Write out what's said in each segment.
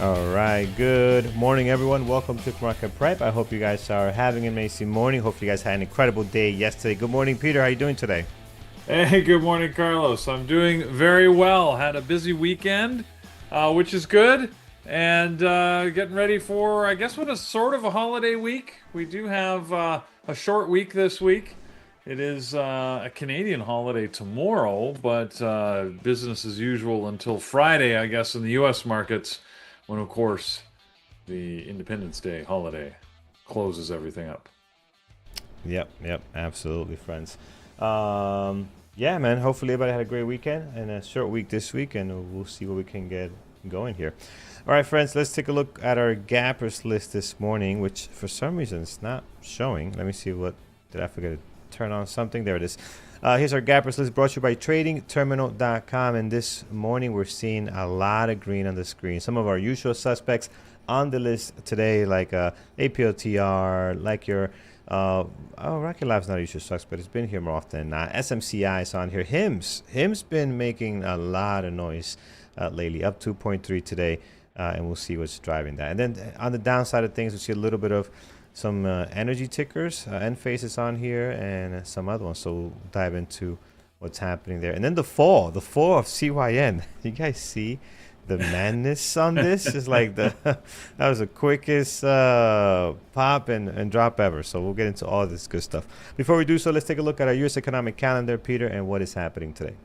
All right, good morning, everyone. Welcome to Market Prep. I hope you guys are having an amazing morning. Hopefully, you guys had an incredible day yesterday. Good morning, Peter. How are you doing today? Hey, good morning, Carlos. I'm doing very well. Had a busy weekend, which is good, and getting ready for, I guess, what is sort of a holiday week. We do have a short week this week. It is a Canadian holiday tomorrow, but business as usual until Friday, I guess, in the U.S. markets, when, of course, the Independence Day holiday closes everything up. Yep, absolutely, friends. Yeah, man. Hopefully, everybody had a great weekend and a short week this week, and we'll see what we can get going here. All right, friends. Let's take a look at our gappers list this morning, which for some reason is not showing. Let me see what did I forget to turn on something? There it is. Here's our gappers list brought to you by TradingTerminal.com. And this morning, we're seeing a lot of green on the screen. Some of our usual suspects on the list today, like APLTR, like your Rocket Lab's not a usual sucks, but it's been here more often than not. SMCI is on here. Him's been making a lot of noise lately, up 2.3 today, and we'll see what's driving that. And then on the downside of things, we see a little bit of some energy tickers, Enphase is on here, and some other ones. So we'll dive into what's happening there. And then the fall of CYN. You guys see the madness on this? Is like that was the quickest pop and drop ever. So we'll get into all this good stuff. Before we do so, let's take a look at our U.S. economic calendar, Peter, and what is happening today.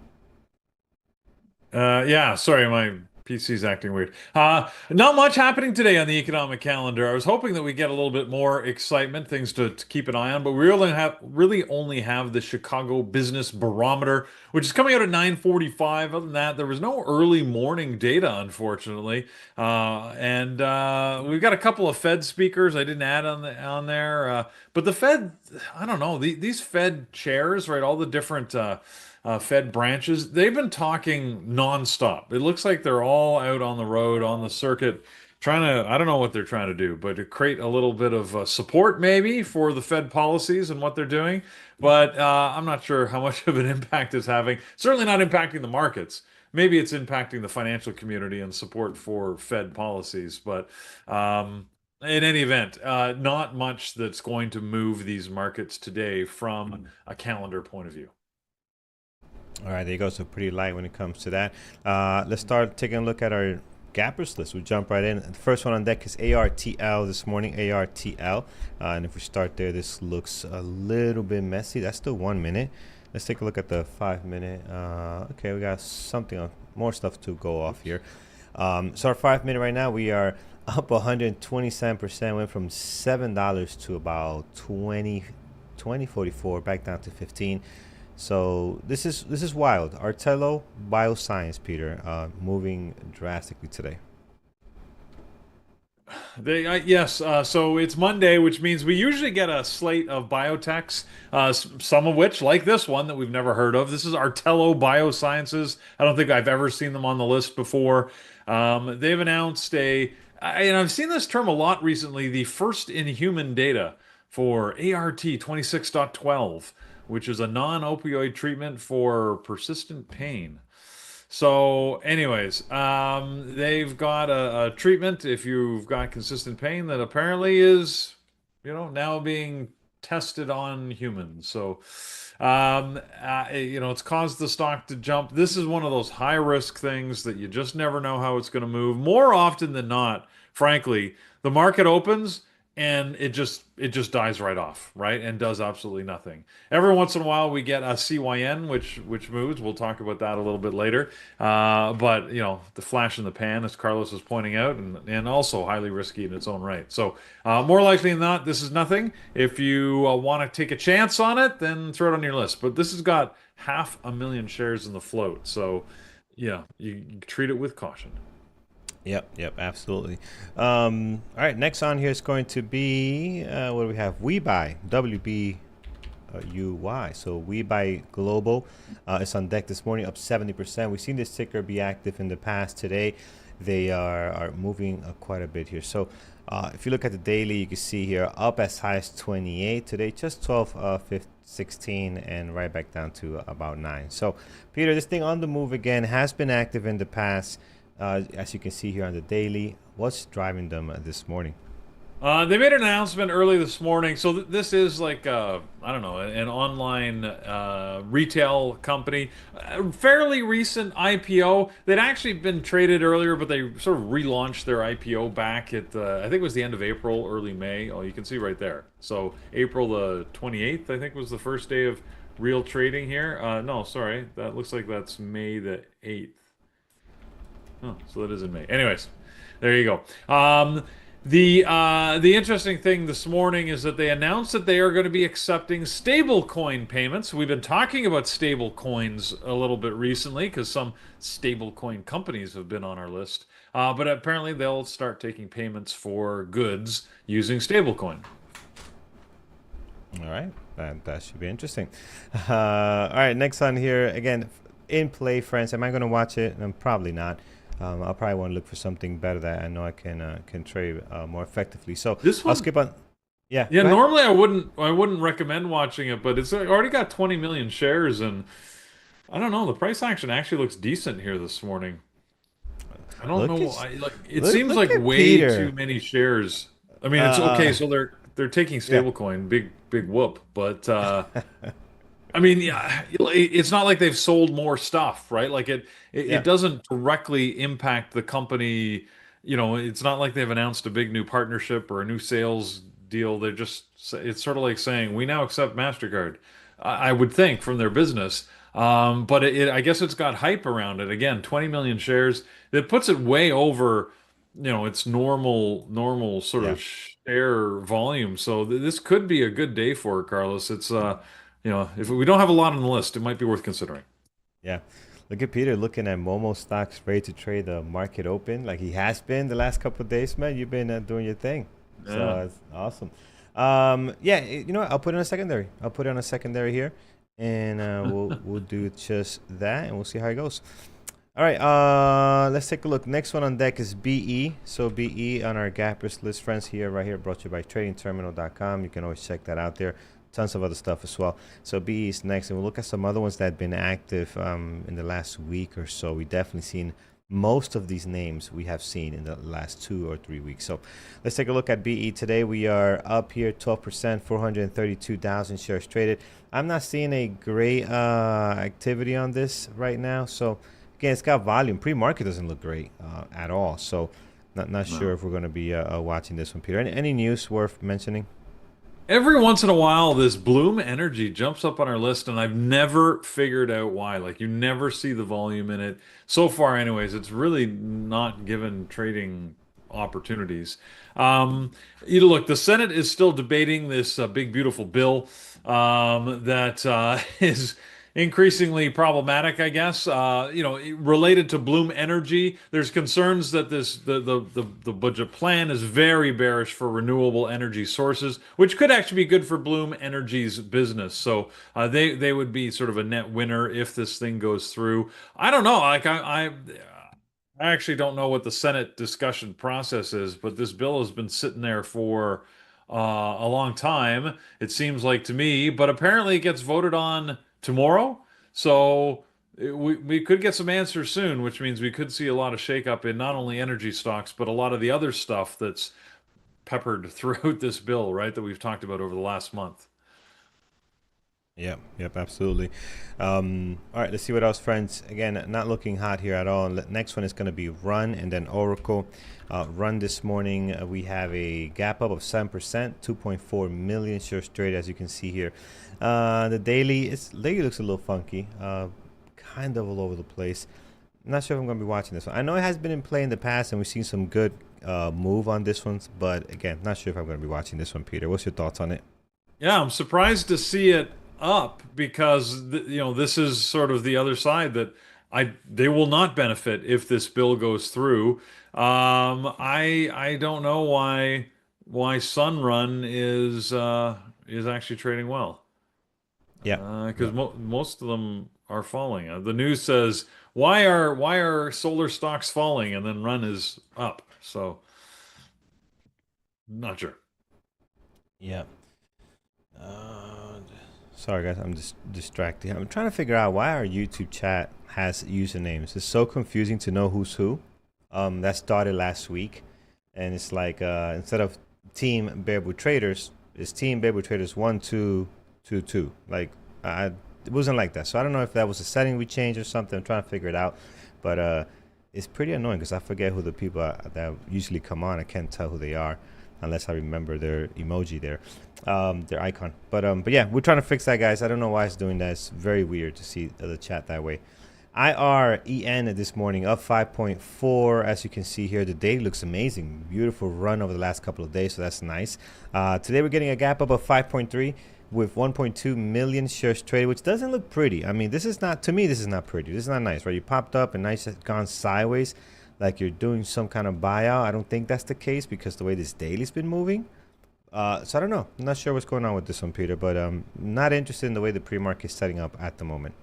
Yeah, sorry, my PC's acting weird. Not much happening today on the economic calendar. I was hoping that we get a little bit more excitement, things to keep an eye on, but we really only have the Chicago Business Barometer, which is coming out at 9:45. Other than that, there was no early morning data, unfortunately. And we've got a couple of Fed speakers I didn't add on there, but the Fed, I don't know, these Fed chairs, right? All the different Fed branches, they've been talking nonstop. It looks like they're all out on the road, on the circuit, trying to, I don't know what they're trying to do, but to create a little bit of support maybe for the Fed policies and what they're doing. But I'm not sure how much of an impact it's having. Certainly not impacting the markets. Maybe it's impacting the financial community and support for Fed policies. But in any event, not much that's going to move these markets today from a calendar point of view. All right, there you go. So pretty light when it comes to that. Let's start taking a look at our gappers list. We'll jump right in. The first one on deck is ARTL this morning, ARTL. And if we start there, this looks a little bit messy. That's the 1 minute. Let's take a look at the 5 minute. Okay, we got something, more stuff to go off here. So our 5 minute right now, we are up 127%, went from $7 to about 20.44, back down to 15. So this is wild. ARTL Bioscience, Peter, moving drastically today. Yes, so it's Monday, which means we usually get a slate of biotechs, some of which, like this one that we've never heard of. This is ARTL Biosciences. I don't think I've ever seen them on the list before. They've announced and I've seen this term a lot recently, the first in human data for ART 26.12, which is a non-opioid treatment for persistent pain. So anyways, they've got a treatment if you've got consistent pain that apparently is, now being tested on humans. So, it's caused the stock to jump. This is one of those high risk things that you just never know how it's going to move. More often than not, frankly, the market opens and it just dies right off, right? And does absolutely nothing. Every once in a while we get a CYN which moves. We'll talk about that a little bit later. But the flash in the pan, as Carlos was pointing out, and also highly risky in its own right. So more likely than not, this is nothing. If you want to take a chance on it, then throw it on your list. But this has got 500,000 shares in the float. So yeah, you treat it with caution. Yep, absolutely. All right, next on here is going to be, what do we have? WBUY, WBUY. So WBUY Global is on deck this morning, up 70%. We've seen this ticker be active in the past. Today, they are moving quite a bit here. So if you look at the daily, you can see here up as high as 28. Today, just 16, and right back down to about 9. So, Peter, this thing on the move again has been active in the past. as you can see here on the daily. What's driving them this morning? They made an announcement early this morning. So this is like I don't know, an online retail company, a fairly recent IPO. They'd actually been traded earlier, but they sort of relaunched their IPO back at I think it was the end of April, early May. Oh, you can see right there. So April the 28th, I think, was the first day of real trading here. No, sorry, that looks like that's May the 8th. Oh, so that is in May. Anyways, there you go. The interesting thing this morning is that they announced that they are going to be accepting stablecoin payments. We've been talking about stablecoins a little bit recently because some stablecoin companies have been on our list. But apparently they'll start taking payments for goods using stablecoin. All right, that should be interesting. All right, next on here again, in play, friends. Am I going to watch it? Probably not. I'll probably want to look for something better that I know I can trade more effectively. So This one, I'll skip on. Yeah. yeah. Go ahead. Normally I wouldn't recommend watching it, but it's already got 20 million shares, and I don't know. The price action actually looks decent here this morning. I don't Look know. at Like it look seems look like at way too Peter. many shares. I mean, it's okay. Uh, So they're taking yeah. stablecoin, big whoop. But I mean, yeah, it's not like they've sold more stuff, right? Like it Yeah. doesn't directly impact the company. You know, it's not like they've announced a big new partnership or a new sales deal. They're just it's sort of like saying we now accept Mastercard. I would think from their business. But I guess it's got hype around it. Again, 20 million shares. That puts it way over, its normal sort Yeah. of share volume. So this could be a good day for it, Carlos. It's if we don't have a lot on the list, it might be worth considering. Yeah. Look at Peter looking at Momo stocks ready to trade the market open like he has been the last couple of days, man. You've been doing your thing. Yeah. So it's awesome. Yeah, you know what? I'll put it on a secondary. I'll put it on a secondary here, and we'll do just that, and we'll see how it goes. All right, let's take a look. Next one on deck is BE. So BE on our gappers list, friends, here, right here, brought to you by tradingterminal.com. You can always check that out there. Tons of other stuff as well. So BE is next, and we'll look at some other ones that have been active in the last week or so. We definitely seen most of these names we have seen in the last 2 or 3 weeks. So let's take a look at BE today. We are up here 12%, 432,000 shares traded. I'm not seeing a great activity on this right now. So again, it's got volume. Pre-market doesn't look great at all. So not sure No. if we're going to be watching this one, Peter. Any news worth mentioning? Every once in a while, this Bloom Energy jumps up on our list, and I've never figured out why. Like, you never see the volume in it. So far, anyways, it's really not given trading opportunities. Look, the Senate is still debating this big, beautiful bill that is increasingly problematic, I guess. Related to Bloom Energy, there's concerns that the budget plan is very bearish for renewable energy sources, which could actually be good for Bloom Energy's business. So they would be sort of a net winner if this thing goes through. I don't know. Like I actually don't know what the Senate discussion process is, but this bill has been sitting there for a long time, it seems like to me. But apparently, it gets voted on tomorrow, so we could get some answers soon, which means we could see a lot of shakeup in not only energy stocks, but a lot of the other stuff that's peppered throughout this bill, right? That we've talked about over the last month. Yep, absolutely. All right, let's see what else, friends. Again, not looking hot here at all. Next one is going to be Run and then Oracle. Run this morning, we have a gap up of 7%, 2.4 million shares traded, as you can see here. The daily looks a little funky, kind of all over the place. Not sure if I'm going to be watching this one. I know it has been in play in the past, and we've seen some good move on this one, but again, not sure if I'm going to be watching this one, Peter. What's your thoughts on it? Yeah, I'm surprised to see it up because this is sort of the other side that they will not benefit if this bill goes through. I don't know why Sunrun is actually trading well Yeah, because yeah. most of them are falling. The news says why are solar stocks falling and then Run is up. So not sure. Yeah. Uh, Sorry, guys. I'm just distracted. I'm trying to figure out why our YouTube chat has usernames. It's so confusing to know who's who. that started last week, and it's like instead of Team Bearboot Traders, it's Team Bearboot Traders 1222. Like it wasn't like that. So I don't know if that was a setting we changed or something. I'm trying to figure it out, but it's pretty annoying because I forget who the people are that usually come on. I can't tell who they are unless I remember their emoji there, their icon. But yeah, we're trying to fix that, guys. I don't know why it's doing that. It's very weird to see the chat that way. IREN this morning up 5.4. As you can see here, the day looks amazing. Beautiful run over the last couple of days, so that's nice. Today we're getting a gap up of 5.3 with 1.2 million shares traded, which doesn't look pretty. I mean, this is not, to me, this is not pretty. This is not nice, right? You popped up and nice gone sideways like you're doing some kind of buyout. I don't think that's the case because the way this daily's been moving. So I don't know. I'm not sure what's going on with this one, Peter, but not interested in the way the pre-market is setting up at the moment.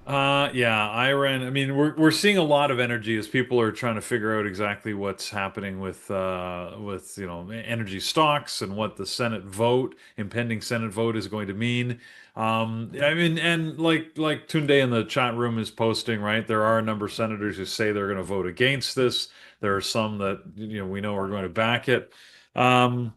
Yeah, Iran. I mean, we're seeing a lot of energy as people are trying to figure out exactly what's happening with energy stocks and what the Senate vote, impending Senate vote, is going to mean. I mean, and like Tunde in the chat room is posting, right? There are a number of senators who say they're going to vote against this. There are some that we know are going to back it. And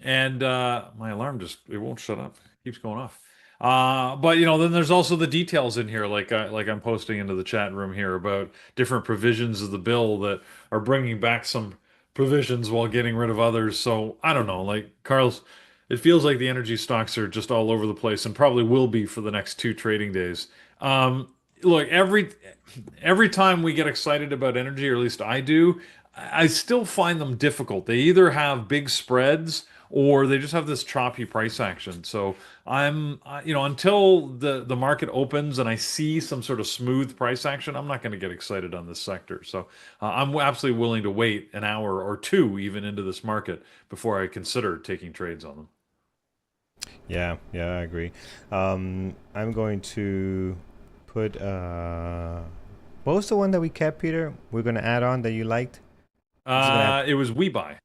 my alarm it won't shut up. It keeps going off. But then there's also the details in here, like I'm posting into the chat room here about different provisions of the bill that are bringing back some provisions while getting rid of others. So I don't know, like Carl's, it feels like the energy stocks are just all over the place and probably will be for the next 2 trading days. Look, every time we get excited about energy, or at least I do, I still find them difficult. They either have big spreads or they just have this choppy price action. So until the market opens and I see some sort of smooth price action, I'm not going to get excited on this sector. So I'm absolutely willing to wait an hour or 2 even into this market before I consider taking trades on them. Yeah, I agree. I'm going to put what was the one that we kept, Peter? We're going to add on that you liked. It was WBUY.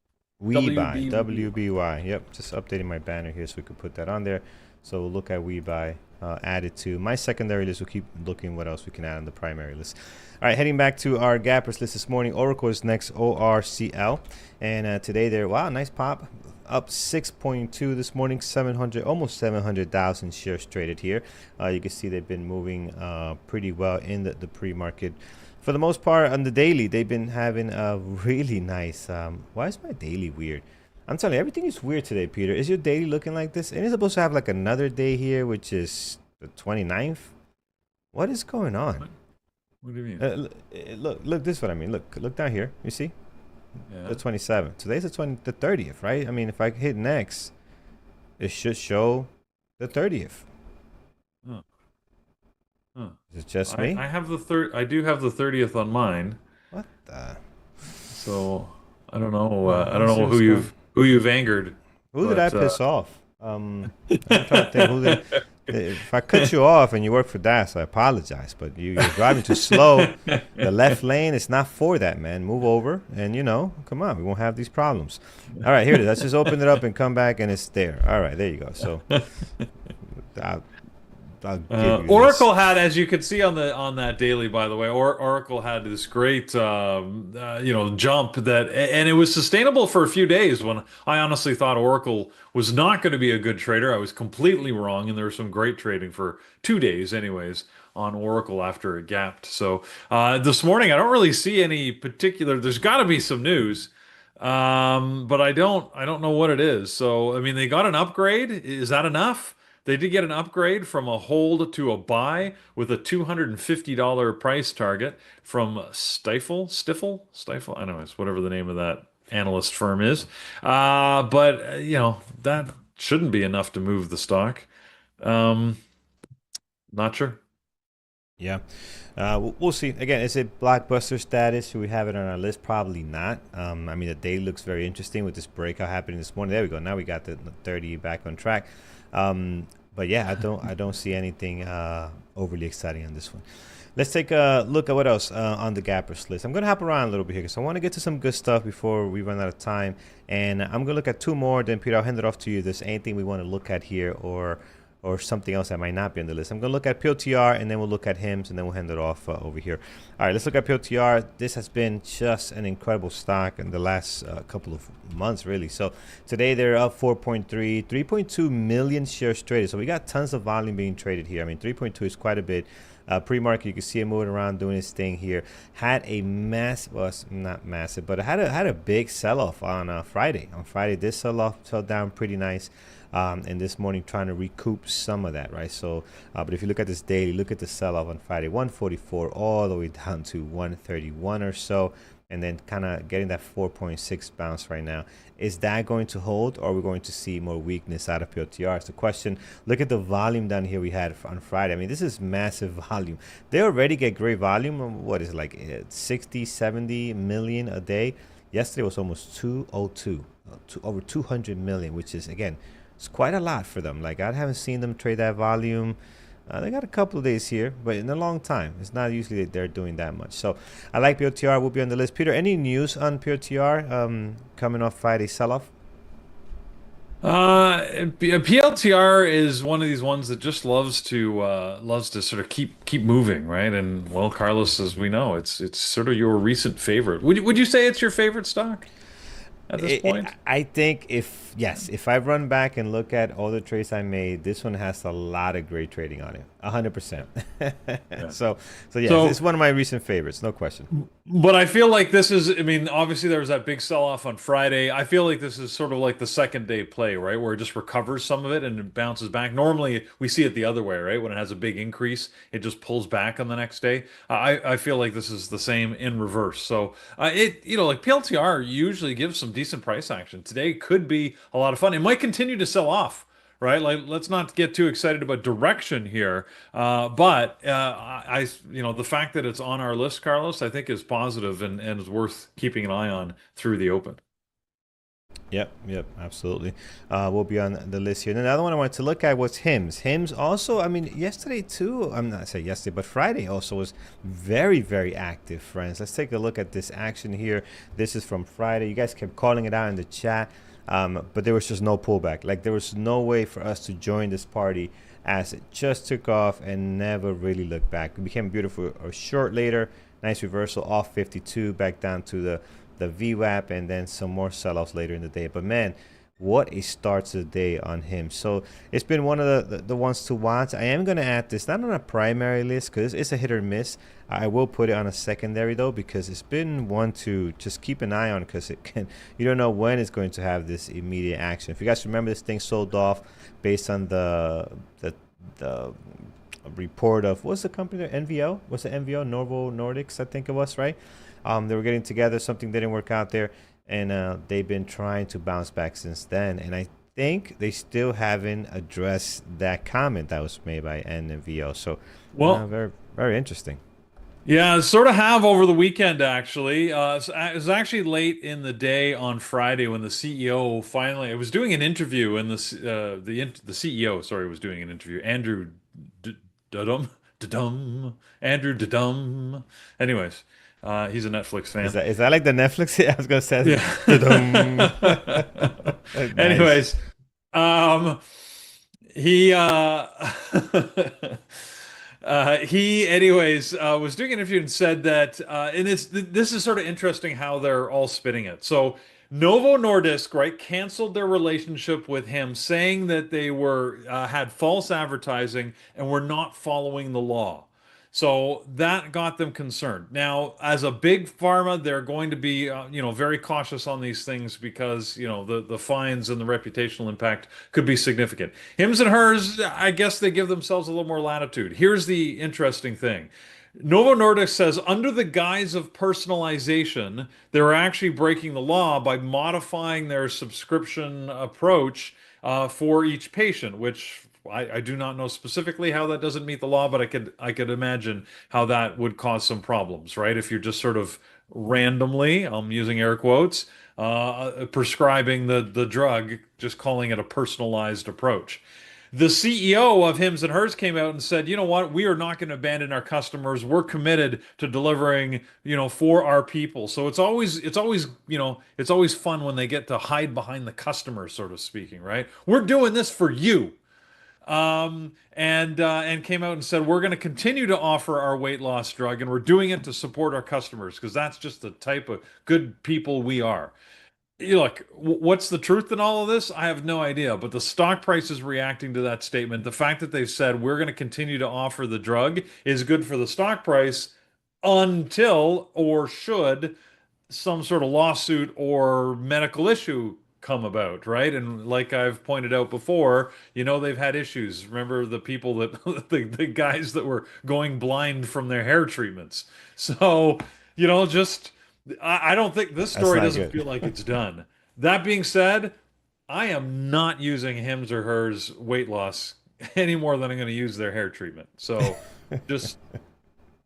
WBUY. Yep, just updating my banner here so we could put that on there. So we'll look at WBUY, add it to my secondary list. We'll keep looking what else we can add on the primary list. All right, heading back to our gappers list this morning. Oracle is next, ORCL. And today they're, wow, nice pop. Up 6.2 this morning, 700, almost 700,000 shares traded here. You can see they've been moving pretty well in the pre-market. For the most part, on the daily, they've been having a really nice. Why is my daily weird? I'm telling you, everything is weird today, Peter. Is your daily looking like this? And it's supposed to have like another day here, which is the 29th. What is going on? What do you mean? Look, this is what I mean. Look down here. You see? Yeah. The 27th. Today's the 30th, right? I mean, if I hit next, it should show the 30th. Huh. Is it just me? I have the I do have the 30th on mine. What the? So I don't know. I don't know who you've angered. Who did I piss off? I'm trying to think who did. If I cut you off and you work for DAS, I apologize. But you're driving too slow. The left lane is not for that, man. Move over and come on. We won't have these problems. All right, here it is. Let's just open it up and come back, and it's there. All right, there you go. So. Oracle had, as you could see on that daily, by the way, Oracle had this great jump and it was sustainable for a few days when I honestly thought Oracle was not going to be a good trader. I was completely wrong, and there was some great trading for 2 days anyways on Oracle after it gapped. So this morning I don't really see any particular. There's got to be some news. But I don't know what it is. So I mean, they got an upgrade. Is that enough? They did get an upgrade from a hold to a buy with a $250 price target from Stifel. I don't know, it's whatever the name of that analyst firm is. But that shouldn't be enough to move the stock. Not sure. Yeah, we'll see. Again, is it blockbuster status? Should we have it on our list? Probably not. I mean, the day looks very interesting with this breakout happening this morning. There we go. Now we got the 30 back on track. But yeah, I don't see anything overly exciting on this one. Let's take a look at what else on the gappers list. I'm going to hop around a little bit here because I want to get to some good stuff before we run out of time. And I'm going to look at 2 more. Then, Peter, I'll hand it off to you. If there's anything we want to look at here or or something else that might not be on the list. I'm going to look at PLTR, and then we'll look at HIMS, and then we'll hand it off over here. All right, let's look at PLTR. This has been just an incredible stock in the last couple of months, really. So today they're up 4.3, 3.2 million shares traded. So we got tons of volume being traded here. I mean, 3.2 is quite a bit. Pre-market, you can see it moving around doing its thing here. Had a massive, well, not massive, but it had a big sell-off on Friday. On Friday, this sell-off fell down pretty nice. And this morning trying to recoup some of that, right? So, but if you look at this daily, look at the sell-off on Friday, 144 all the way down to 131 or so, and then kind of getting that 4.6 bounce right now. Is that going to hold, or are we going to see more weakness out of PLTR? It's the question. Look at the volume down here we had on Friday. I mean, this is massive volume. They already get great volume. What is it, like 60, 70 million a day? Yesterday was almost 202, over 200 million, which is, again, it's quite a lot for them. Like, I haven't seen them trade that volume. They got a couple of days here, but in a long time. It's not usually that they're doing that much. So I like PLTR. Will be on the list. Peter, any news on PLTR coming off Friday sell-off? PLTR is one of these ones that just loves to sort of keep moving, right? And well, Carlos, as we know, it's sort of your recent favorite. Would you say it's your favorite stock at this point? I think if I run back and look at all the trades I made, this one has a lot of great trading on it, 100%. Yeah. So yeah, it's one of my recent favorites, no question. But I feel like this is, I mean, obviously there was that big sell-off on Friday. I feel like this is sort of like the second day play, right? Where it just recovers some of it and it bounces back. Normally we see it the other way, right? When it has a big increase, it just pulls back on the next day. I feel like this is the same in reverse. So like PLTR usually gives some decent price action. Today could be a lot of fun. It might continue to sell off, right? Like, let's not get too excited about direction here. But the fact that it's on our list, Carlos, I think is positive and is worth keeping an eye on through the open. Yep, absolutely. We'll be on the list here. And another one I wanted to look at was HIMS. HIMS also, I mean, yesterday too, I'm not saying yesterday, but Friday also was very, very active, friends. Let's take a look at this action here. This is from Friday. You guys kept calling it out in the chat. But there was just no pullback. Like, there was no way for us to join this party as it just took off and never really looked back. It became beautiful a short later. Nice reversal off 52 back down to the VWAP, and then some more sell-offs later in the day. But man, what a start to the day on him. So it's been one of the ones to watch. I am going to add this, not on a primary list because it's a hit or miss. I will put it on a secondary though, because it's been one to just keep an eye on, because you don't know when it's going to have this immediate action. If you guys remember, this thing sold off based on the report of, what's the company there? NVO? What's the NVO? Novo Nordics, I think it was, right? They were getting together. Something didn't work out there. And they've been trying to bounce back since then. And I think they still haven't addressed that comment that was made by NVO. So, well, very, very interesting. Yeah, sort of have over the weekend, actually. It was actually late in the day on Friday when the CEO finally, I was doing an interview, and the CEO, sorry, was doing an interview. Andrew Andrew Dudum. Anyways. He's a Netflix fan. Is that like the Netflix? I was gonna say. Yeah. Anyways, he was doing an interview and said that, and this is sort of interesting how they're all spinning it. So Novo Nordisk, right, canceled their relationship with him, saying that they were had false advertising and were not following the law. So that got them concerned. Now, as a big pharma, they're going to be, very cautious on these things because, the fines and the reputational impact could be significant. Hims and hers, I guess they give themselves a little more latitude. Here's the interesting thing. Novo Nordisk says under the guise of personalization, they're actually breaking the law by modifying their subscription approach for each patient, which I do not know specifically how that doesn't meet the law, but I could imagine how that would cause some problems, right? If you're just sort of randomly, I'm using air quotes, prescribing the drug, just calling it a personalized approach. The CEO of Hims and Hers came out and said, you know what, we are not going to abandon our customers. We're committed to delivering, for our people. So it's always fun when they get to hide behind the customer, sort of speaking, right? We're doing this for you. and came out and said we're going to continue to offer our weight loss drug, and we're doing it to support our customers because that's just the type of good people we are. Look, what's the truth in all of this? I have no idea, but the stock price is reacting to that statement. The fact that they've said we're going to continue to offer the drug is good for the stock price until or should some sort of lawsuit or medical issue come about, right? And like I've pointed out before, they've had issues. Remember the people that the guys that were going blind from their hair treatments. So, just I don't think this That's story not doesn't good. feel like it's done. That being said, I am not using hims or hers weight loss any more than I'm going to use their hair treatment. So just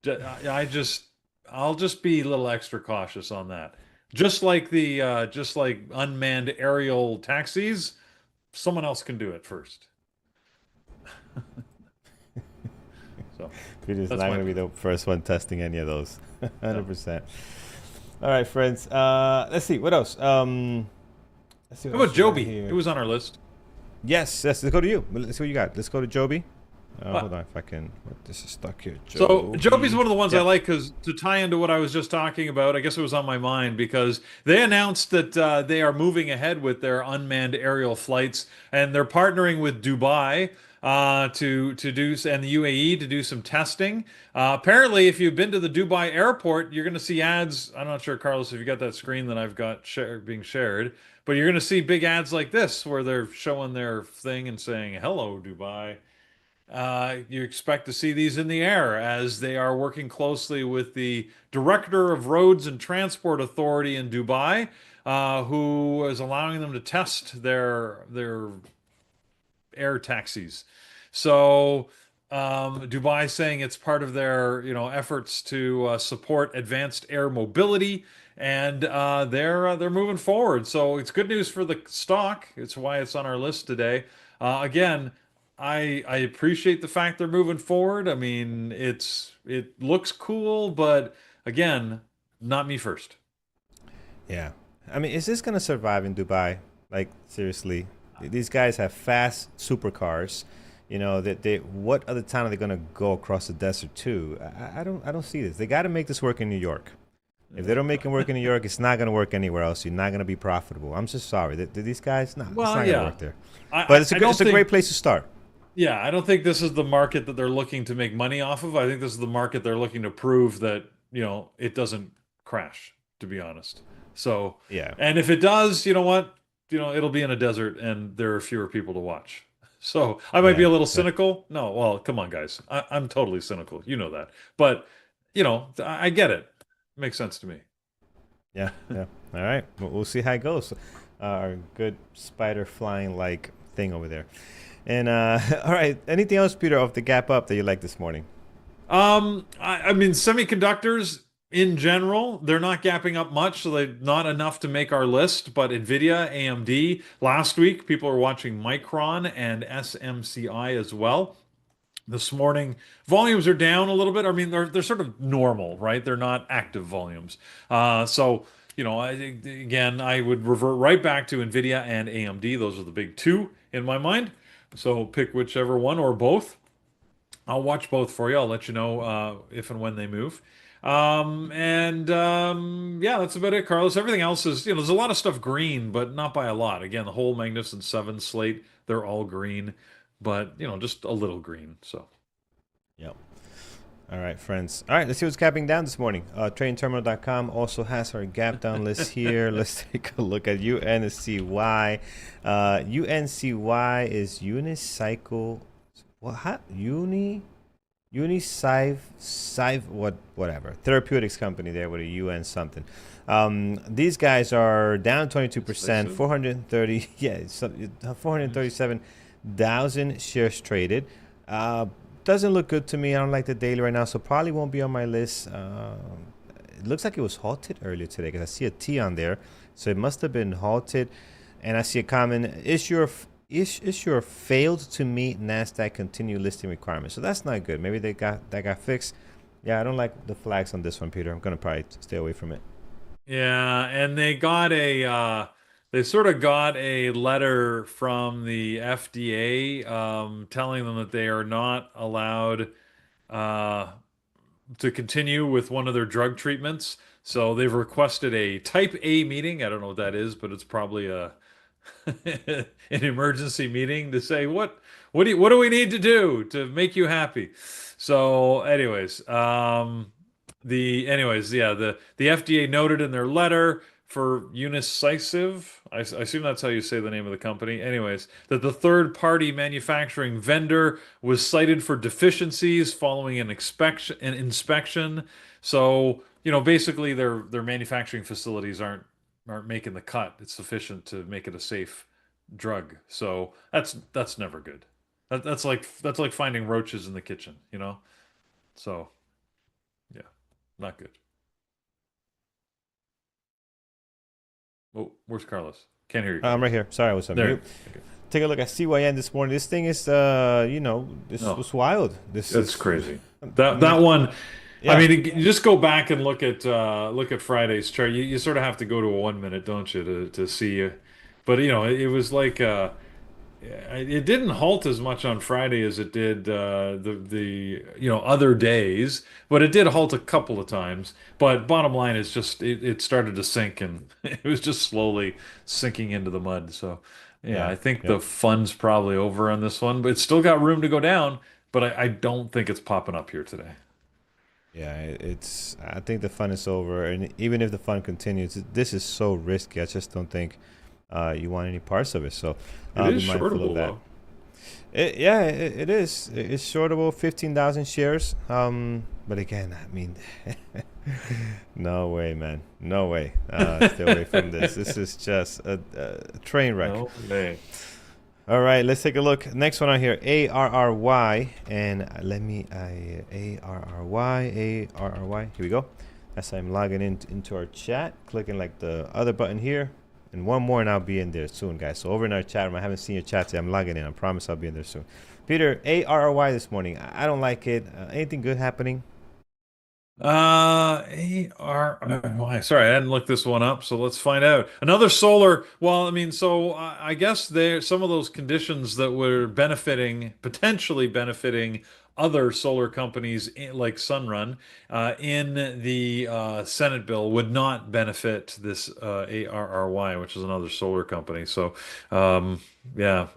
I just I'll just be a little extra cautious on that. Just like unmanned aerial taxis, someone else can do it first. So Peter's that's not my going to be opinion. the first one testing any of those. 100%. All right, friends. Let's see. What else? Let's see what How else about we got Joby? It here. was on our list. Yes, yes. Let's go to you. Let's see what you got. Let's go to Joby. But Hold on if I can. This is stuck here. so Joby's Joby. one of the ones I Yeah. like because to tie into what I was just talking about, I guess it was on my mind because they announced that they are moving ahead with their unmanned aerial flights and they're partnering with Dubai to do and the UAE to do some testing. Apparently, if you've been to the Dubai airport, you're going to see ads. I'm not sure, Carlos, if you got that screen that I've got being shared, but you're going to see big ads like this where they're showing their thing and saying, "Hello, Dubai." You expect to see these in the air as they are working closely with the Director of Roads and Transport Authority in Dubai, who is allowing them to test their air taxis. So Dubai is saying it's part of their efforts to support advanced air mobility, and they're moving forward. So it's good news for the stock. It's why it's on our list today. Again, I appreciate the fact they're moving forward. I mean, it looks cool, but again, not me first. Yeah. I mean, is this going to survive in Dubai? Like, seriously. These guys have fast supercars. That what other town are they going to go across the desert to? I don't see this. They got to make this work in New York. If they don't make it work in New York, it's not going to work anywhere else. You're not going to be profitable. I'm just sorry. These guys, no, it's Well, not going to yeah, work there. I But I, I don't it's a great think. place to start. Yeah, I don't think this is the market that they're looking to make money off of. I think this is the market they're looking to prove that, it doesn't crash, to be honest. So, Yeah. and if it does, you know what? It'll be in a desert and there are fewer people to watch. So I might be Yeah. a little Yeah. cynical. No, well, come on, guys. I'm totally cynical. You know that. But, I get it. Makes sense to me. Yeah. Yeah. All right. We'll see how it goes. Our good spider flying like thing over there. And all right. Anything else, Peter, off the gap up that you like this morning? I mean, semiconductors in general, they're not gapping up much, so they're not enough to make our list. But Nvidia, AMD, last week, people were watching Micron and SMCI as well. This morning, volumes are down a little bit. I mean, they're sort of normal, right? They're not active volumes. So, again, I would revert right back to Nvidia and AMD. Those are the big two in my mind. So pick whichever one or both. I'll watch both for you. I'll let you know if and when they move. Yeah, that's about it, Carlos. Everything else is, there's a lot of stuff green, but not by a lot. Again, the whole Magnificent Seven slate, they're all green, but just a little green. So Yep. All right, friends. All right, let's see what's gapping down this morning. TradingTerminal.com also has our gap down list here. Let's take a look at UNCY. UNCY is unicycle. What? How? Whatever. Therapeutics company there with a UN something. These guys are down 22%, 430, yeah, 437,000 shares traded. Doesn't look good to me. I don't like the daily right now, so probably won't be on my list. It looks like it was halted earlier today because I see a T on there, so it must have been halted. And I see a comment: issuer failed to meet Nasdaq continued listing requirements. So that's not good. Maybe that got fixed. Yeah, I don't like the flags on this one, Peter. I'm gonna probably stay away from it. yeah, and they got a they sort of got a letter from the FDA telling them that they are not allowed uh, to continue with one of their drug treatments. So they've requested a type A meeting. I don't know what that is, but it's probably a an emergency meeting to say what do we need to do to make you happy. So yeah, the FDA noted in their letter for Unicisive, I assume that's how you say the name of the company, anyways, that the third party manufacturing vendor was cited for deficiencies following an inspection. So basically their manufacturing facilities aren't making the cut. It's sufficient to make it a safe drug. So that's never good. That's like finding roaches in the kitchen. So yeah, not good. Oh, where's Carlos? Can't hear you, I'm Carlos. right here. Sorry, I was on There. mute. Okay. Take a look at CYN this morning. This thing is, this No, was wild. This that's is, crazy. I That mean, one. I yeah, mean, you just go back and look at Friday's chart. You sort of have to go to a 1 minute, don't you, to see. But it was like yeah, it didn't halt as much on Friday as it did the other days, but it did halt a couple of times. But bottom line is just it started to sink and it was just slowly sinking into the mud. So yeah, yeah, I think yep. the fun's probably over on this one, but it's still got room to go down. But I don't think it's popping up here today. Yeah, it's. I think the fun is over, and even if the fun continues, this is so risky. I just don't think you want any parts of it. So It be is mindful of shortable that. though. Yeah, it is. It's shortable, 15,000 shares. But again, I mean, no way, man, no way. Stay away from this. This is just a train wreck. No way. All right, let's take a look. Next one on here, ARRY, and let me ARRY. Here we go. As I'm logging into our chat, clicking like the other button here, and one more, and I'll be in there soon, guys. So over in our chat room, I haven't seen your chat yet. I'm logging in. I promise I'll be in there soon. Peter, ARRY this morning. I don't like it. Anything good happening? Why? Sorry, I hadn't looked this one up, so let's find out. Another solar. Well, I mean, so I guess there some of those conditions that were potentially benefiting other solar companies like Sunrun in the Senate bill would not benefit this ARRY, which is another solar company. So, yeah,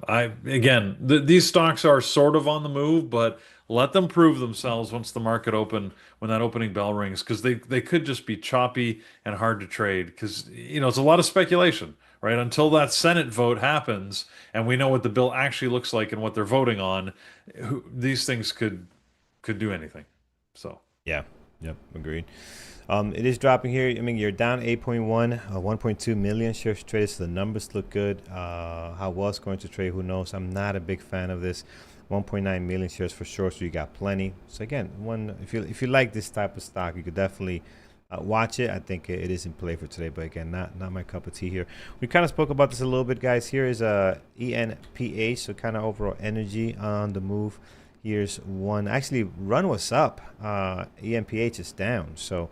these stocks are sort of on the move, but let them prove themselves once the market open when that opening bell rings, because they could just be choppy and hard to trade because it's a lot of speculation, right? Until that Senate vote happens and we know what the bill actually looks like and what they're voting on, these things could do anything. So Yeah. Yep. Agreed. It is dropping here. I mean, you're down 8.1, 1.2 million shares traded, so the numbers look good. How well it's going to trade, who knows? I'm not a big fan of this. 1.9 million shares for sure, so you got plenty. So again, if you like this type of stock, you could definitely watch it. I think it is in play for today, but again, not my cup of tea here. We kind of spoke about this a little bit, guys. Here is a ENPH, so kind of overall energy on the move. Here's one. Actually, run was up. ENPH is down. So,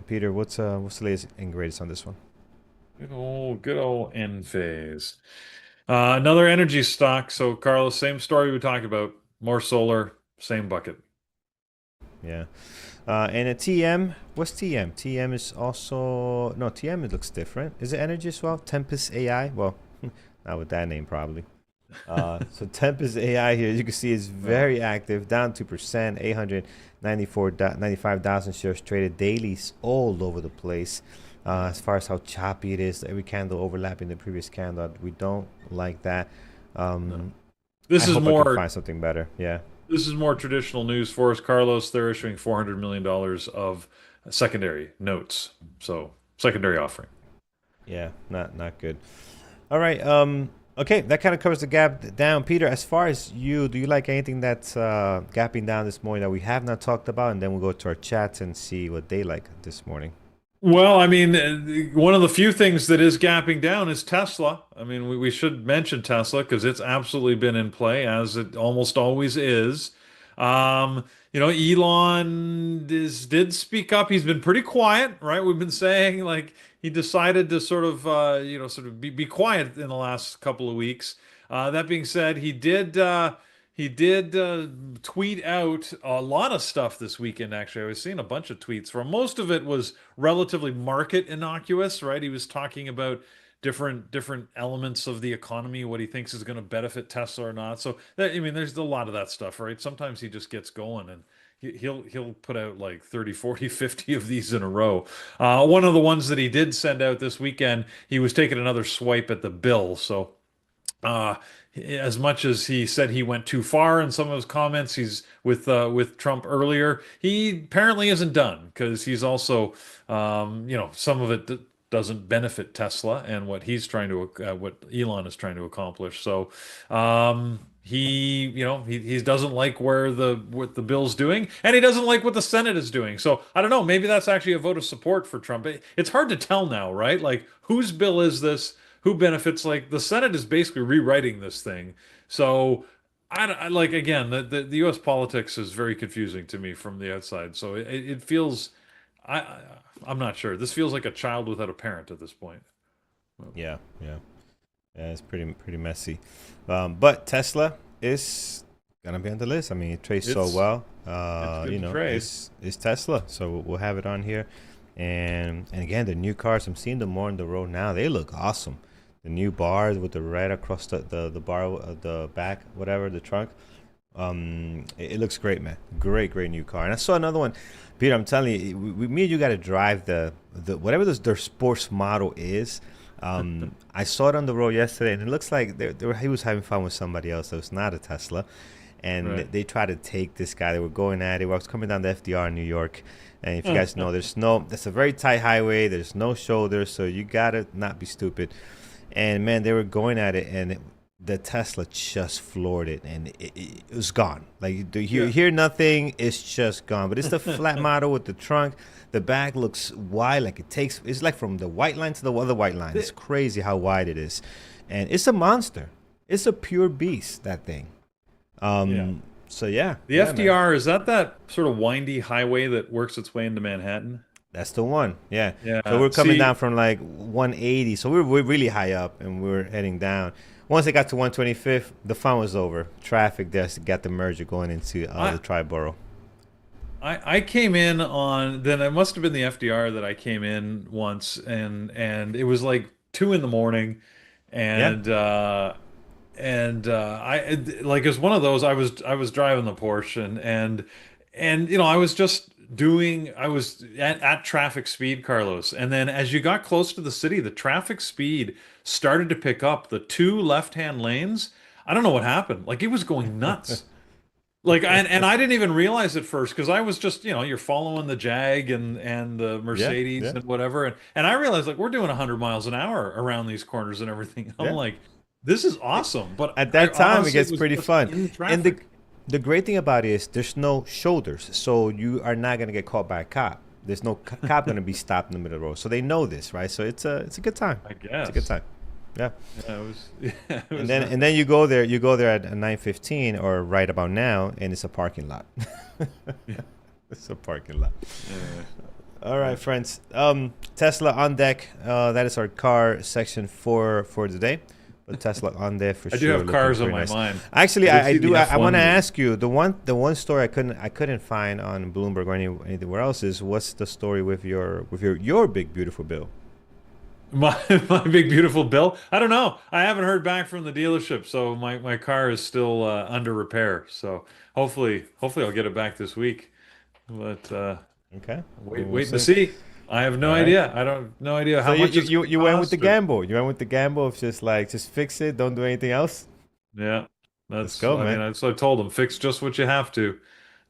Peter, what's the latest and greatest on this one? good old end phase. Another energy stock. So Carlos, same story we talked about. More solar, same bucket. Yeah. And a TM. What's TM? TM is also no TM. It looks different. Is it energy as well? Tempest AI. Well, not with that name probably. So Tempest AI here, as you can see, is very active, down 2%, 95,000 shares traded, dailies all over the place. As far as how choppy it is, every candle overlapping the previous candle, we don't like that. No. This I is hope I can more find something better. Yeah, this is more traditional news for us, Carlos. They're issuing $400 million of secondary notes. So secondary offering. yeah, not good. All right. Okay, that kind of covers the gap down. Peter, as far as you, do you like anything that's gapping down this morning that we have not talked about? And then we'll go to our chats and see what they like this morning. Well, I mean, one of the few things that is gapping down is Tesla. I mean, we should mention Tesla because it's absolutely been in play as it almost always is. Elon did speak up. He's been pretty quiet, right? We've been saying like he decided to sort of, sort of be quiet in the last couple of weeks. That being said, he did tweet out a lot of stuff this weekend. Actually, I was seeing a bunch of tweets. Where most of it was relatively market innocuous, right? He was talking about different elements of the economy, what he thinks is going to benefit Tesla or not. So that, I mean, there's a lot of that stuff, right? Sometimes he just gets going and he'll put out like 30, 40, 50 of these in a row. One of the ones that he did send out this weekend, he was taking another swipe at the bill. So uh, as much as he said he went too far in some of his comments, he's with Trump earlier. He apparently isn't done because he's also, some of it doesn't benefit Tesla and what Elon is trying to accomplish. So he doesn't like what the bill's doing, and he doesn't like what the Senate is doing. So I don't know. Maybe that's actually a vote of support for Trump. It's hard to tell now, right? Like whose bill is this? Who benefits? Like the Senate is basically rewriting this thing. So I like again the U.S. politics is very confusing to me from the outside. So it feels I I'm not sure. This feels like a child without a parent at this point. Yeah, yeah, yeah. It's pretty messy. But Tesla is gonna be on the list. I mean, it trades so It's well. it's good to trade. It's Tesla, so we'll have it on here. And again, the new cars, I'm seeing them more on the road now. They look awesome. The new bars with the red across the bar, the back, whatever, the trunk. It looks great, man. Great new car. And I saw another one, Peter. I'm telling you, me and you got to drive the whatever their sports model is. I saw it on the road yesterday, and it looks like he was having fun with somebody else. So it's not a Tesla, and Right. they tried to take this guy. They were going at it. I was coming down the FDR in New York, and if you guys know, that's a very tight highway. There's no shoulders, so you gotta not be stupid. And man, they were going at it, and the Tesla just floored it, and it was gone. Like you Yeah. hear nothing, it's just gone. But it's the flat model with the trunk. The back looks wide, like it's like from the white line to the other white line. It's crazy how wide it is, and it's a monster. It's a pure beast, that thing. Yeah. So yeah, The yeah, man. FDR, is that sort of windy highway that works its way into Manhattan? That's the one. Yeah. So Yeah. we're coming See, down from like 180. So we're really high up, and we're heading down. Once it got to 125th, the fun was over. Traffic just got the merger going into I the Triborough. I came in on then it must have been the FDR that I came in once and it was like 2 in the morning Yeah. and like it was one of those I was driving the Porsche and I was at traffic speed, Carlos, and then as you got close to the city the traffic speed started to pick up the two left-hand lanes. I don't know what happened, like it was going nuts. Like and I didn't even realize at first because I was just you're following the Jag and the Yeah. Mercedes Yeah. and whatever and I realized like we're doing 100 miles an hour around these corners and everything. I'm Yeah. like, this is awesome, but At I that time, it honestly gets was pretty just fun. in And traffic. the great thing about it is there's no shoulders, so you are not gonna get caught by a cop. There's no cop gonna be stopped in the middle of the road, so they know this, right? So it's a good time. I It's a good guess. time. Yeah. Yeah, it was yeah, it And was then nice. you go there at 9:15 or right about now, and it's a parking lot. It's a parking lot. Yeah. All right, friends. Tesla on deck. That is our car section for today. But Tesla on there for I do sure. have Looking cars on pretty my nice. mind. Actually, I did I see do. the I want F1 to news. ask you the one story I couldn't find on Bloomberg or anywhere else is what's the story with your big beautiful bill? My my big beautiful bill. I don't know. I haven't heard back from the dealership, so my car is still under repair. So hopefully I'll get it back this week. But Okay, we'll waiting to see. see. I have no All right. idea. I don't no idea So how you much you it's you, going to you went with the cost or gamble. You went with the gamble of just fix it. Don't do anything else. yeah. Let's That's go, I mean man. that's what I told them. Fix just what you have to.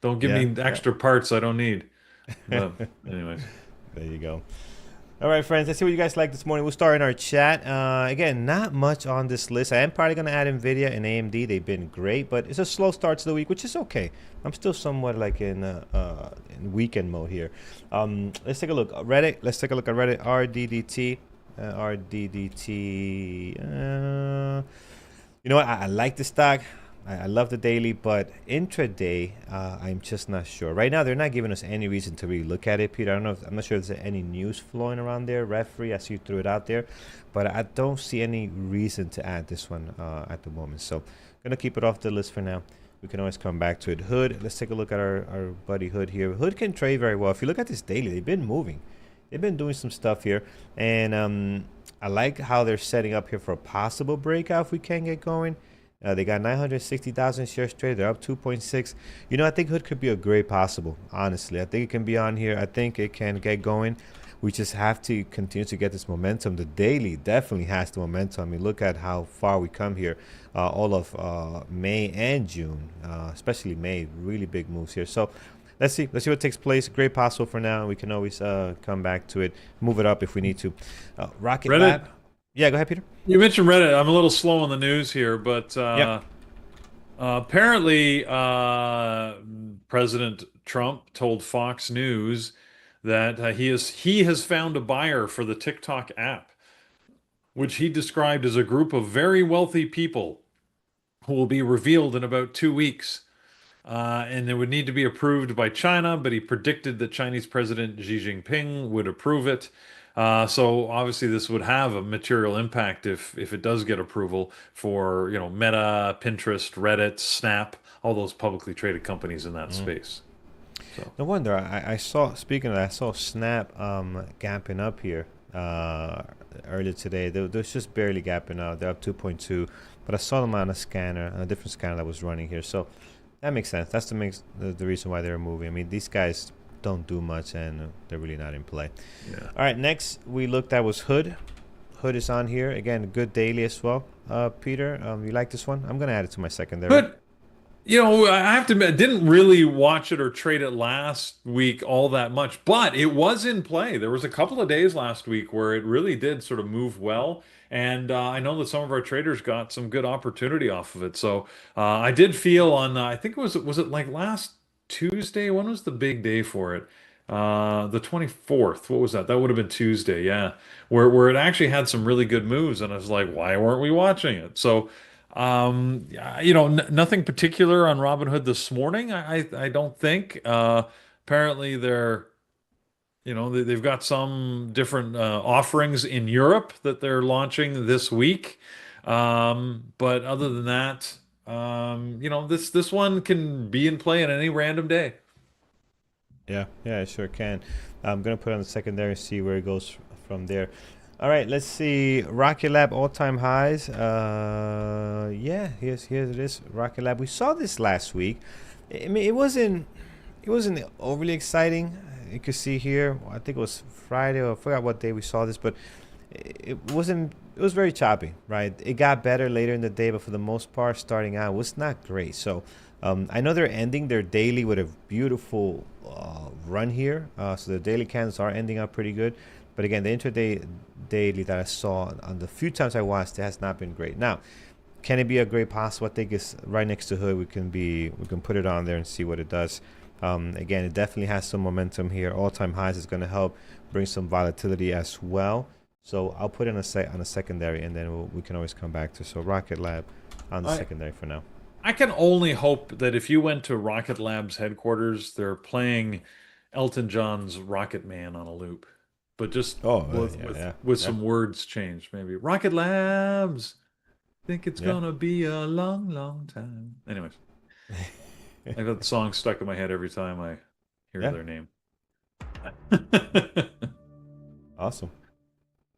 Don't give Yeah, me yeah. extra parts I don't need. But anyways. There you go. All right, friends. Let's see what you guys like this morning. We'll start in our chat. Again, not much on this list. I am probably going to add NVIDIA and AMD. They've been great, but it's a slow start to the week, which is okay. I'm still somewhat like in weekend mode here. Let's take a look. Reddit. Let's take a look at Reddit. RDDT. RDDT. You know what? I like the stock. I love the daily, but intraday, I'm just not sure. Right now, they're not giving us any reason to really look at it, Peter. I don't know. I'm not sure if there's any news flowing around there. Referee, I see you threw it out there, but I don't see any reason to add this one at the moment. So, gonna keep it off the list for now. We can always come back to it. Hood, let's take a look at our buddy Hood here. Hood can trade very well. If you look at this daily, they've been moving. They've been doing some stuff here, and I like how they're setting up here for a possible breakout if we can get going. They got 960,000 shares traded. They're up 2.6. You know, I think Hood could be a great possible, honestly. I think it can be on here. I think it can get going. We just have to continue to get this momentum. The daily definitely has the momentum. I mean, look at how far we come here. All of May and June, especially May, really big moves here. So let's see what takes place. Great possible for now. We can always come back to it, move it up if we need to. Rocket Reddit. Lab. Yeah, go ahead, Peter. You mentioned Reddit. I'm a little slow on the news here, but Yep. apparently President Trump told Fox News that he has found a buyer for the TikTok app, which he described as a group of very wealthy people who will be revealed in about 2 weeks. And it would need to be approved by China, but he predicted that Chinese President Xi Jinping would approve it. So obviously this would have a material impact if it does get approval for, Meta, Pinterest, Reddit, Snap, all those publicly traded companies in that space. So. No wonder. I saw, speaking of that, I saw Snap gapping up here earlier today. They're just barely gapping out. They're up 2.2, but I saw them on a scanner, on a different scanner that was running here. So that makes sense. That's the reason why they're moving. I mean, these guys don't do much, and they're really not in play. Yeah. All right, next we looked at was Hood. Hood is on here. Again, good daily as well. Peter, you like this one? I'm going to add it to my secondary. But I have to admit, I didn't really watch it or trade it last week all that much, but it was in play. There was a couple of days last week where it really did sort of move well. And I know that some of our traders got some good opportunity off of it. So I did feel on, I think was it like last Tuesday? When was the big day for it? The 24th. What was that? That would have been Tuesday. Yeah. Where it actually had some really good moves. And I was like, why weren't we watching it? So nothing particular on Robinhood this morning. I don't think. Apparently they've got some different offerings in Europe that they're launching this week. But other than that, this one can be in play on any random day. Yeah, it sure can. I'm gonna put it on the secondary and see where it goes from there. All right, let's see. Rocket Lab all-time highs. Here's it is. Rocket Lab. We saw this last week. I mean, it wasn't overly exciting. You could see here. I think it was Friday, or I forgot what day we saw this, but it wasn't. It was very choppy, right? It got better later in the day, but for the most part, starting out, it was not great. So I know they're ending their daily with a beautiful run here. So the daily candles are ending up pretty good. But again, the intraday daily that I saw on the few times I watched, it has not been great. Now, can it be a great possible? I think it's right next to Hood. We can put it on there and see what it does. Again, it definitely has some momentum here. All-time highs is going to help bring some volatility as well. So I'll put it on a secondary, and then we can always come back to. So Rocket Lab on the secondary for now. I can only hope that if you went to Rocket Lab's headquarters, they're playing Elton John's Rocket Man on a loop. But just with some words changed, maybe. Rocket Labs, think it's gonna be a long, long time. Anyways, I got the song stuck in my head every time I hear their name. Awesome.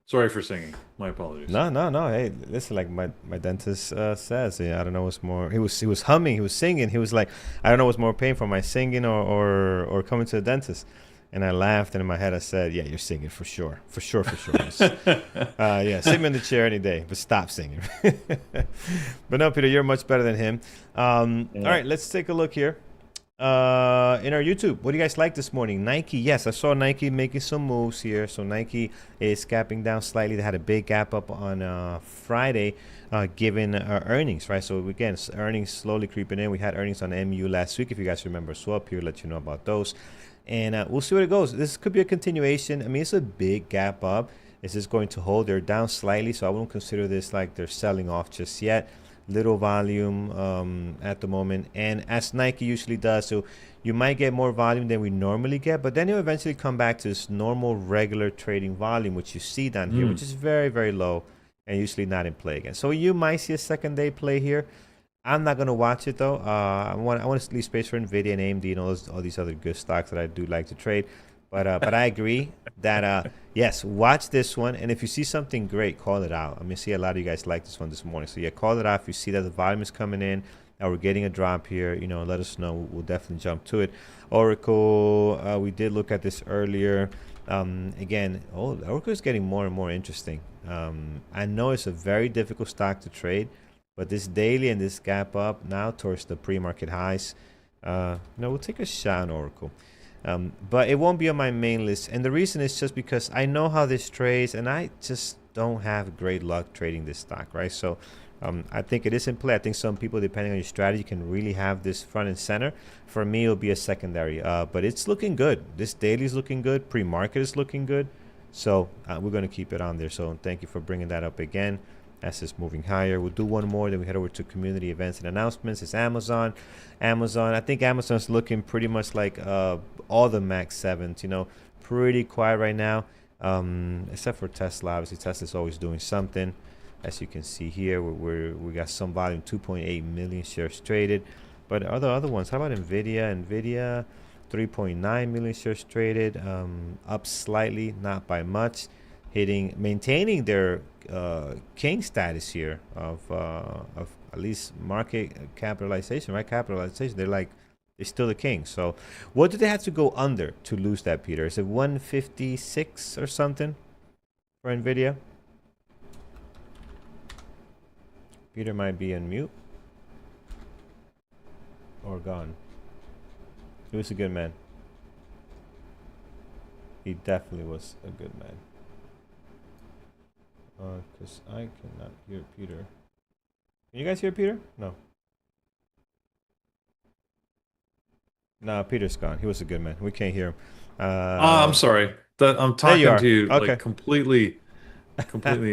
Sorry for singing. My apologies. No. Hey, listen, like my dentist says, I don't know what's more. He was humming, he was singing. He was like, I don't know what's more painful, my singing or coming to the dentist. And I laughed, and in my head I said, yeah, you're singing for sure. For sure. Sit me in the chair any day, but stop singing. But no, Peter, you're much better than him. All right, let's take a look here. In our YouTube, what do you guys like this morning? Nike, yes, I saw Nike making some moves here. So Nike is gapping down slightly. They had a big gap up on Friday, given earnings, right? So again, earnings slowly creeping in. We had earnings on MU last week, if you guys remember. So up here, let you know about those. And we'll see where it goes. This could be a continuation. I mean, it's a big gap up. Is this going to hold? They're down slightly, so I won't consider this like they're selling off just yet. little volume at the moment, and as Nike usually does. So you might get more volume than we normally get, but then you'll eventually come back to this normal, regular trading volume, which you see down here, which is very, very low and usually not in play again. So you might see a second day play here. I'm not gonna watch it though. I want to leave space for Nvidia and AMD and all these other good stocks that I do like to trade. But I agree that yes, watch this one, and if you see something great, call it out. I mean, see a lot of you guys like this one this morning, so yeah, call it out if you see that the volume is coming in, that we're getting a drop here. You know, let us know. We'll definitely jump to it. Oracle, we did look at this earlier. Again, Oracle is getting more and more interesting. I know it's a very difficult stock to trade. But this daily and this gap up now towards the pre-market highs, we'll take a shot on Oracle. But it won't be on my main list. And the reason is just because I know how this trades, and I just don't have great luck trading this stock, right? So I think it is in play. I think some people, depending on your strategy, can really have this front and center. For me, it'll be a secondary. But it's looking good. This daily is looking good. Pre-market is looking good. So we're going to keep it on there. So thank you for bringing that up again. As it's moving higher. We'll do one more, then we head over to community events and announcements. It's Amazon. I think Amazon's looking pretty much like all the Max 7s, pretty quiet right now, except for Tesla. Obviously, Tesla's always doing something. As you can see here, we got some volume, 2.8 million shares traded. But other ones, how about NVIDIA? NVIDIA, 3.9 million shares traded, up slightly, not by much. Maintaining their king status here of at least market capitalization, right? Capitalization. They're still the king. So, what do they have to go under to lose that, Peter? Is it 156 or something for NVIDIA? Peter might be on mute or gone. He was a good man. He definitely was a good man. Because I cannot hear Peter. Can you guys hear Peter? No. No, Peter's gone. He was a good man. We can't hear him. I'm sorry. I'm talking to you okay. like completely.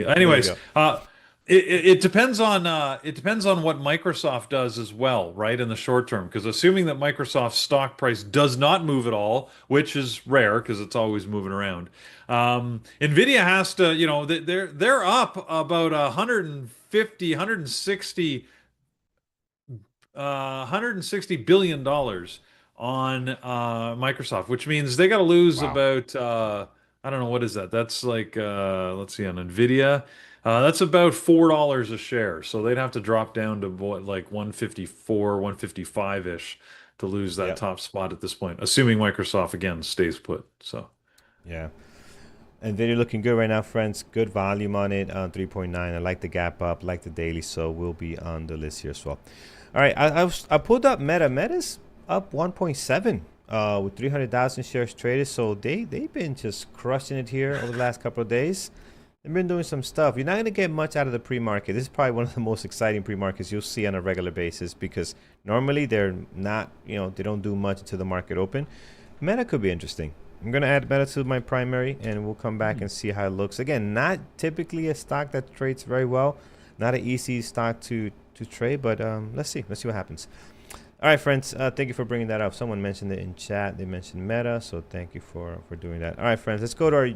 Anyways, it depends on what Microsoft does as well, right? In the short term, because assuming that Microsoft's stock price does not move at all, which is rare because it's always moving around. Nvidia has to, they're up about 160 billion dollars on Microsoft, which means they got to lose about I don't know, what is that? That's like let's see, on Nvidia, that's about $4 a share. So they'd have to drop down to what, like 154, 155 ish to lose that top spot at this point, assuming Microsoft again stays put. So yeah. NVIDIA looking good right now, friends. Good volume on it, 3.9. I like the gap up, like the daily, so we'll be on the list here as well. All right, I pulled up Meta. Meta's up 1.7 with 300,000 shares traded, so they've been just crushing it here over the last couple of days. They've been doing some stuff. You're not going to get much out of the pre-market. This is probably one of the most exciting pre-markets you'll see on a regular basis because normally they're not, they don't do much until the market open. Meta could be interesting. I'm going to add Meta to my primary, and we'll come back and see how it looks. Again, not typically a stock that trades very well. Not an easy stock to trade, but let's see. Let's see what happens. All right, friends. Thank you for bringing that up. Someone mentioned it in chat. They mentioned Meta, so thank you for doing that. All right, friends. Let's go to our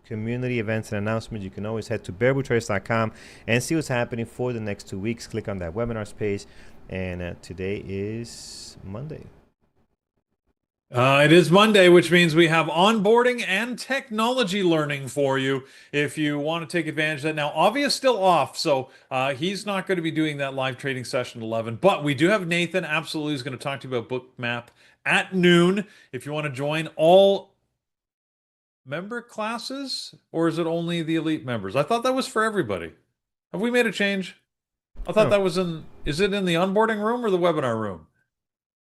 community events and announcements. You can always head to bearbootraders.com and see what's happening for the next 2 weeks. Click on that webinars page. And today is Monday. It is Monday, which means we have onboarding and technology learning for you if you want to take advantage of that. Now, Avi is still off, so he's not going to be doing that live trading session at 11, but we do have Nathan absolutely who's going to talk to you about Bookmap at noon. If you want to join all member classes, or is it only the elite members? I thought that was for everybody. Have we made a change? I thought that was is it in the onboarding room or the webinar room?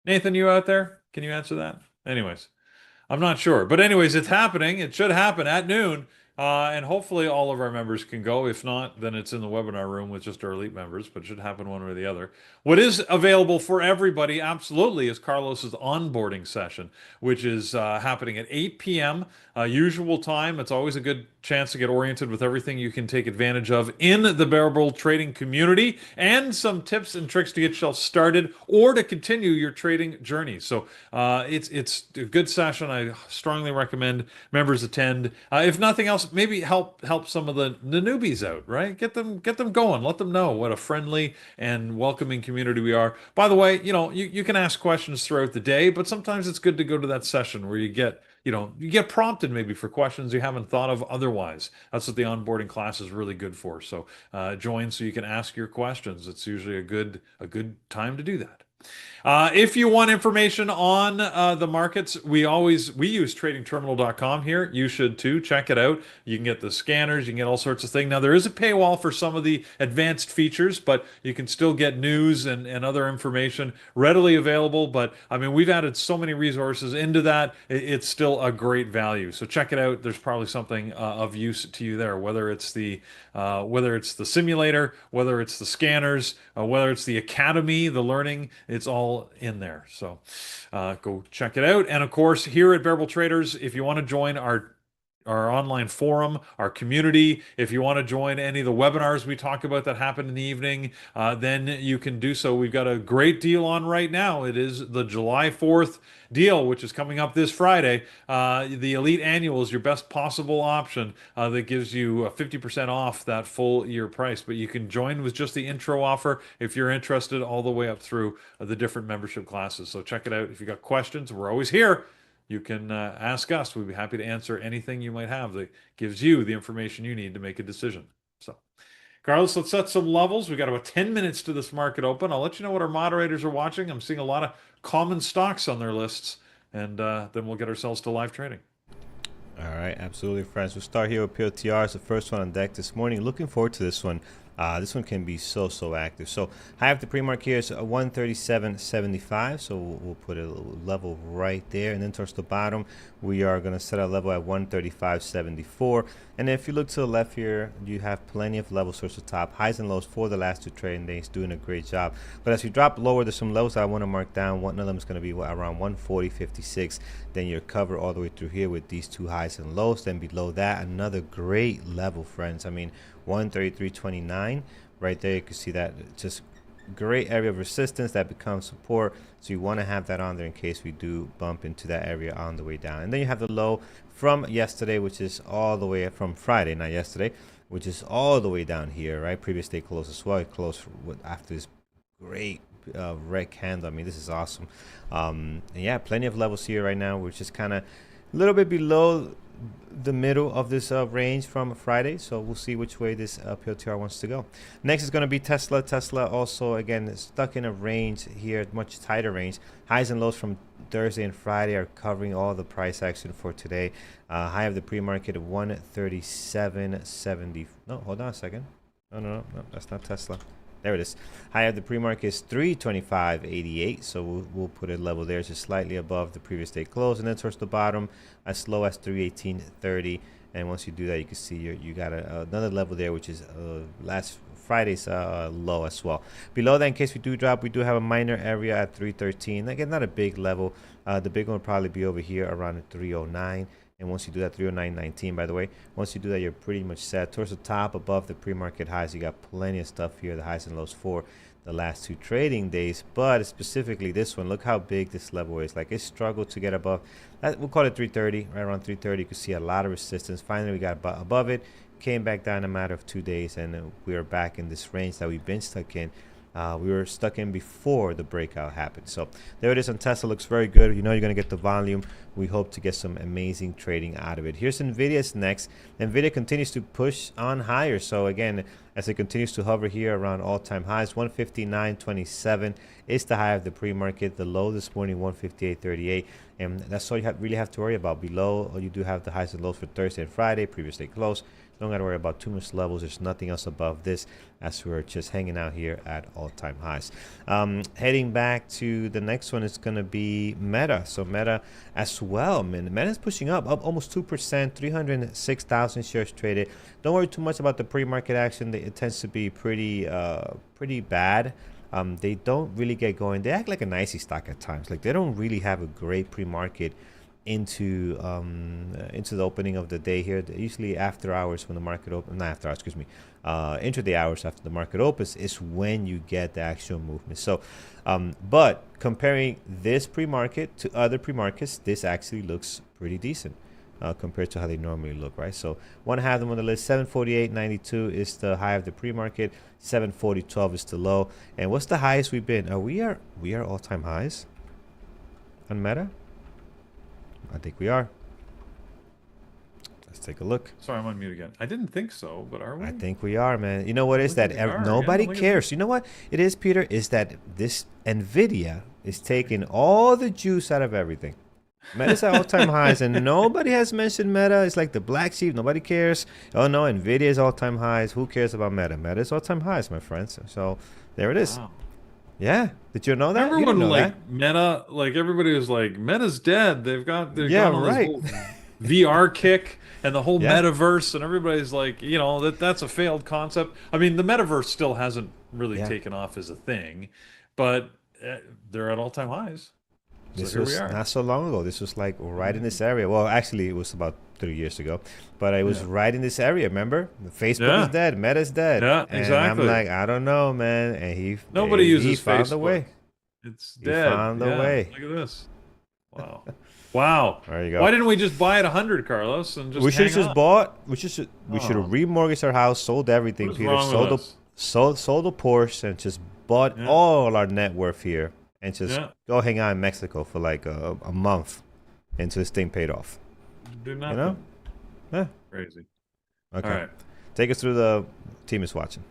Nathan, you out there? Can you answer that? Anyways, I'm not sure. But anyways, it's happening. It should happen at noon. And hopefully all of our members can go. If not, then it's in the webinar room with just our elite members, but it should happen one way or the other. What is available for everybody, absolutely, is Carlos's onboarding session, which is happening at 8 p.m. Usual time. It's always a good chance to get oriented with everything you can take advantage of in the barrel trading community, and some tips and tricks to get yourself started or to continue your trading journey. So it's a good session. I strongly recommend members attend. If nothing else, maybe help some of the newbies out, right? Get them going. Let them know what a friendly and welcoming community we are. By the way, you can ask questions throughout the day, but sometimes it's good to go to that session where you get prompted maybe for questions you haven't thought of otherwise. That's what the onboarding class is really good for. So join so you can ask your questions. It's usually a good time to do that. If you want information on the markets, we use tradingterminal.com here. You should too. Check it out. You can get the scanners, you can get all sorts of things. Now, there is a paywall for some of the advanced features, but you can still get news and other information readily available. But I mean, we've added so many resources into that. It's still a great value. So check it out. There's probably something of use to you there, whether it's the simulator, whether it's the scanners, whether it's the academy, the learning. It's all in there. So go check it out. And of course, here at Bearable Traders, if you want to join our online forum, our community, if you want to join any of the webinars we talk about that happen in the evening, then you can do so. We've got a great deal on right now. It is the July 4th deal, which is coming up this Friday. The Elite Annual is your best possible option that gives you 50% off that full year price. But you can join with just the intro offer if you're interested, all the way up through the different membership classes. So check it out. If you got questions, we're always here. You can ask us. We'd be happy to answer anything you might have that gives you the information you need to make a decision. So, Carlos, let's set some levels. We got about 10 minutes to this market open. I'll let you know what our moderators are watching. I'm seeing a lot of common stocks on their lists, and then we'll get ourselves to live trading. All right, absolutely, friends. We'll start here with PLTR. It's the first one on deck this morning. Looking forward to this one. This one can be so active. So high of the pre-market here is 137.75. So we'll put a level right there, and then towards the bottom we are going to set a level at 135.74. And if you look to the left here, you have plenty of levels towards the top, highs and lows for the last 2 trading days, doing a great job. But as we drop lower, there's some levels I want to mark down. One of them is going to be around 140.56. Then you're covered all the way through here with these 2 highs and lows. Then below that, another great level, friends. I mean, 133.29 right there. You can see that just great area of resistance that becomes support. So you want to have that on there in case we do bump into that area on the way down. And then you have the low from yesterday, which is all the way from Friday, not yesterday, which is all the way down here, right? Previous day close as well. It closed after this great red candle. I mean, this is awesome. And yeah, plenty of levels here right now. We're just kind of a little bit below the middle of this range from Friday, so we'll see which way this PLTR wants to go. Next is going to be Tesla. Tesla also, again, stuck in a range here, much tighter range. Highs and lows from Thursday and Friday are covering all the price action for today. High of the pre-market of 137.70. No, hold on a second. No, that's not Tesla. There it is. High of the pre-market is 325.88, so we'll put a level there just slightly above the previous day close, and then towards the bottom as low as 318.30. And once you do that, you can see you got another level there, which is last Friday's low as well. Below that, in case we do drop, we do have a minor area at 313. Again, not a big level. The big one will probably be over here around 309. And once you do that, 309.19, by the way, once you do that, you're pretty much set. Towards the top, above the pre-market highs, you got plenty of stuff here, the highs and lows for the last 2 trading days. But specifically this one, look how big this level is. Like, it struggled to get above, we'll call it 330, right around 330. You can see a lot of resistance. Finally, we got above it, came back down in a matter of 2 days, and we are back in this range that we've been stuck in. We were stuck in before the breakout happened. So there it is on Tesla. Looks very good. You know you're going to get the volume. We hope to get some amazing trading out of it. Here's Nvidia's next. Nvidia continues to push on higher. So again, as it continues to hover here around all-time highs, 159.27 is the high of the pre-market. The low this morning, 158.38. And that's all you really have to worry about. Below, you do have the highs and lows for Thursday and Friday, previous day close. Don't got to worry about too much levels. There's nothing else above this, as we're just hanging out here at all-time highs. Heading back to the next one is going to be Meta. So Meta as well, man. Meta is pushing up almost 2%, 306,000 shares traded. Don't worry too much about the pre-market action. It tends to be pretty bad. They don't really get going. They act like an icy stock at times. Like, they don't really have a great pre-market into the opening of the day here. Usually after hours when the market opens, not after hours, excuse me, intraday hours after the market opens is when you get the actual movement. So, but comparing this pre-market to other pre-markets, this actually looks pretty decent. Compared to how they normally look, right? So want to have them on the list. 748.92 is the high of the pre-market. 740.12 is the low. And what's the highest we've been? We are all-time highs on Meta. I think we are. Let's take a look. Sorry, I'm on mute again. I didn't think so, but are we? I think we are, man. You know what is that? Nobody cares. You know what it is, Peter? Is that this NVIDIA is taking all the juice out of everything. Meta's at all-time highs, and nobody has mentioned Meta. It's like the black sheep. Nobody cares. Oh, no, NVIDIA is all-time highs. Who cares about Meta? Meta is all-time highs, my friends. So there it is. Wow. Yeah. Did you know that? Remember when, like, Meta, like, everybody was like, Meta's dead. They're gone on this whole VR kick and the whole metaverse, and everybody's like, you know, that's a failed concept. I mean, the metaverse still hasn't really taken off as a thing, but they're at all-time hies. This was not so long ago. This was like right in this area. Well, actually, it was about 3 years ago, but it was right in this area. Remember, Facebook is dead, Meta's dead. Yeah, exactly. And I'm like, I don't know, man. And nobody uses he found Facebook. the way. It's dead. He found the way. Look at this. Wow. Wow. There you go. Why didn't we just buy it 100, Carlos, and just? We should have just bought. We should have remortgaged our house, sold everything, what is Peter, wrong with us? sold the Porsche, and just bought all our net worth here. And just go hang out in Mexico for like a month until this thing paid off. Do nothing. You know? Yeah. Crazy. Okay. All right. Take us through the team is watching.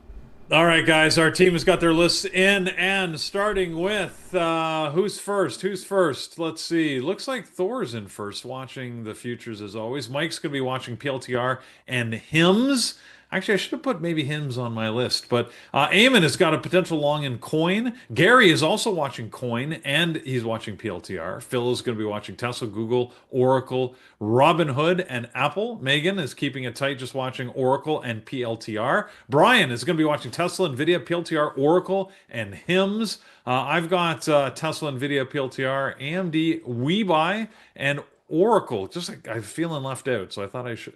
All right, guys. Our team has got their lists in, and starting with who's first? Who's first? Let's see. Looks like Thor's in first, watching the futures as always. Mike's going to be watching PLTR and HIMS. Actually, I should have put maybe HIMS on my list, but Eamon has got a potential long in coin. Gary is also watching coin, and he's watching PLTR. Phil is going to be watching Tesla, Google, Oracle, Robinhood, and Apple. Megan is keeping it tight, just watching Oracle and PLTR. Brian is going to be watching Tesla, NVIDIA, PLTR, Oracle, and HIMS. I've got Tesla, NVIDIA, PLTR, AMD, WeBuy, and Oracle. Just like I'm feeling left out, so I thought I should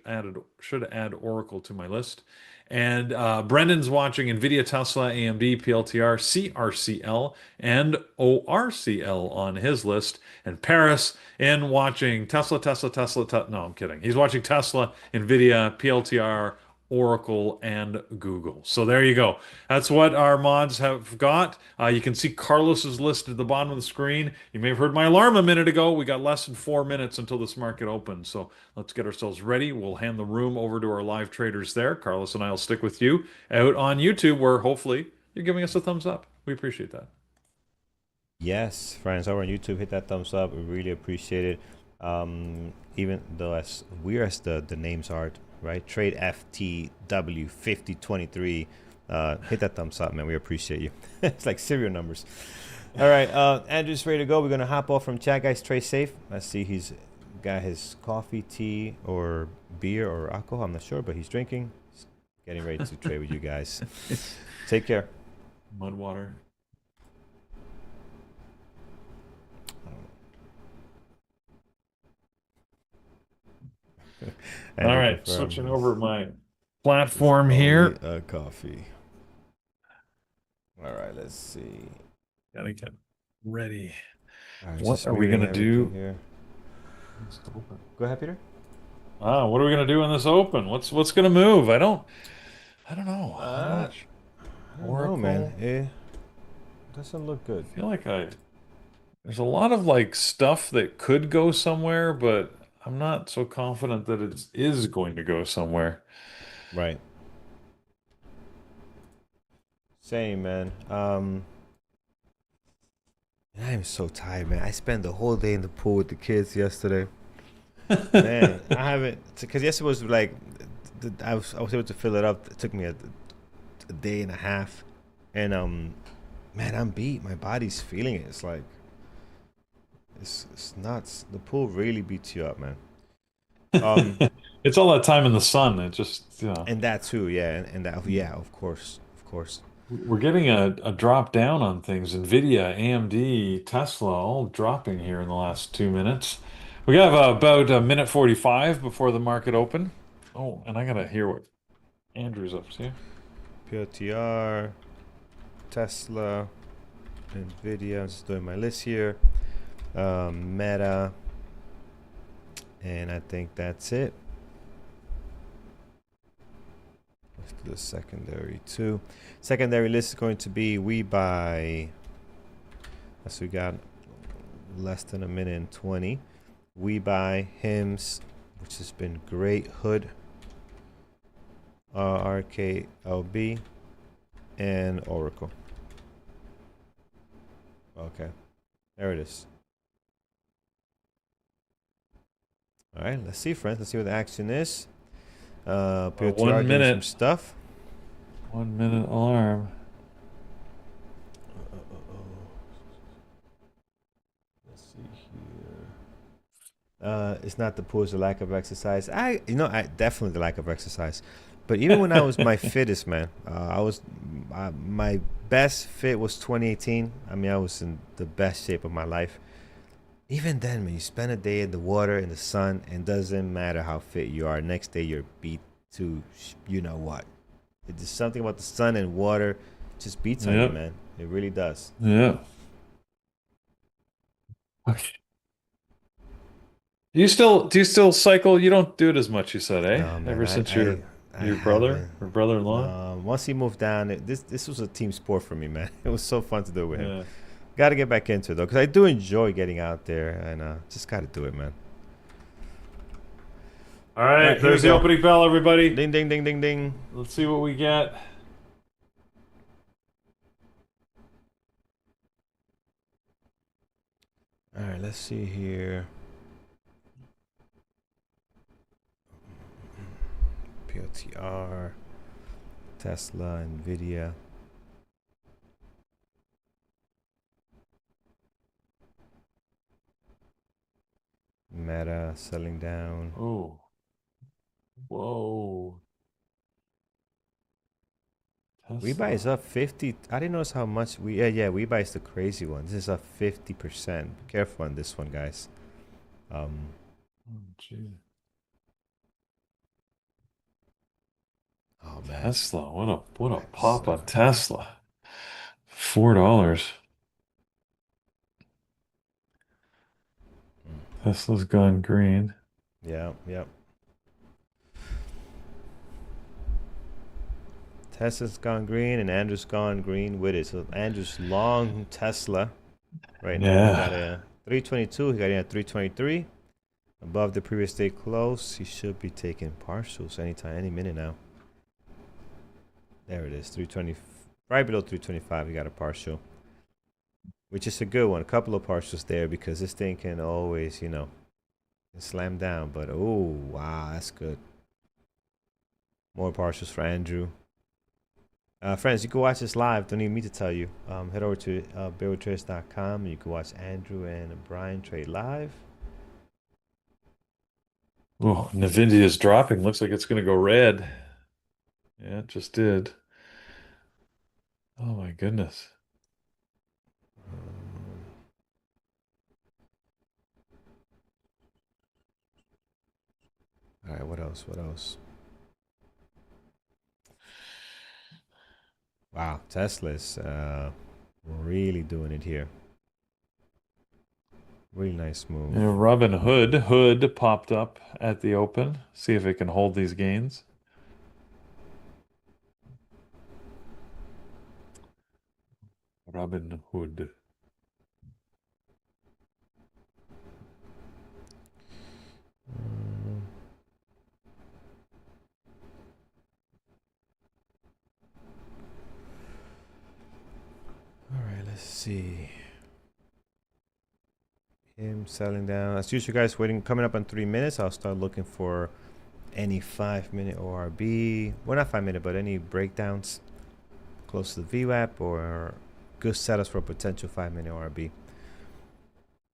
add Oracle to my list. And Brendan's watching NVIDIA, Tesla, AMD, PLTR, CRCL, and ORCL on his list. And Paris in watching Tesla. No, I'm kidding. He's watching Tesla, NVIDIA, PLTR, Oracle, and Google. So there you go. That's what our mods have got. You can see Carlos's list at the bottom of the screen. You may have heard my alarm a minute ago. We got less than 4 minutes until this market opens. So let's get ourselves ready. We'll hand the room over to our live traders there. Carlos and I will stick with you out on YouTube, where hopefully you're giving us a thumbs up. We appreciate that. Yes, friends over on YouTube, hit that thumbs up. We really appreciate it. Even though as weird as the names are, right? Trade FTW 5023. Hit that thumbs up, man. We appreciate you. It's like serial numbers. All right, Andrew's ready to go. We're gonna hop off from chat, guys. Trade safe. I see he's got his coffee, tea, or beer or alcohol. I'm not sure, but he's drinking. He's getting ready to trade with you guys. Take care. Mud water. All right, switching over my platform here. Coffee. All right, let's see. Gotta get ready. Right, what are we gonna do here? Go ahead, Peter. What are we gonna do in this open? What's gonna move? I don't know. I don't know, man. It doesn't look good. I feel like there's a lot of like stuff that could go somewhere, but I'm not so confident that it is going to go somewhere. Right. Same, man. I'm so tired, man. I spent the whole day in the pool with the kids yesterday. Man, I haven't, because yesterday was like, I was able to fill it up. It took me a day and a half, and man, I'm beat. My body's feeling it. It's like, it's nuts. The pool really beats you up, man. It's all that time in the sun. It just, and that too, yeah, and that, yeah, of course. We're getting a drop down on things. NVIDIA, AMD, Tesla, all dropping here in the last 2 minutes. We have about a minute 45 before the market open. Oh, and I gotta hear what Andrew's up to. PLTR, Tesla, Nvidia. I'm just doing my list here. Meta, and I think that's it. Let's do the secondary too. Secondary list is going to be WBUY. So we got less than a minute and 20. WBUY, HIMS, which has been great. Hood, RKLB, and Oracle. Okay, there it is. All right, let's see, friends. Let's see what the action is. PLTR 1 doing some minute. stuff. 1 minute alarm. Let's see here. It's not the pause, the lack of exercise. I definitely the lack of exercise. But even when I was my fittest, man, my best fit was 2018. I mean, I was in the best shape of my life. Even then, when you spend a day in the water, in the sun, and doesn't matter how fit you are, next day you're beat to you know what. It's just something about the sun and water just beats on you, man. It really does. Yeah. Okay. Do you still cycle? You don't do it as much, you said, eh? No, man. Ever since your I brother haven't. or brother-in-law? Once he moved down, this was a team sport for me, man. It was so fun to do it with him. Yeah. Got to get back into it though, because I do enjoy getting out there, and just got to do it, man. All right, here we there's the go. opening bell, everybody. Ding, ding, ding, ding, ding. Let's see what we get. All right, let's see here. PLTR, Tesla, Nvidia. Meta selling down. Oh. Whoa. WBUY is up 50. I didn't notice how much WBUY is the crazy one. This is up 50%. Be careful on this one, guys. Oh, geez. Oh man. Tesla. What a pop on Tesla. $4. Tesla's gone green. Yeah, yep. Tesla's gone green and Andrew's gone green with it. So Andrew's long Tesla right now. He got a 322. He got in at 323. Above the previous day close. He should be taking partials anytime, any minute now. There it is. 320. Right below 325. He got a partial. Which is a good one. A couple of partials there because this thing can always, slam down. But, oh, wow, that's good. More partials for Andrew. Friends, you can watch this live. Don't need me to tell you. Head over to bearwithtraders.com. You can watch Andrew and Brian trade live. Oh, Nvidia is dropping. Looks like it's going to go red. Yeah, it just did. Oh my goodness. All right, what else? What else? Wow, Tesla's really doing it here. Really nice move. Yeah, Hood popped up at the open. See if it can hold these gains. Robin Hood. All right, let's see. Him selling down. As usual, guys, coming up on 3 minutes. I'll start looking for any 5-minute ORB. Well, not 5-minute, but any breakdowns close to the VWAP or good setups for a potential 5-minute ORB.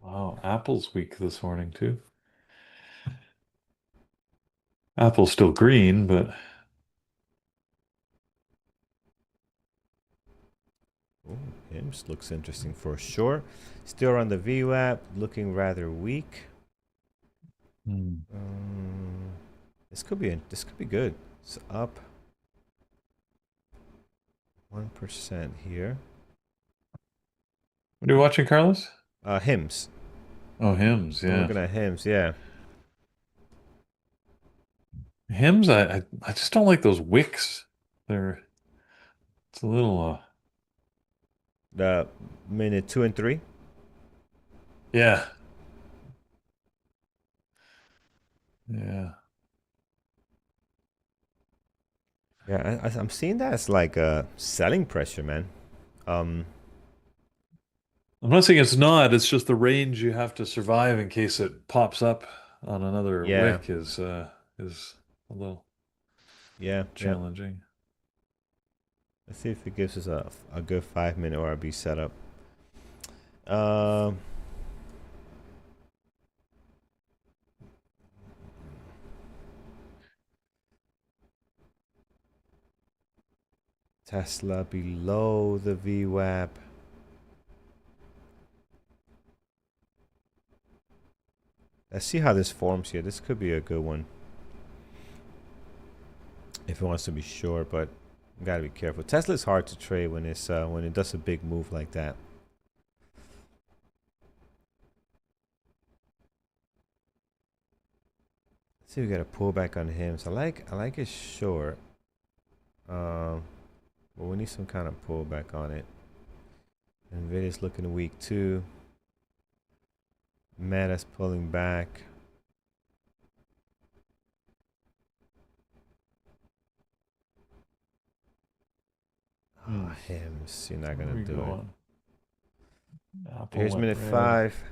Wow, Apple's weak this morning too. Apple's still green, but HIMS looks interesting for sure. Still on the VWAP, looking rather weak. This could be good. It's up 1% here. What are you watching, Carlos? Hymns. Oh, hymns. I'm Yeah, looking at hymns. Yeah. hymns. I just don't like those wicks. It's a little. The minute 2 and 3. Yeah. Yeah. Yeah, I'm seeing that as like a selling pressure, man. Um, I'm not saying it's not. It's just the range you have to survive in case it pops up on another yeah, wick is a little yeah. challenging. Let's see if it gives us a good 5-minute ORB setup. Um, Tesla below the VWAP. Let's see how this forms here. This could be a good one if it wants to be short, but gotta be careful. Tesla's hard to trade when it does a big move like that. Let's see if we got a pullback on him. So I like it short. But we need some kind of pullback on it. Nvidia's looking weak too. Meta's pulling back. Oh, Hims, you're not gonna do it. Apple Here's went minute red. 5.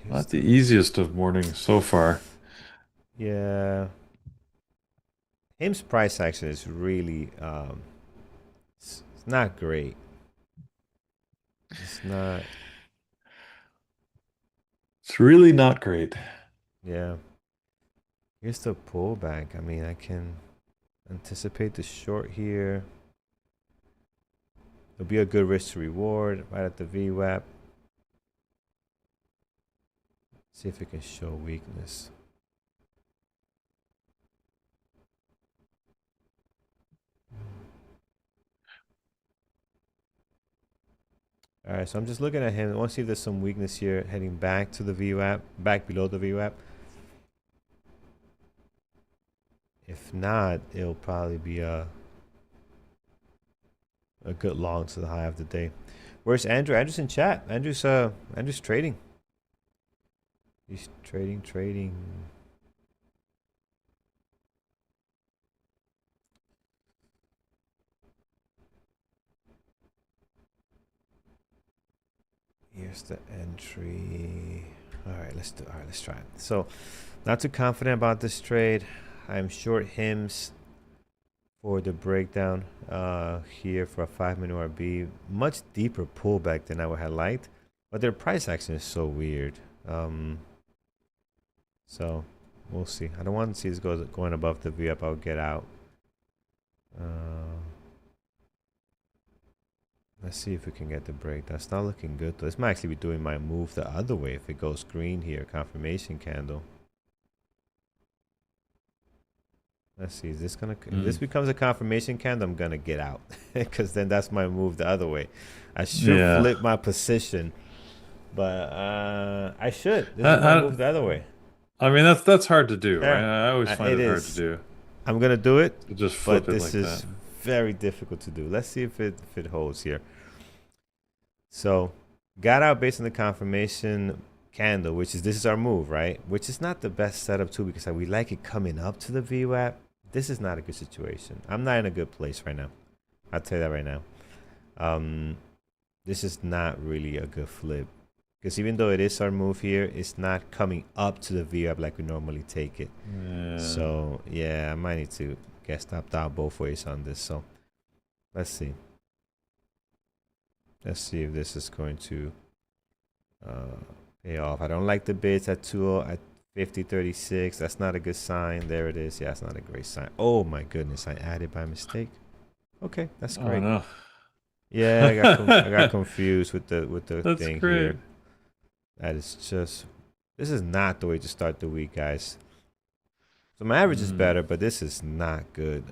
Not the easiest of mornings so far. Yeah. Hims price action is really it's not great. It's not. It's really not great. Yeah. Here's the pullback. I mean, I can anticipate the short here. It'll be a good risk to reward right at the VWAP. See if it can show weakness. All right, so I'm just looking at him. I want to see if there's some weakness here heading back to the VWAP, back below the VWAP. If not, it'll probably be a good long to the high of the day. Where's Andrew? Andrew's in chat. Andrew's trading. He's trading. Here's the entry. All right, let's try it. So, not too confident about this trade. I'm short Hims for the breakdown here for a 5-minute RB. Much deeper pullback than I would have liked, but their price action is so weird. So we'll see. I don't want to see this going above the V up. I'll get out. Let's see if we can get the break. That's not looking good though. This might actually be doing my move the other way if it goes green here. Confirmation candle. Let's see. Is this gonna? If this becomes a confirmation candle, I'm gonna get out because then that's my move the other way. I should flip my position, but I should. This is my move the other way. I mean, that's hard to do, right? I always find it hard to do. I'm gonna do it, to just flip but it this like is that. very difficult to do. Let's see if it holds here. So, got out based on the confirmation candle, which is this is our move, right? Which is not the best setup too because we like it coming up to the VWAP. This is not a good situation. I'm not in a good place right now. I'll tell you that right now. This is not really a good flip. Because even though it is our move here, it's not coming up to the VWAP like we normally take it. Yeah. So, yeah, I might need to get stopped out both ways on this. So, let's see. Let's see if this is going to pay off. I don't like the bids at 20 at 50.36. That's not a good sign. There it is. Yeah, it's not a great sign. Oh, my goodness. I added by mistake. Okay, that's great. Oh, no. Yeah, I got confused with the That's thing great. here. That is just. This is not the way to start the week, guys. So my average is better, but this is not good.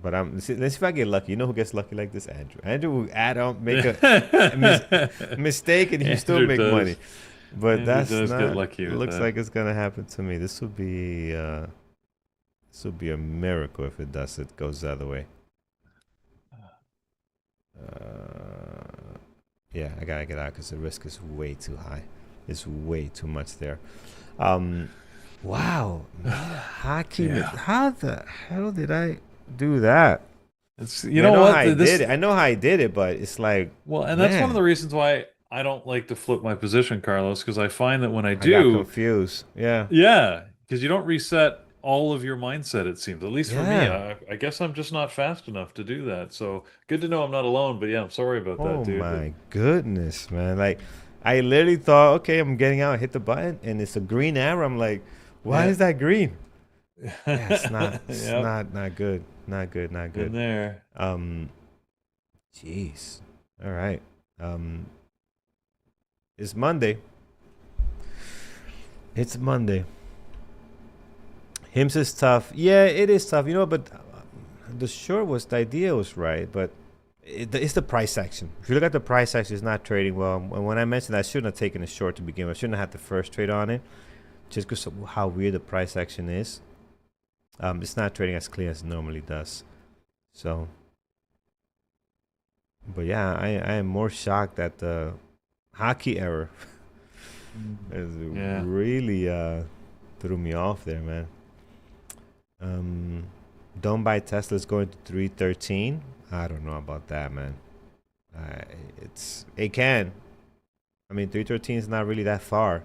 But let's see if I get lucky. You know who gets lucky like this? Andrew. Andrew will add on, make a mistake, and you still Andrew make money. does. But Andrew that's does get not. lucky It with looks that. like it's gonna happen to me. This will be. This will be a miracle if it does. It goes the other way. Yeah, I gotta get out because the risk is way too high. It's way too much there. Wow, hockey. Yeah. How the hell did I do that? It's I know how I did it. I know how I did it, but it's like, well, and that's one of man, the reasons why I don't like to flip my position, Carlos, because I find that when I I got do, confused. Yeah, yeah, because you don't reset all of your mindset, it seems. At least for me, yeah. I guess I'm just not fast enough to do that. So good to know I'm not alone. But yeah, I'm sorry about that, Oh dude. But my goodness, man! Like, I literally thought, okay, I'm getting out. Hit the button, and it's a green arrow. I'm like, why yeah, is that green? Yeah, it's not. It's yep, not good. Not good. Not in good. there. Um, jeez. All right. Um, it's Monday. It's Monday. Hims is tough. Yeah, it is tough. You know, but the short was the idea was right, but it's the price action. If you look at the price action, it's not trading well. And when I mentioned that, I shouldn't have taken a short to begin with. I shouldn't have had the first trade on it, just because of how weird the price action is. It's not trading as clean as it normally does. So, but yeah, I am more shocked at the hockey error. It Yeah. really threw me off there, man. Don't buy Tesla's going to 313. I don't know about that, man. It can. I mean, 313 is not really that far,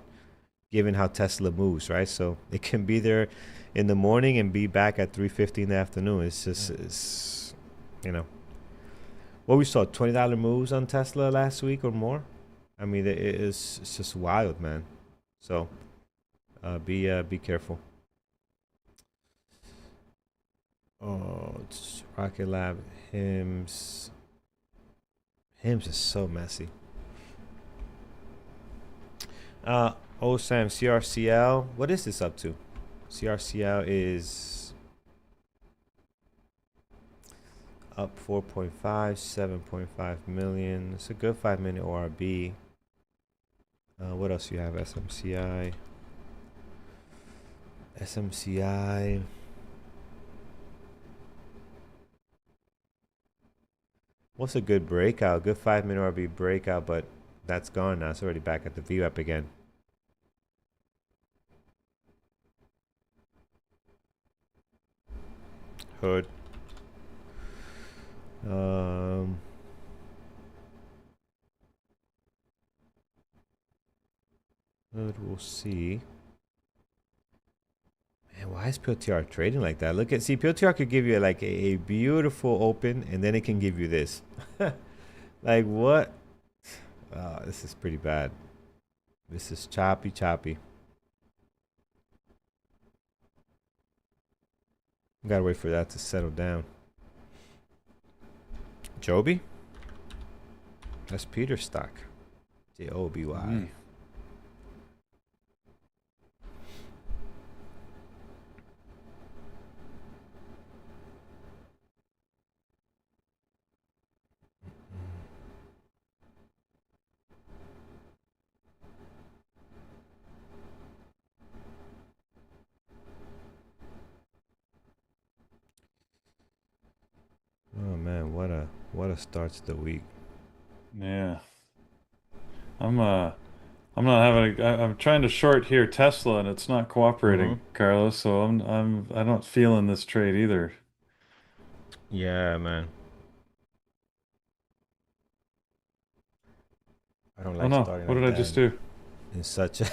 given how Tesla moves, right? So it can be there in the morning and be back at 3:50 in the afternoon. It's just, it's, you know, what we saw $20 moves on Tesla last week or more. I mean, it's just wild, man. So be careful. Oh, it's Rocket Lab, Hims. Hims is so messy. OSAM, CRCL. What is this up to? CRCL is up 4.5, 7.5 million. It's a good 5-minute ORB. What else you have? SMCI. SMCI. What's a good breakout? Good 5-minute ORB breakout, but that's gone now. It's already back at the VWAP again. Hood. Hood, we'll see. Man, why is PLTR trading like that? Look at, see, PLTR could give you like a beautiful open, and then it can give you this. Like what? This is pretty bad. This is choppy. Gotta wait for that to settle down. Joby? That's Peter's stock. Joby. Oh man, what a start to the week. Yeah. I'm not having I'm trying to short here Tesla and it's not cooperating, Carlos, so I don't feel in this trade either. Yeah, man. I don't Oh like no, starting what like did I that just do? in such a.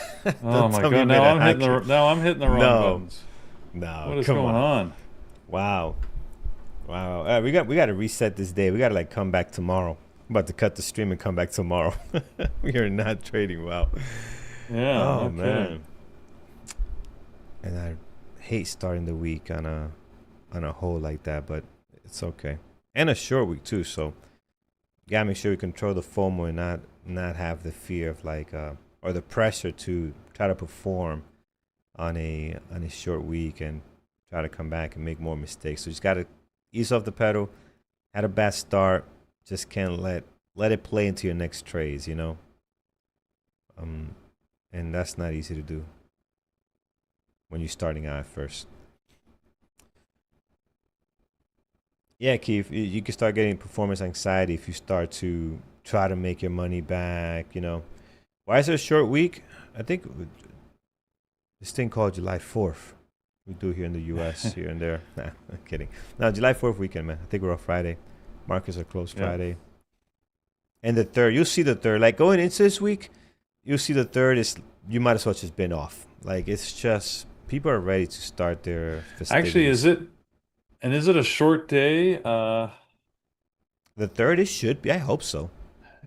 Oh Don't my tell me you God, made a hack. now I'm hitting the wrong No, buttons. no, What is come going on. on? Wow. We got to reset this day. We got to like come back tomorrow. I'm about to cut the stream and come back tomorrow. We are not trading well. Yeah, Oh no kidding. man. And I hate starting the week on a hole like that, but it's okay. And a short week too, so gotta make sure we control the FOMO and not have the fear of like or the pressure to try to perform on a short week and try to come back and make more mistakes. So just gotta ease off the pedal. Had a bad start. Just can't let it play into your next trades, you know. And that's not easy to do when you're starting out at first. Yeah, Keith, you can start getting performance anxiety if you start to try to make your money back, you know. Why is it a short week? I think this thing called July 4th. We do here in the US, here and there. Nah, I'm kidding. No, July 4th weekend, man. I think we're off Friday. Markets are closed Friday. And the 3rd, you'll see the 3rd. Like going into this week, you'll see the 3rd is, you might as well just been off. Like it's just, people are ready to start their festivities. Actually, is it a short day? The 3rd, it should be. I hope so.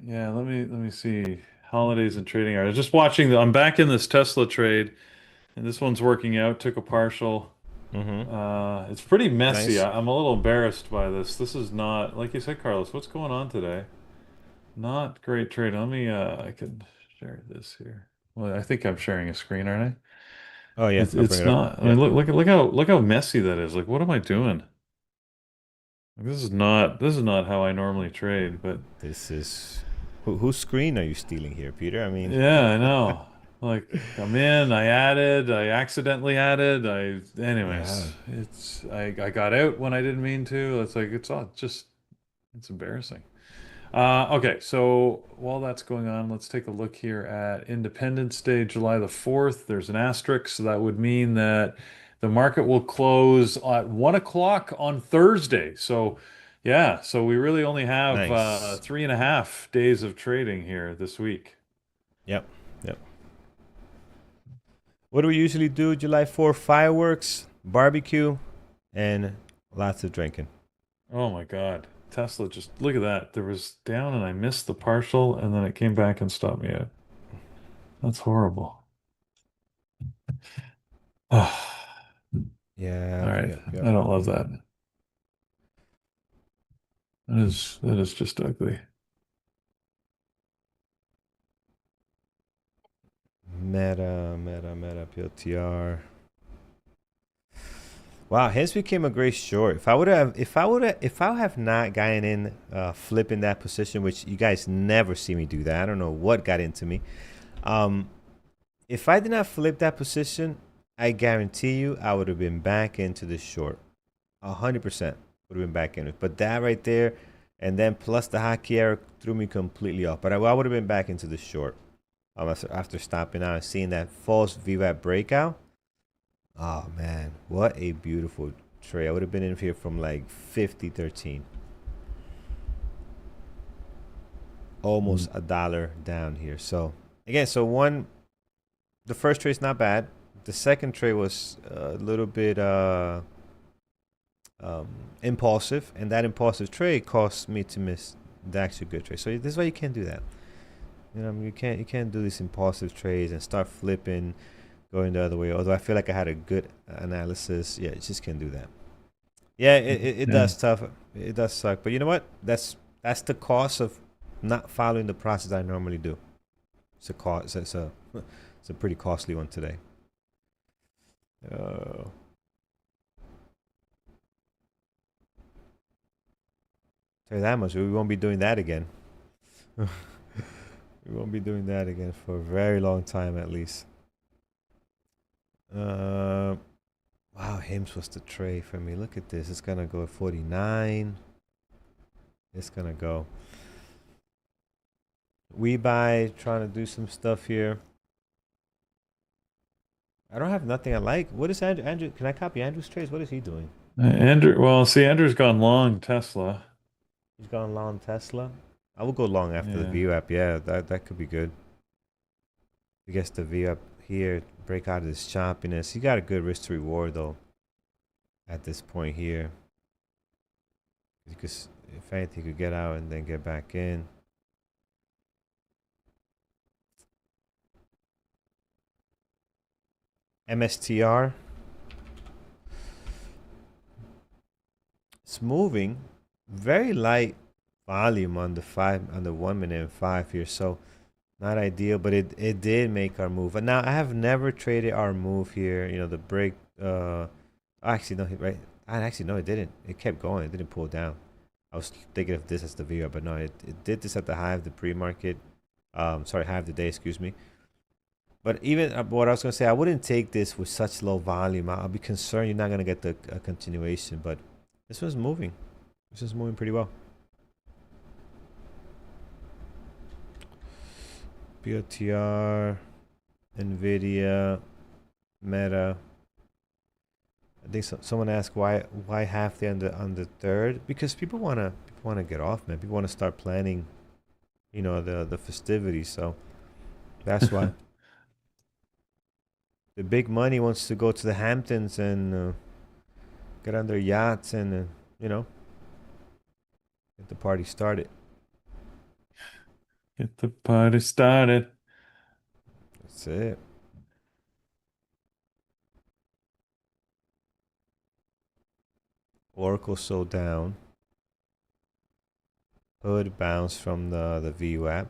Yeah, let me see. Holidays and trading hours. Just watching I'm back in this Tesla trade, and this one's working out. Took a partial. It's pretty messy. Nice. I'm a little embarrassed by this. This is not, like you said, Carlos. What's going on today? Not great trade. Let me. I can share this here. Well, I think I'm sharing a screen, aren't I? Oh yeah, I'll bring It's it up. not. I mean, look how messy that is. Like, what am I doing? Like, this is not how I normally trade. But This is whose screen are you stealing here, Peter? I mean, yeah, I know. Like, I accidentally added. Anyways, I got out when I didn't mean to. It's like it's embarrassing. Okay, so while that's going on, let's take a look here at Independence Day, July the 4th. There's an asterisk, so that would mean that the market will close at 1 o'clock on Thursday. So, yeah, so we really only have nice. 3.5 days of trading here this week. Yep, yep. What do we usually do? July 4th, fireworks, barbecue, and lots of drinking. Oh my God. Tesla, just look at that. There was down and I missed the partial, and then it came back and stopped me out. That's horrible. Yeah, All right. yep, I yep. don't love that. That is just ugly. Meta, PLTR. Wow, hence became a great short. If I have not gotten in, flipping that position, which you guys never see me do that. I don't know what got into me. If I did not flip that position, I guarantee you I would have been back into the short. 100% would have been back in it. But that right there, and then plus the hockey error threw me completely off. But I would have been back into the short after stopping out and seeing that false VWAP breakout. Oh man, what a beautiful trade. I would have been in here from like 50.13. Almost $1 down here. So again, the first trade's not bad. The second trade was a little bit impulsive, and that impulsive trade caused me to miss the actual good trade. So this is why you can't do that. You know, I mean, you can't do these impulsive trades and start flipping, going the other way. Although I feel like I had a good analysis, yeah, you just can't do that. Yeah, it does tough. It does suck, but you know what? That's the cost of not following the process I normally do. It's a cost. It's a pretty costly one today. Tell you that much, we won't be doing that again. We won't be doing that again for a very long time, at least. Wow, Hims was the trade for me. Look at this. It's gonna go at 49. It's gonna go. WBUY trying to do some stuff here. I don't have nothing I like. What is Andrew? Can I copy Andrew's trades? What is he doing? Andrew's gone long Tesla. He's gone long Tesla. I will go long after the VWAP. Yeah, that could be good. I guess the VWAP here break out of this choppiness. He got a good risk to reward though. At this point here, because if anything, he could get out and then get back in. MSTR. It's moving very light volume on the 1 minute and 5 here, so not ideal, but it did make our move. And now I have never traded our move here. You know, the break. Actually no, right. I actually no, it didn't. It kept going. It didn't pull down. I was thinking of this as the VWAP, but no, it did this at the high of the pre-market. Sorry, high of the day. Excuse me. But even what I was gonna say, I wouldn't take this with such low volume. I'll be concerned you're not gonna get the continuation. But this was moving. This was moving pretty well. PLTR, Nvidia, Meta. I think someone asked why half day on the third, because people wanna get off, man. People wanna start planning, you know, the festivities. So that's why. The big money wants to go to the Hamptons and get on their yachts and you know, get the party started. Get the party started. That's it. Oracle sold down. Hood bounced from the VWAP.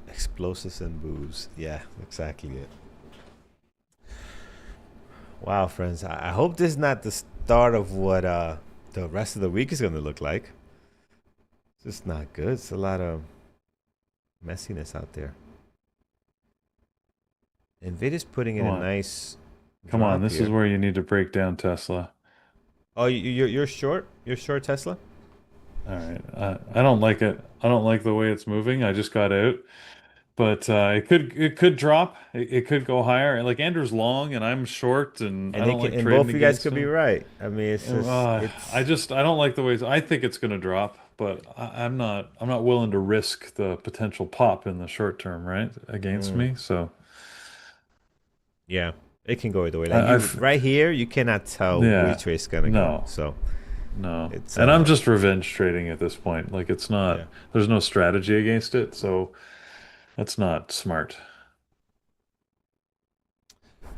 Explosives and booze. Yeah, exactly it. Wow, friends. I hope this is not the start of what the rest of the week is going to look like. It's just not good. It's a lot of messiness out there. Nvidia's putting in a nice. Come on, this is where you need to break down Tesla. Oh, you're short? You're short Tesla? All right. I don't like it. I don't like the way it's moving. I just got out. But it could drop. It could go higher. Like Andrew's long and I'm short, and I don't like and trading both of you guys against could be him. right. I mean, it's just I don't like the way I think it's going to drop, but I'm not willing to risk the potential pop in the short term, right, against me. So yeah, it can go either way. Like right here, you cannot tell which way it's gonna go. So no, and I'm just revenge trading at this point. Like it's not. Yeah. There's no strategy against it, so that's not smart.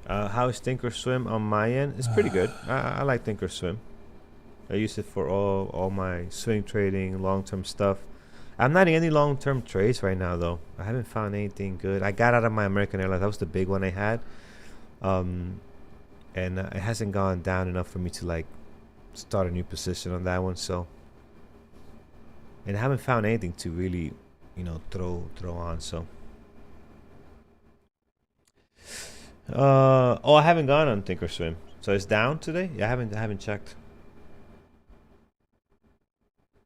How is Thinkorswim on my end? It's pretty good. I like Thinkorswim. I use it for all my swing trading, long-term stuff. I'm not in any long-term trades right now, though. I haven't found anything good. I got out of my American Airlines. That was the big one I had. And it hasn't gone down enough for me to, like, start a new position on that one. So, and I haven't found anything to really, you know, throw on. So, I haven't gone on Thinkorswim. So it's down today? Yeah, I haven't checked.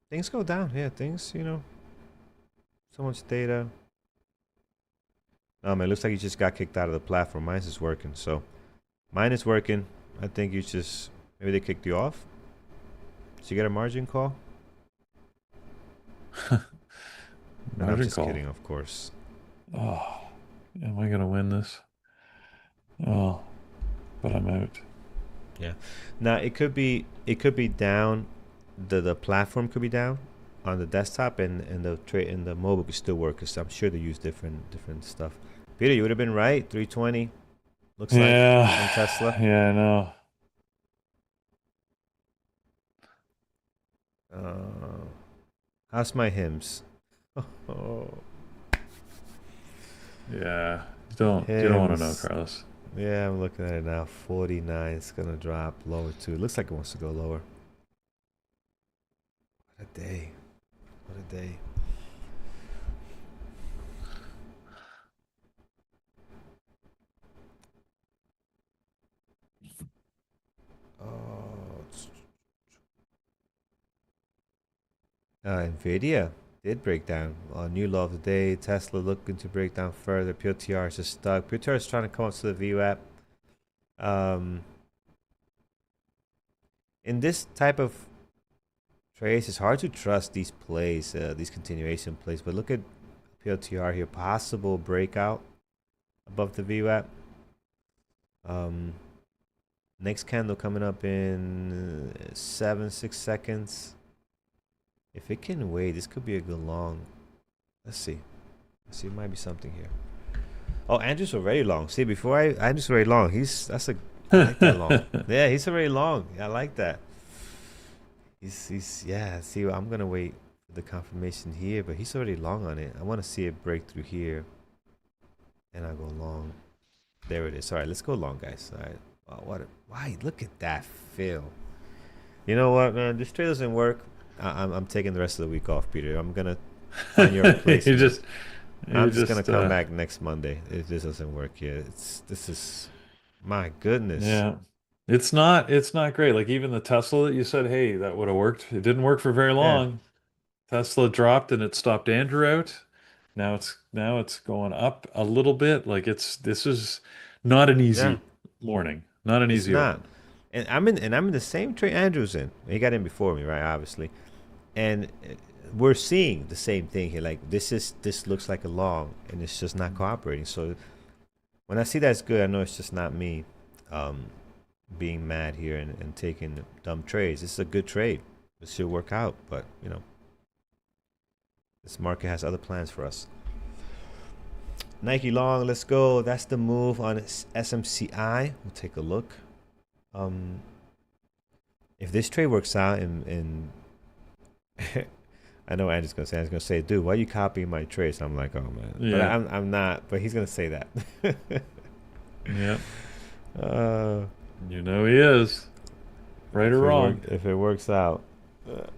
Things go down. Yeah, things, you know. So much data. It looks like you just got kicked out of the platform. Mine is working. So mine is working. I think you just, maybe they kicked you off. Did you get a margin call? I'm just kidding, of course. Oh, am I gonna win this? Oh, but I'm out. Yeah. Now it could be down. The platform could be down on the desktop, and the mobile could still work, because I'm sure they use different stuff. Peter, you would have been right. 320 looks like on Tesla. Yeah, I know. How's my hymns? Oh. Yeah. You don't want to know, Carlos. Yeah, I'm looking at it now. 49. It's gonna drop lower too. It looks like it wants to go lower. What a day. What a day. Nvidia did break down. New low of the day. Tesla looking to break down further. PLTR is just stuck. PLTR is trying to come up to the VWAP. In this type of trades, it's hard to trust these plays, these continuation plays. But look at PLTR here. Possible breakout above the VWAP. Next candle coming up in 6 seconds. If it can wait, this could be a good long. Let's see. It might be something here. Oh, Andrew's already long. See, Andrew's already long. I like that long. Yeah, he's already long. I like that. He's yeah. See, I'm gonna wait for the confirmation here, but he's already long on it. I want to see it break through here, and I go long. There it is. All right, let's go long, guys. All right. Wow, why? Look at that fill. You know what, man? This trade doesn't work. I'm taking the rest of the week off, Peter. I'm gonna find your you replacement. just I'm you just gonna just come back next Monday. This doesn't work yet. This is my goodness. yeah. It's not great. Like even the Tesla that you said, hey, that would have worked. It didn't work for very Yeah, long. Tesla dropped and it stopped Andrew out. Now it's going up a little bit. Like this is not an yeah. easy morning. Not an It's easy not. open. And I'm in the same trade Andrew's in. He got in before me, right? Obviously. And we're seeing the same thing here. Like this looks like a long, and it's just not cooperating. So when I see that's good, I know it's just not me being mad here and taking dumb trades. This is a good trade. This should work out, but this market has other plans for us. Nike long, let's go. That's the move on SMCI. We'll take a look. If this trade works out in I know Andrew's gonna say. He's gonna say, "Dude, why are you copying my trades?" I'm like, "Oh man," but Yeah. I'm not. But he's gonna say that. Yeah. uh, You know he is. Right or wrong. if it works out,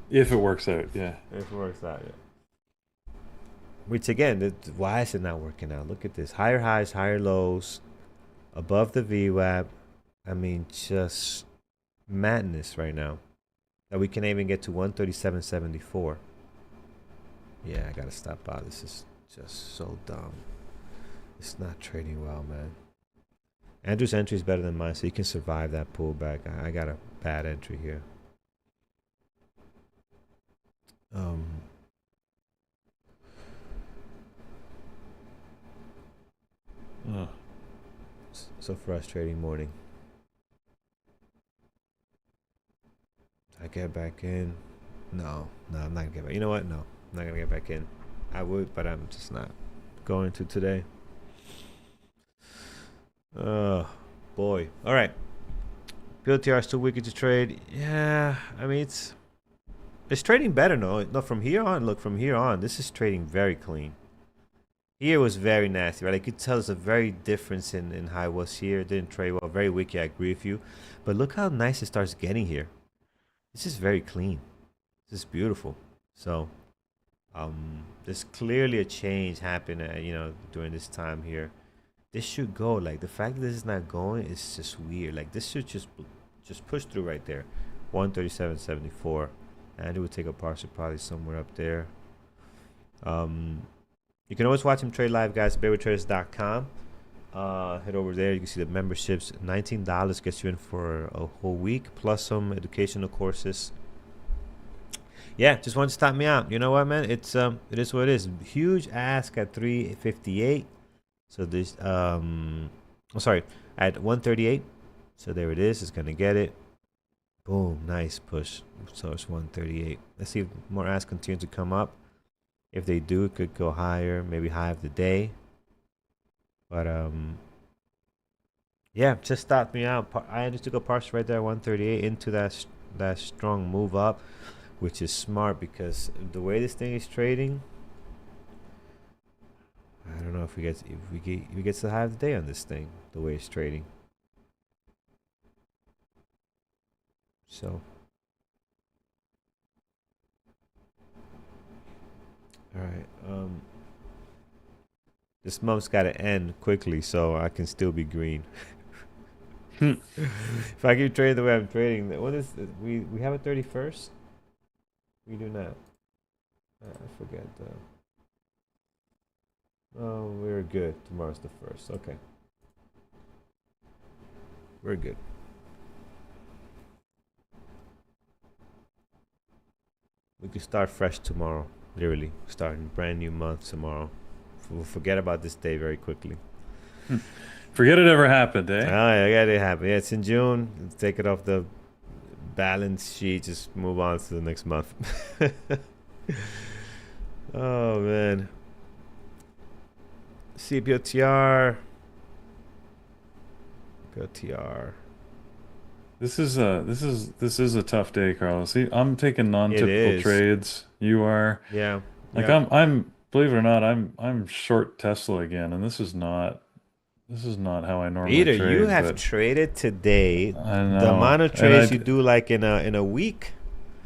If it works out, yeah. if it works out, yeah. Which again, why is it not working out? Look at this: higher highs, higher lows, above the VWAP. I mean, just madness right now. That we can even get to 137.74. Yeah, I gotta stop out. This is just so dumb. It's not trading well, man. Andrew's entry is better than mine, so he can survive that pullback. I got a bad entry here. Oh. So frustrating morning. I get back in. No, I'm not gonna get back. You know what? No, I'm not gonna get back in. I would, but I'm just not going to today. Oh boy. All right. PLTR still wicked to trade. Yeah, I mean it's trading better. No, from here on. Look, from here on, this is trading very clean. Here was very nasty, right? I could tell there's a very difference in how it was here. It didn't trade well. Very wicked. I agree with you. But look how nice it starts getting here. This is very clean. This is beautiful. So, there's clearly a change happening, during this time here. This should go. Like the fact that this is not going is just weird. Like this should just push through right there, 137.74, and it would take a partial probably somewhere up there. You can always watch him trade live, guys. BearWithTraders.com. Head over there. You can see the memberships. $19 gets you in for a whole week, plus some educational courses. Yeah, just wanted to stop me out. You know what, man? It is what it is. Huge ask at 358. So this at 138. So there it is. It's gonna get it. Boom, nice push. So it's 138. Let's see if more asks continue to come up. If they do, it could go higher, maybe high of the day. But yeah, just stopped me out. I just took a partial right there, 138, into that strong move up, which is smart because the way this thing is trading, I don't know if we get to the high of the day on this thing, the way it's trading. So, all right. This month's got to end quickly, so I can still be green. If I keep trading the way I'm trading, what is it? We have a 31st? We do not. I forget. Oh, we're good. Tomorrow's the 1st. Okay. We're good. We could start fresh tomorrow. Literally, starting a brand new month tomorrow. We'll forget about this day very quickly. Forget it ever happened, eh? Oh, yeah, it happened. Yeah, it's in June. Let's take it off the balance sheet. Just move on to the next month. Oh, man. PLTR. this is a tough day, Carlos. See, I'm taking It non-typical is. trades. You are Yeah. like Yep. I'm believe it or not, I'm short Tesla again, and this is not how I normally Peter, you trade, have but traded today I the know. amount of And trades you do like in a week.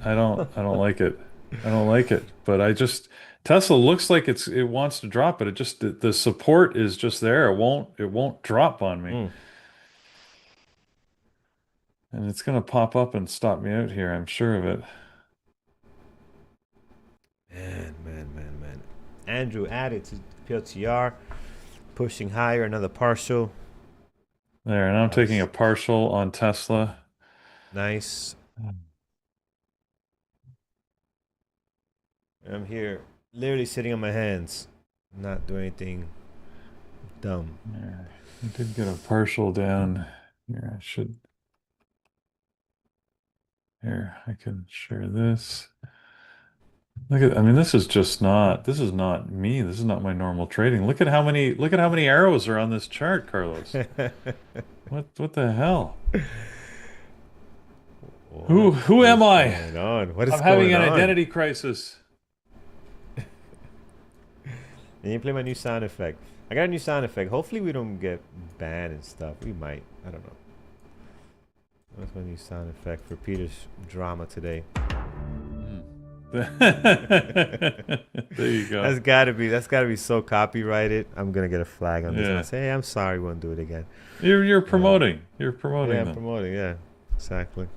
I don't like it. I don't like it. But I just Tesla looks like it wants to drop, but it just the support is just there. It won't drop on me. Mm. And it's gonna pop up and stop me out here, I'm sure of it. Man. Andrew added to PLTR, pushing higher, another partial. There, and I'm taking a Nice. partial on Tesla. Nice. I'm here, literally sitting on my hands, not doing anything dumb. There. I did get a partial down here. Here, I can share this. I mean, this is not me. This is not my normal trading. Look at how many arrows are on this chart, Carlos. What the hell? Who am is I? going on? What is I'm having going an on? identity crisis. And you play my new sound effect. I got a new sound effect. Hopefully we don't get banned and stuff. We might. I don't know. That's my new sound effect for Peter's drama today. There you go. That's gotta be so copyrighted. I'm gonna get a flag on this. And I Yeah. say, hey, I'm sorry, we won't do it again. You're Uh, promoting. You're promoting yeah, them. promoting. Yeah, exactly.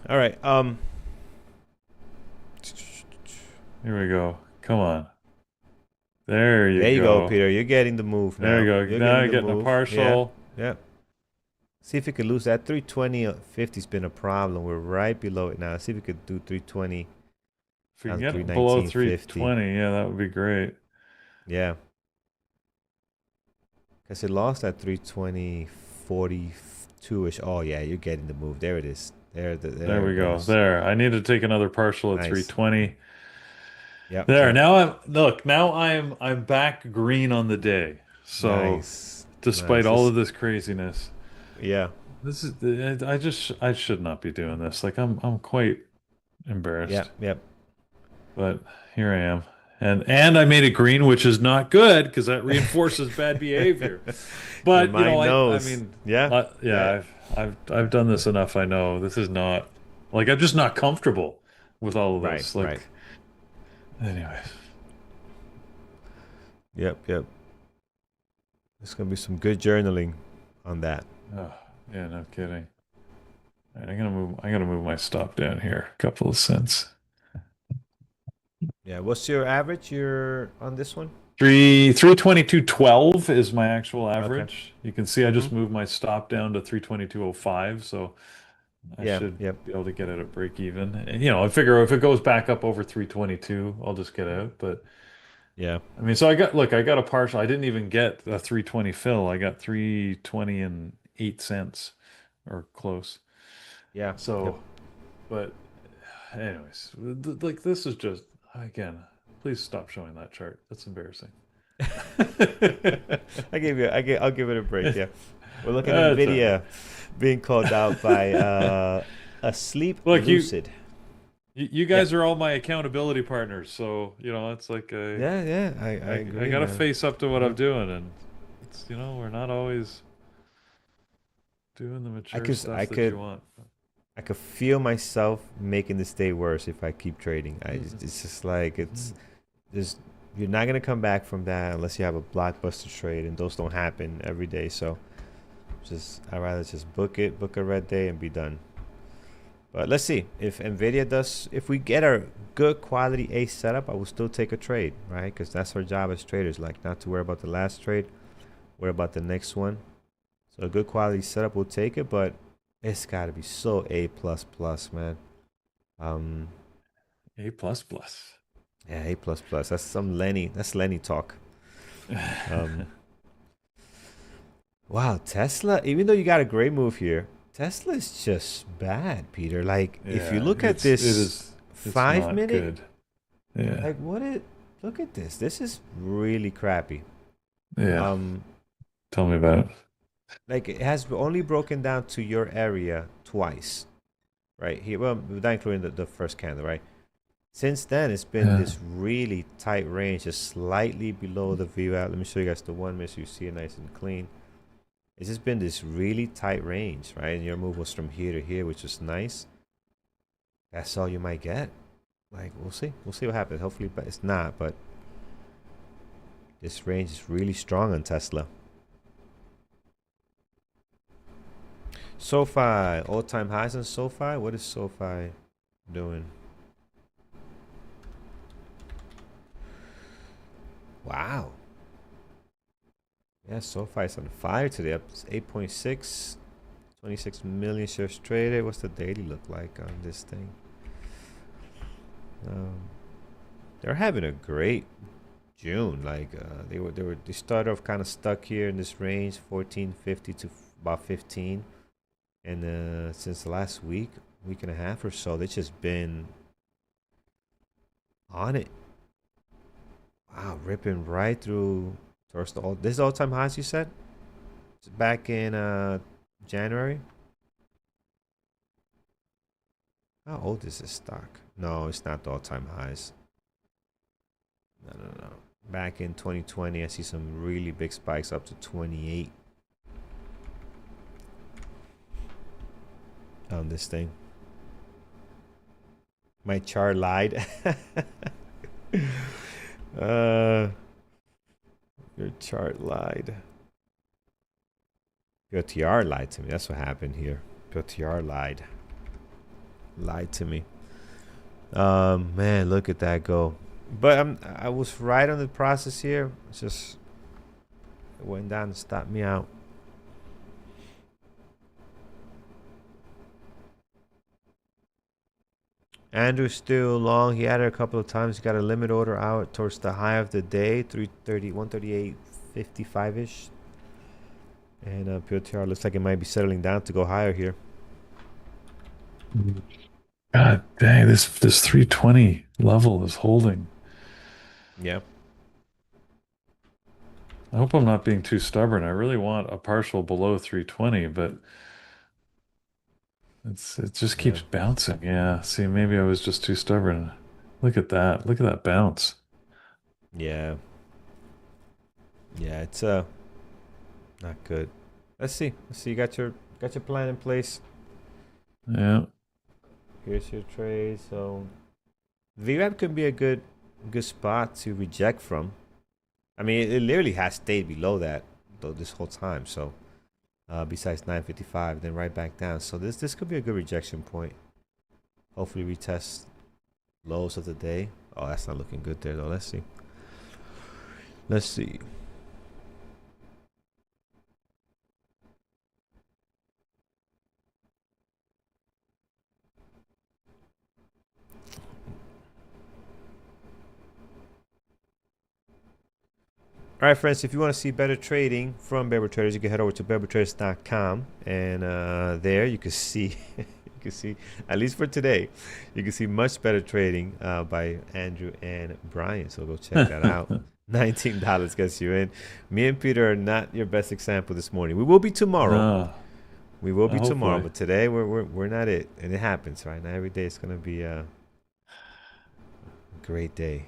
All right. Here we go. Come on. There There you you go, go. Peter. You're getting the move There you now. go. You're Now getting you're the getting a move. Yeah. partial. Yeah. See if we could lose that 320.50's been a problem. We're right below it now. See if we could do 320 If we can down to get it below 319.50. 320, yeah, that would be great. Yeah. Because it lost at 320.42-ish. Oh, yeah, you're getting the move. There it is. There There we it go. goes. There. I need to take another partial at Nice. 320. Yep, There. yep. Now I'm back green on the day. So Nice. despite Nice. all of this craziness, Yeah. this is I should not be doing this. Like I'm quite embarrassed. Yep, yep. But here I am. And I made it green, which is not good because that reinforces bad behavior. Your But mind I knows. mean, Yeah. Yeah. yeah, I've done this enough. I know this is not like I'm just not comfortable with all of Right, this. right. Like, anyways, Yep, yep. There's going to be some good journaling on that. oh, yeah, no kidding. All right, I'm gonna move my stop down here, a couple of cents. Yeah. What's your average? You're on this one? 322.12 is my actual Okay. average. You can see I Mm-hmm. just moved my stop down to 322.05, so I Yeah, should yep. be able to get it at break even. And, I figure if it goes back up over 322, I'll just get out. But Yeah. I mean, I got a partial. I didn't even get a 320 fill. I got 320 and 8 cents or close. Yeah. Yep. So, but anyways, like this is just again, please stop showing that chart. That's embarrassing. I'll give it a break. Yeah. We're looking at That's all right. Nvidia being called out by Asleep Look, Lucid. you Yeah. guys are all my accountability partners, so it's like Yeah, yeah. I I agree, gotta man. face up to what Yeah. I'm doing, and it's we're not always doing the I mature could I stuff that you could want. I could feel myself making this day worse if I keep trading. Mhm. It's just like it's Mhm. just you're not gonna come back from that unless you have a blockbuster trade, and those don't happen every day. So I'd rather just book a red day and be done. But let's see if Nvidia does. If we get a good quality A setup, I will still take a trade, right? Because that's our job as traders, like not to worry about the last trade, worry about the next one. So a good quality setup, we'll take it, but it's got to be so A plus plus, man. Um, A plus plus. yeah, A plus plus. That's some Lenny. That's Lenny talk. Um, wow, Tesla. Even though you got a great move here, Tesla is just bad, Peter. Like if you Yeah, look at it this is. It's five not minute, good. Yeah, like what it. Look at this. This is really crappy. yeah. Um, Tell me about it. like it has only broken down to your area twice, right here. Well, without including the first candle, right? Since then, it's been Yeah. this really tight range, just slightly below the VWAP. Let me show you guys the 1 minute so you see it nice and clean. It's just been this really tight range, right? And your move was from here to here, which was nice. That's all you might get. Like, we'll see. We'll see what happens. Hopefully, but it's not. But this range is really strong on Tesla. SoFi, all-time highs on SoFi. What is SoFi doing? Wow. Yeah, SoFi is on fire today. Up 8.6, 26 million shares traded. What's the daily look like on this thing? They're having a great June. Like they started off kind of stuck here in this range, 1450 to about 15, and since the last week and a half or so, they've just been on it. Wow, ripping right through towards the this is all-time highs. You said back in January. How old is this stock? No, it's not the all-time highs. No, no, no. Back in 2020, I see some really big spikes up to 28 on this thing. My chart lied. Your chart lied. PLTR lied to me. That's what happened here. PLTR lied to me. Man, look at that go. But I was right on the process here. It's just it went down and stopped me out. Andrew's still long. He had it a couple of times. He got a limit order out towards the high of the day, 330, 138.55 ish. And PLTR looks like it might be settling down to go higher here. God dang, this 320 level is holding. Yeah. I hope I'm not being too stubborn. I really want a partial below 320, but it just Yeah. keeps bouncing. Yeah. See, maybe I was just too stubborn. Look at that. Look at that bounce. Yeah. Yeah, it's not good. Let's see. Let's see. You got your plan in place. Yeah. Here's your trade. So VWAP could be a good spot to reject from. I mean, it literally has stayed below that though this whole time. So besides 955, then right back down. So this could be a good rejection point. Hopefully retest lows of the day. Oh, that's not looking good there though. Let's see. Let's see. All right, friends, if you want to see better trading from Bear Traders, you can head over to beartraders.com, and there you can see, you can see, at least for today, you can see much better trading by Andrew and Brian. So go check that out. $19 gets you in. Me and Peter are not your best example this morning. We will be tomorrow. No. We will be tomorrow, Hopefully. but today we're not it, and it happens, right? Now every day is gonna be a great day.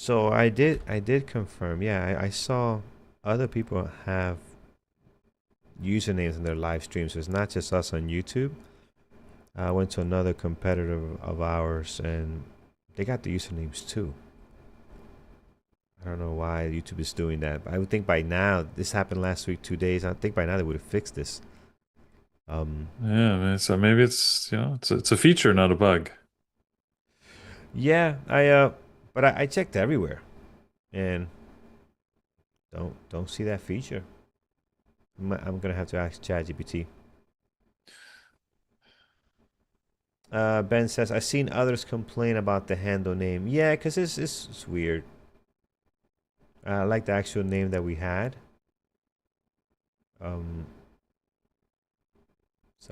So I did confirm. Yeah, I saw other people have usernames in their live streams. So it's not just us on YouTube. I went to another competitor of ours, and they got the usernames too. I don't know why YouTube is doing that, but I would think by now, this happened last week, 2 days. I think by now they would have fixed this. Yeah, I mean, so maybe it's, it's a feature, not a bug. Yeah, but I checked everywhere, and don't see that feature. I'm gonna have to ask ChatGPT. Ben says, I've seen others complain about the handle name. Yeah, because it's weird. I like the actual name that we had. So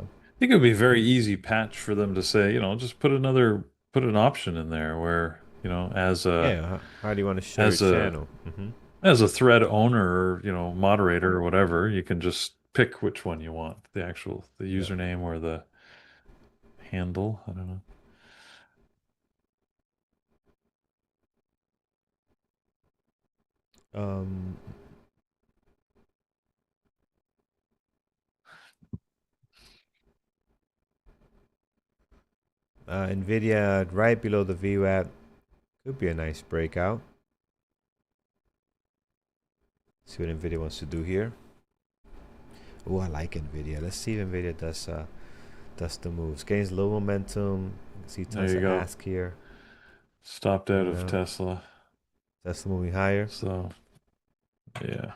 I think it would be a very easy patch for them to say, just put an option in there where, you know, as a Yeah. How do you want to show your as a channel? as a thread owner or, you know, moderator or whatever, you can just pick which one you want, the Yeah. username or the handle. I don't know. Um, Nvidia right below the VWAP could be a nice breakout. See what Nvidia wants to do here. Oh, I like Nvidia. Let's see if Nvidia does the moves. Gains low momentum. You can see tons There you of go. ask here. Stopped out And of Tesla. Tesla moving higher. So yeah.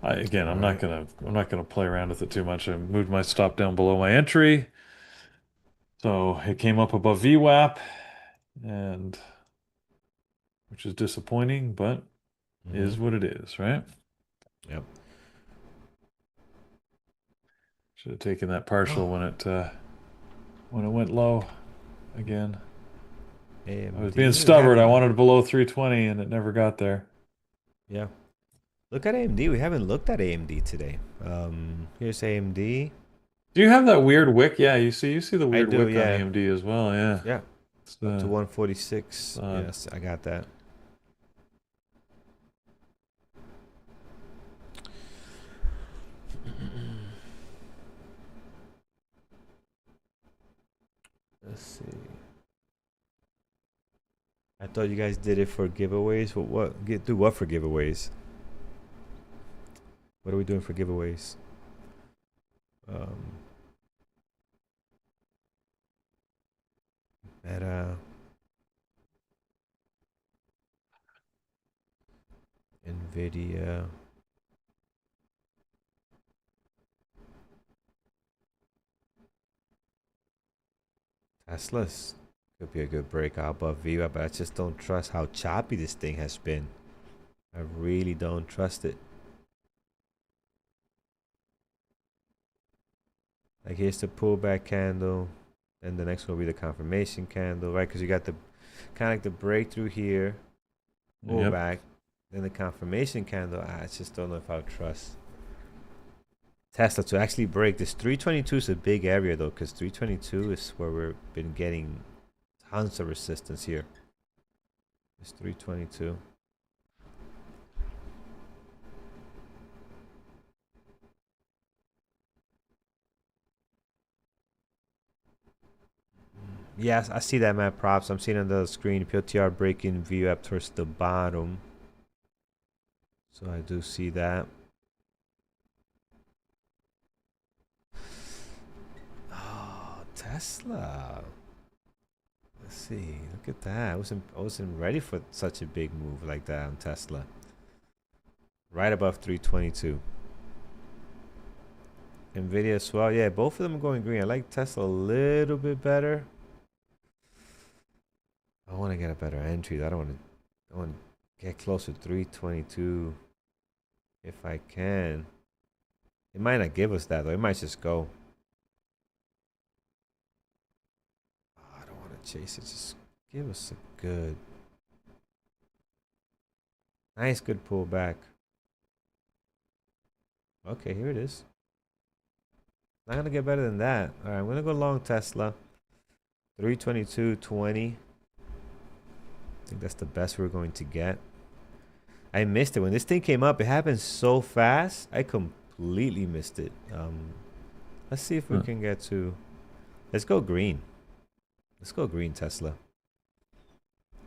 All I'm right. not gonna play around with it too much. I moved my stop down below my entry. So it came up above VWAP, and which is disappointing, but is what it is, right? Yep. Should have taken that partial when it went low again. I was AMD. being Look at stubborn. I having. wanted below 320 and it never got there. Yeah. Look at AMD. We haven't looked at AMD today. Here's AMD. Do you have that weird wick? Yeah, you see the I weird do. wick on Yeah. AMD as well. Yeah. Yeah. It's Up to 146. odd. Yes, I got that. Let's see. I thought you guys did it for giveaways. Do what for giveaways? What are we doing for giveaways? Meta, Nvidia. Tesla's could be a good breakout above Viva, but I just don't trust how choppy this thing has been. I really don't trust it. Like here's the pullback candle, and the next one will be the confirmation candle, right? Because you got the kind of like the breakthrough here, pullback, then the confirmation candle. I just don't know if I'll trust Tesla to actually break this. 322 is a big area though, because 322 is where we've been getting tons of resistance here. It's 322. Yes, I see that, map props. I'm seeing on the screen PLTR breaking view up towards the bottom. So I do see that. Oh, Tesla. Let's see. Look at that. I wasn't ready for such a big move like that on Tesla. Right above 322. Nvidia as well. Yeah, both of them are going green. I like Tesla a little bit better. I want to get a better entry. I want to get close to 322 if I can. It might not give us that though. It might just go. Oh, I don't want to chase it. Just give us a good, nice, good pullback. Okay, here it is. Not gonna get better than that. All right, I'm gonna go long Tesla. 322.20. I think that's the best we're going to get. I missed it when this thing came up. It happened so fast. I completely missed it. Let's see if we can get to. Let's go green. Let's go green Tesla.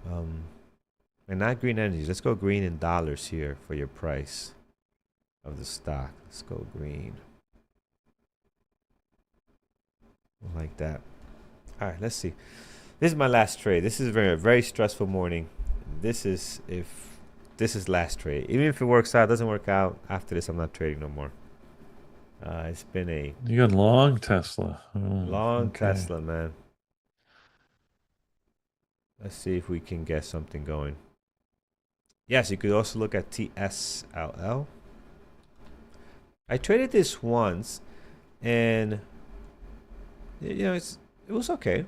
And not green energy. Let's go green in dollars here for your price of the stock. Let's go green. Like that. All right, let's see. This is my last trade. This is a very stressful morning. This is last trade. Even if it works out, doesn't work out, after this I'm not trading no more. It's been a You got long Tesla. long Tesla, man. Let's see if we can get something going. Yes, you could also look at TSLL. I traded this once, and you know it was okay.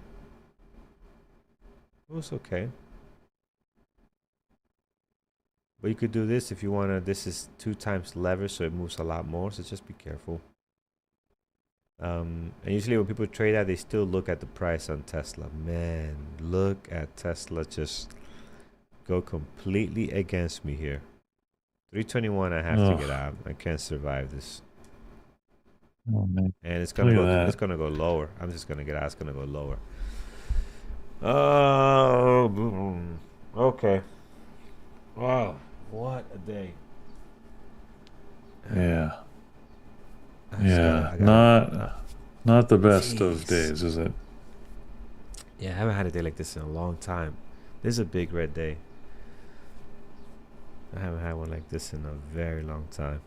It was okay. But you could do this if you want to. This is 2 times leverage, so it moves a lot more. So just be careful. And usually when people trade that, they still look at the price on Tesla. Man, look at Tesla just go completely against me here. 321, I have to get out. I can't survive this. Oh man. And it's gonna Look at go. that. It's gonna go lower. I'm just gonna get out. It's gonna go lower. Okay. Wow, what a day. Yeah. I Yeah. gotta, Not the best of jeez. days, is it? Yeah, I haven't had a day like this in a long time. This is a big red day. I haven't had one like this in a very long time.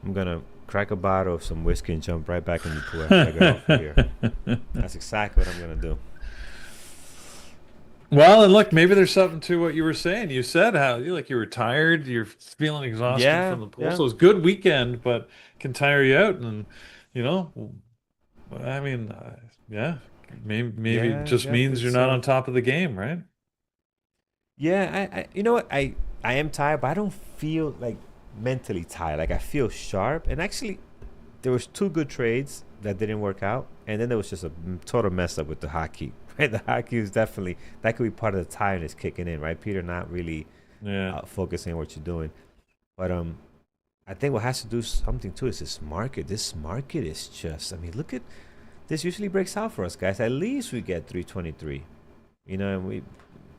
I'm gonna crack a bottle of some whiskey and jump right back in the pool after I get off of here. That's exactly what I'm gonna do. Well, and look, maybe there's something to what you were saying. You said how you were tired, you're feeling exhausted Yeah, from the pool. yeah. So it's a good weekend, but can tire you out. And you know, I mean, yeah, maybe it just means you're not on top of the game, right? Yeah, you know what? I am tired, but I don't feel like mentally tired. Like I feel sharp. And actually, there was 2 good trades that didn't work out, and then there was just a total mess up with the hotkey. Right, the hotkey is definitely that could be part of the tiredness kicking in. Right, Peter, not really focusing on what you're doing. But I think what has to do something too is this market. This market is just. I mean, look at this. Usually breaks out for us, guys. At least we get 323. You know, and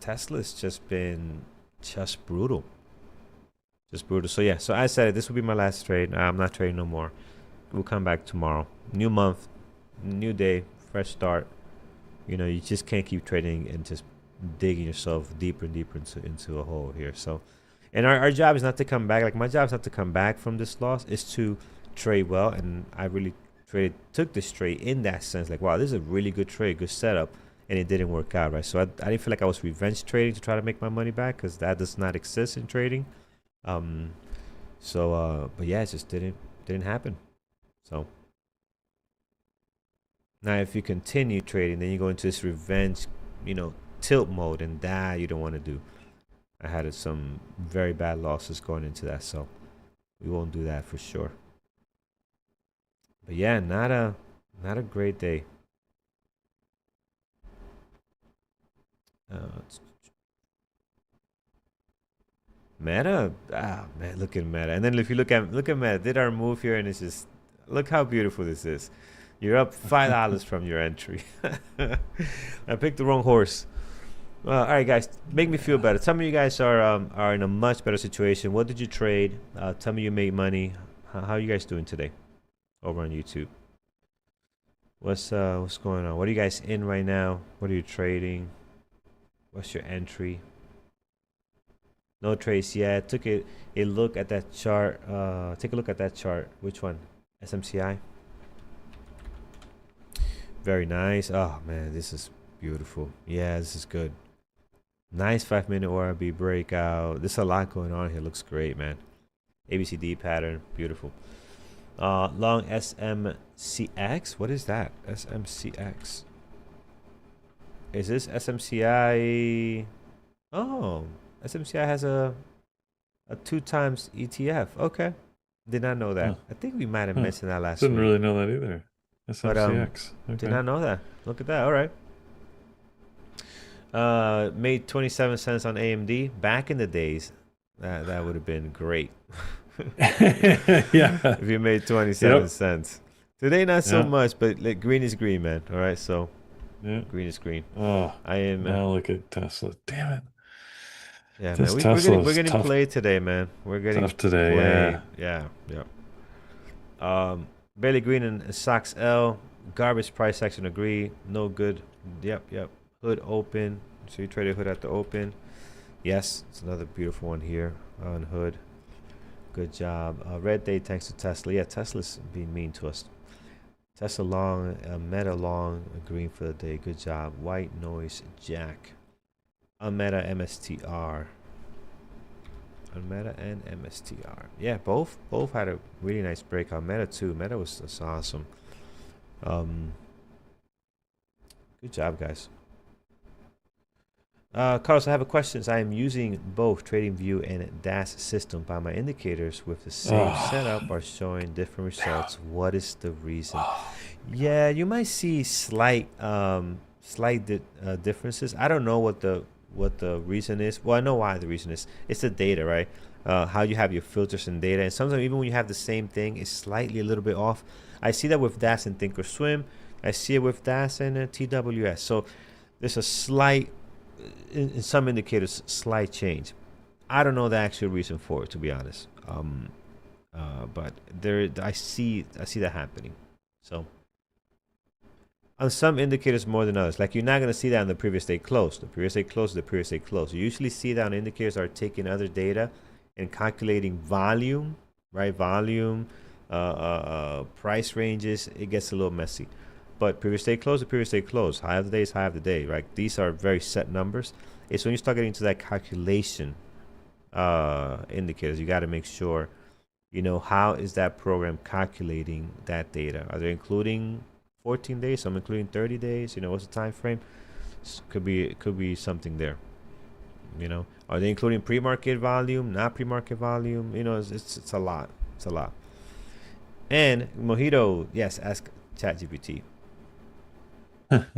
Tesla's just been just brutal. Just brutal. So yeah, so I said this will be my last trade. I'm not trading no more. We'll come back tomorrow. New month, new day, fresh start. You know, you just can't keep trading and just digging yourself deeper and deeper into a hole here. So, and our job is not to come back. Like my job is not to come back from this loss. It's to trade well. And I really took this trade in that sense. Like, wow, this is a really good trade, good setup. And it didn't work out, right? So I didn't feel like I was revenge trading to try to make my money back because that does not exist in trading. But yeah, it just didn't happen. So now if you continue trading, then you go into this revenge, tilt mode, and that you don't want to do. I had some very bad losses going into that, so we won't do that for sure. But yeah, not a great day. Meta, man, look at Meta. And then if you look at Meta, did our move here, and it's just look how beautiful this is. You're up $5 from your entry. I picked the wrong horse. All right, guys, make me feel better. Tell me you guys are in a much better situation. What did you trade? Tell me you made money. How are you guys doing today over on YouTube? What's going on? What are you guys in right now? What are you trading? What's your entry? No trace yet. Took a look at that chart. Take a look at that chart. Which one? SMCI. Very nice. Oh man, this is beautiful. Yeah, this is good. Nice 5-minute ORB breakout. There's a lot going on here. Looks great, man. ABCD pattern. Beautiful. Long SMCX. What is that? SMCX. Is this SMCI? Oh, SMCI has a 2 times ETF. Okay. Did not know that. Huh. I think we might have mentioned that last Didn't week. really know that either. SMCX. But, did not know that. Look at that. All right. Made 27 cents on AMD. Back in the days, that would have been great. Yeah. If you made 27 cents. Today, not so much, but like, green is green, man. All right, so green is green. Oh, I am. Now look at Tesla. Damn it. Yeah, this man. We're getting tough, played today, man. We're getting tough today. played. Yeah. Barely green and Sox L. Garbage price action agree. No good. Yep. Hood open. So you traded hood at the open. Yes, it's another beautiful one here on hood. Good job. Red day thanks to Tesla. Yeah, Tesla's being mean to us. Tesla long, Meta long, green for the day. Good job. White noise jack. Meta MSTR. Meta and MSTR. Yeah, both had a really nice breakout. Meta too. Meta was awesome. Good job, guys. Carlos, I have a question. I am using both TradingView and DAS system, but my indicators with the same setup are showing different results. What is the reason? Yeah, you might see slight differences. I don't know what the reason is. Well, I know why the reason is. It's the data, right? How you have your filters and data, and sometimes even when you have the same thing, it's slightly a little bit off. I see that with DAS and Thinkorswim. I see it with DAS and TWS. So there's a slight, in some indicators, slight change. I don't know the actual reason for it, to be honest. But I see that happening. So on some indicators more than others, like you're not gonna see that on the previous day close. The previous day close, the previous day close. You usually see that on indicators are taking other data and calculating volume, right? Volume, price ranges. It gets a little messy. But previous day close, the previous day close. High of the day is high of the day, right? These are very set numbers. It's when you start getting into that calculation indicators, you got to make sure, how is that program calculating that data? Are they including 14 days? Some including 30 days? What's the time frame? Could be something there. Are they including pre-market volume, not pre-market volume? It's a lot. It's a lot. And Mojito, yes, ask ChatGPT.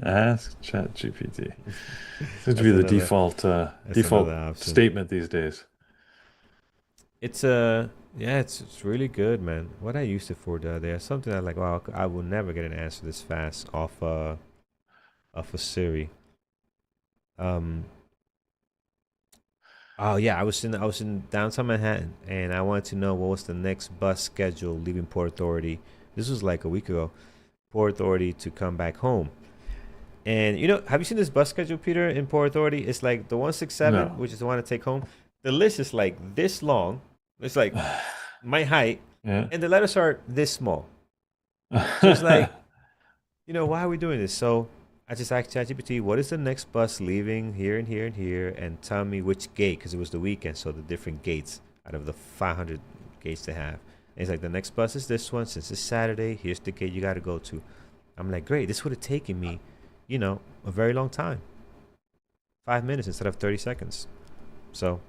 Ask ChatGPT. Seems to be the default statement these days. It's it's really good, man. What I used it for the other day, something I like. Wow, I will never get an answer this fast off a Siri. Oh yeah, I was in downtown Manhattan, and I wanted to know what was the next bus schedule leaving Port Authority. This was like a week ago. Port Authority to come back home. And have you seen this bus schedule, Peter, in Port Authority? It's like the 167, No. which is the one to take home. The list is like this long. It's like my height, Yeah. and the letters are this small. So it's like, why are we doing this? So I just asked ChatGPT, what is the next bus leaving here and here and here, and tell me which gate, because it was the weekend, so the different gates out of the 500 gates they have. And it's like the next bus is this one. Since it's Saturday, here's the gate you got to go to. I'm like, great. This would have taken me a very long time. 5 minutes instead of 30 seconds. So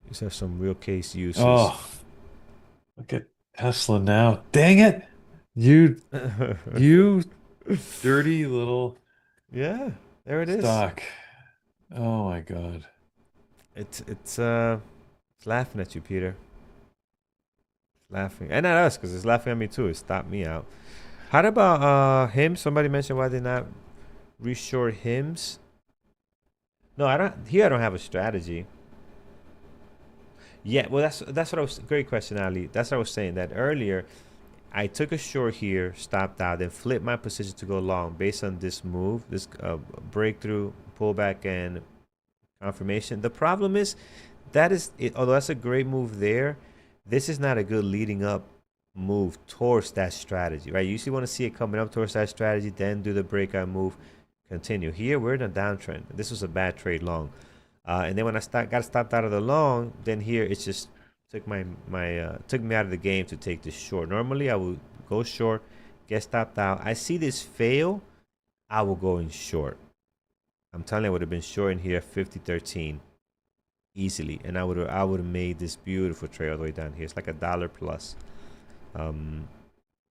these are some real case uses. Oh, look at Tesla now. Dang it. You dirty little yeah, there it is. stock. Oh my God. It's laughing at you, Peter. It's laughing. And at us, because it's laughing at me too. It stopped me out. How about him? Somebody mentioned why they not reshort hymns. No, I don't. Here I don't have a strategy. Yeah, well, that's what I was. Great question, Ali. That's what I was saying. That earlier, I took a short here, stopped out, then flipped my position to go long based on this move, this breakthrough, pullback, and confirmation. The problem is that is it. Although that's a great move there, this is not a good leading up move towards that strategy, right? You usually want to see it coming up towards that strategy, then do the breakout move, continue. Here we're in a downtrend. This was a bad trade long, and then when I got stopped out of the long, then here it's just took took me out of the game to take this short. Normally I would go short, get stopped out. I see this fail, I will go in short. I'm telling you, I would have been short in here 50.13 easily, and I would have made this beautiful trade all the way down here. It's like $1 plus. And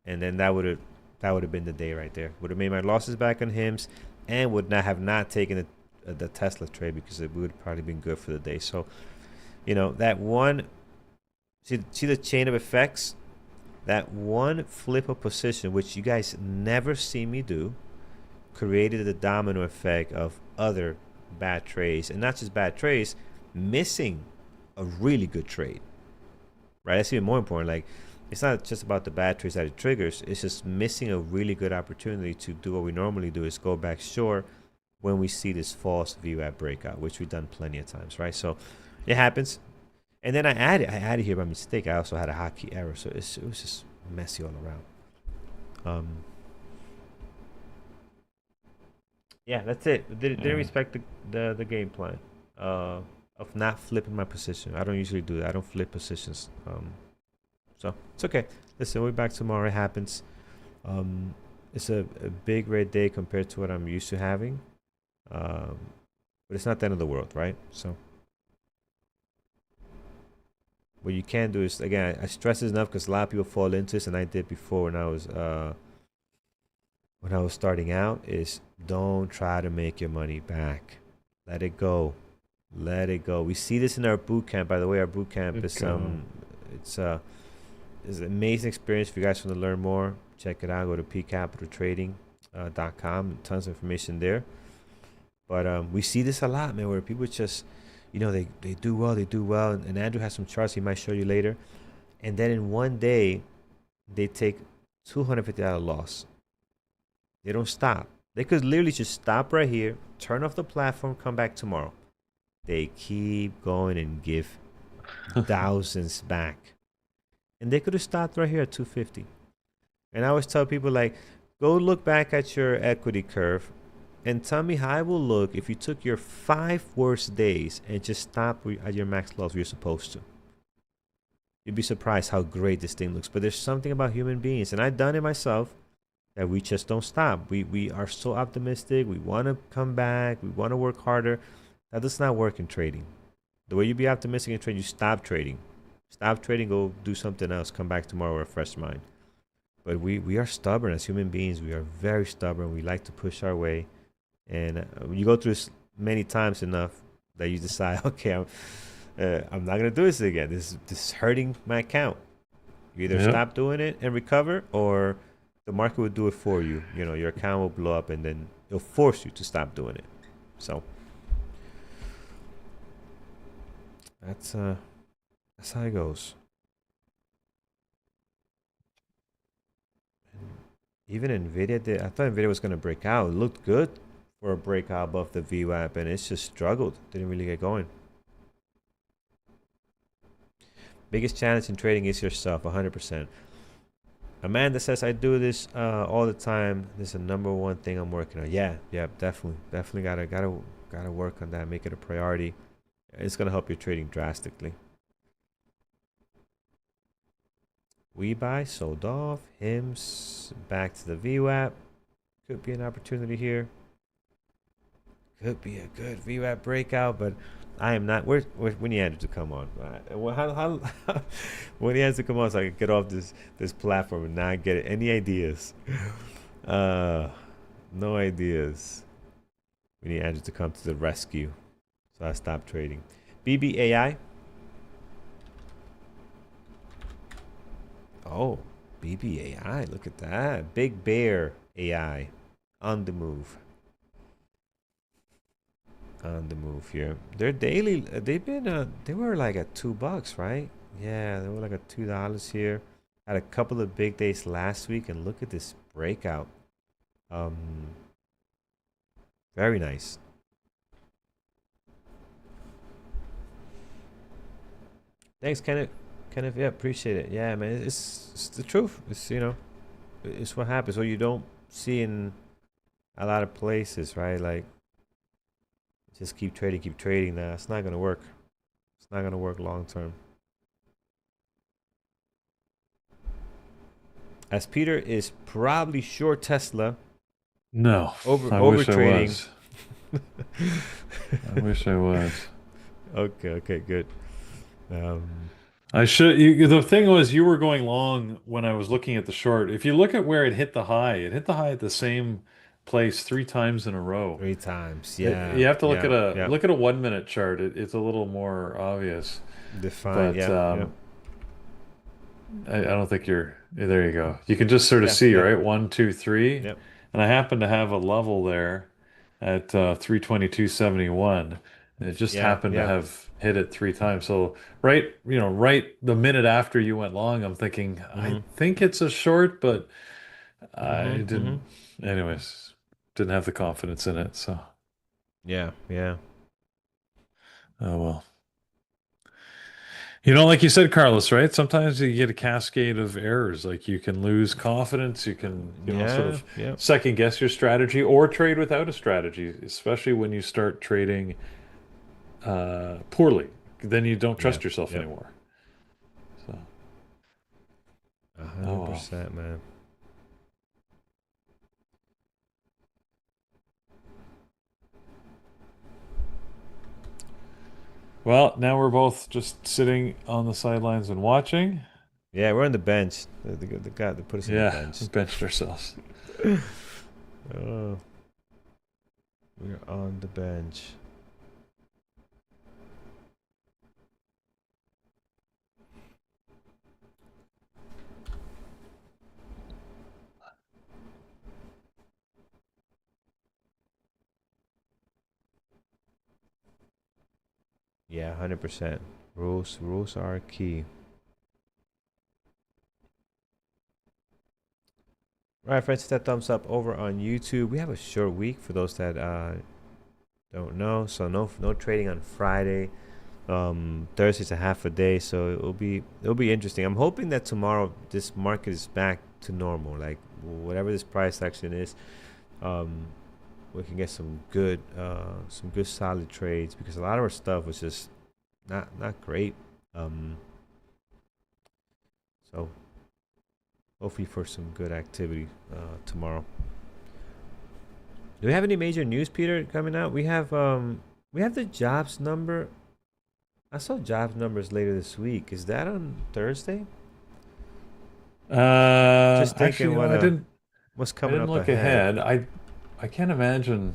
then that would have been the day right there. Would have made my losses back on HIMS, and would not have taken the Tesla trade, because it would have probably been good for the day. So, that one, see the chain of effects. That one flip of position, which you guys never see me do, created the domino effect of other bad trades, and not just bad trades, missing a really good trade. Right? That's even more important. Like, it's not just about the bad trades that it triggers. It's just missing a really good opportunity to do what we normally do, is go back short when we see this false view at breakout, which we've done plenty of times, right? So it happens. And then I added here by mistake. I also had a hotkey error, so it was just messy all around. Yeah, that's it. Didn't respect the game plan of not flipping my position. I don't usually do that. I don't flip positions. So it's okay. Listen, we'll be back tomorrow. It happens. It's a big red day compared to what I'm used to having. but it's not the end of the world, right? So what you can do is, again, I stress this enough because a lot of people fall into this, and I did before when I was starting out, is don't try to make your money back. Let it go. Let it go. We see this in our boot camp. By the way, our boot camp is it's an amazing experience. If you guys want to learn more, check it out. Go to pcapitaltrading.com. Tons of information there. But we see this a lot, man, where people just, they do well, and Andrew has some charts he might show you later, and then in one day, they take $250 loss. They don't stop. They could literally just stop right here, turn off the platform, come back tomorrow. They keep going and give thousands back. And they could have stopped right here at 250. And I always tell people, like, go look back at your equity curve and tell me how it will look if you took your 5 worst days and just stopped at your max loss where you're supposed to. You'd be surprised how great this thing looks. But there's something about human beings, and I've done it myself, that we just don't stop. We are so optimistic. We want to come back. We want to work harder. That does not work in trading. The way you be optimistic in trading, you stop trading. Stop trading, go do something else. Come back tomorrow with a fresh mind. But we are stubborn as human beings. We are very stubborn. We like to push our way. And you go through this many times enough that you decide, okay, I'm not going to do this again. This is hurting my account. You either stop doing it and recover, or the market will do it for you. Your account will blow up, and then it'll force you to stop doing it. So that's how it goes. And even Nvidia did. I thought Nvidia was going to break out. It looked good for a breakout above the VWAP, and it's just struggled. Didn't really get going. Biggest challenge in trading is yourself, 100%. Amanda says, I do this all the time. This is the number one thing I'm working on. Yeah, definitely gotta work on that. Make it a priority. It's gonna help your trading drastically. WBUY sold off. HIMS back to the VWAP. Could be an opportunity here. Could be a good VWAP breakout, but I am not. We need Andrew to come on. When he has to come on, so I can get off this platform and not get any ideas. No ideas. We need Andrew to come to the rescue, so I stop trading. BBAI. Oh, BBAI. Look at that. Big Bear AI on the move. On the move here. Their daily, they were like at $2, right? Yeah, they were like at $2 here. Had a couple of big days last week, and look at this breakout. Very nice. Thanks, Kenneth. Yeah, appreciate it. Yeah, man, it's the truth. It's it's what happens. What you don't see in a lot of places, right? Like, just keep trading. Nah, it's not gonna work. It's not gonna work long term. As Peter is probably short Tesla. No, over trading. I wish I was. Okay, good. I should. The thing was, you were going long when I was looking at the short. If you look at where it hit the high at the same place 3 times in a row. 3 times, yeah. You have to look at a 1 minute chart. It's a little more obvious. Defined, but, I don't think you're there. You go. You can just sort of see, right? 1, 2, 3. Yep. And I happen to have a level there at 322.71. And it just happened to have hit it 3 times. So right the minute after you went long, I'm thinking, I think it's a short, but I didn't. Anyways, didn't have the confidence in it. So yeah. Oh well. Like you said, Carlos, right? Sometimes you get a cascade of errors. Like you can lose confidence. You can, sort of second guess your strategy or trade without a strategy, especially when you start trading poorly. Then you don't trust yourself anymore. So 100%, man. Well, now we're both just sitting on the sidelines and watching. Yeah, we're on the bench. The guy that put us on the Yeah, bench. we benched ourselves. Oh, we're on the bench. Yeah, 100%. Rules are key. All right, friends, hit that thumbs up over on YouTube. We have a short week for those that don't know. So no trading on Friday. Thursday's a half a day, so it'll be interesting. I'm hoping that tomorrow this market is back to normal, like whatever this price action is. We can get some good solid trades because a lot of our stuff was just not great. So hopefully for some good activity tomorrow. Do we have any major news, Peter, coming out? We have the jobs number. I saw jobs numbers later this week. Is that on Thursday? Just Actually, thinking you know, what's I coming didn't up look ahead. ahead. I can't imagine.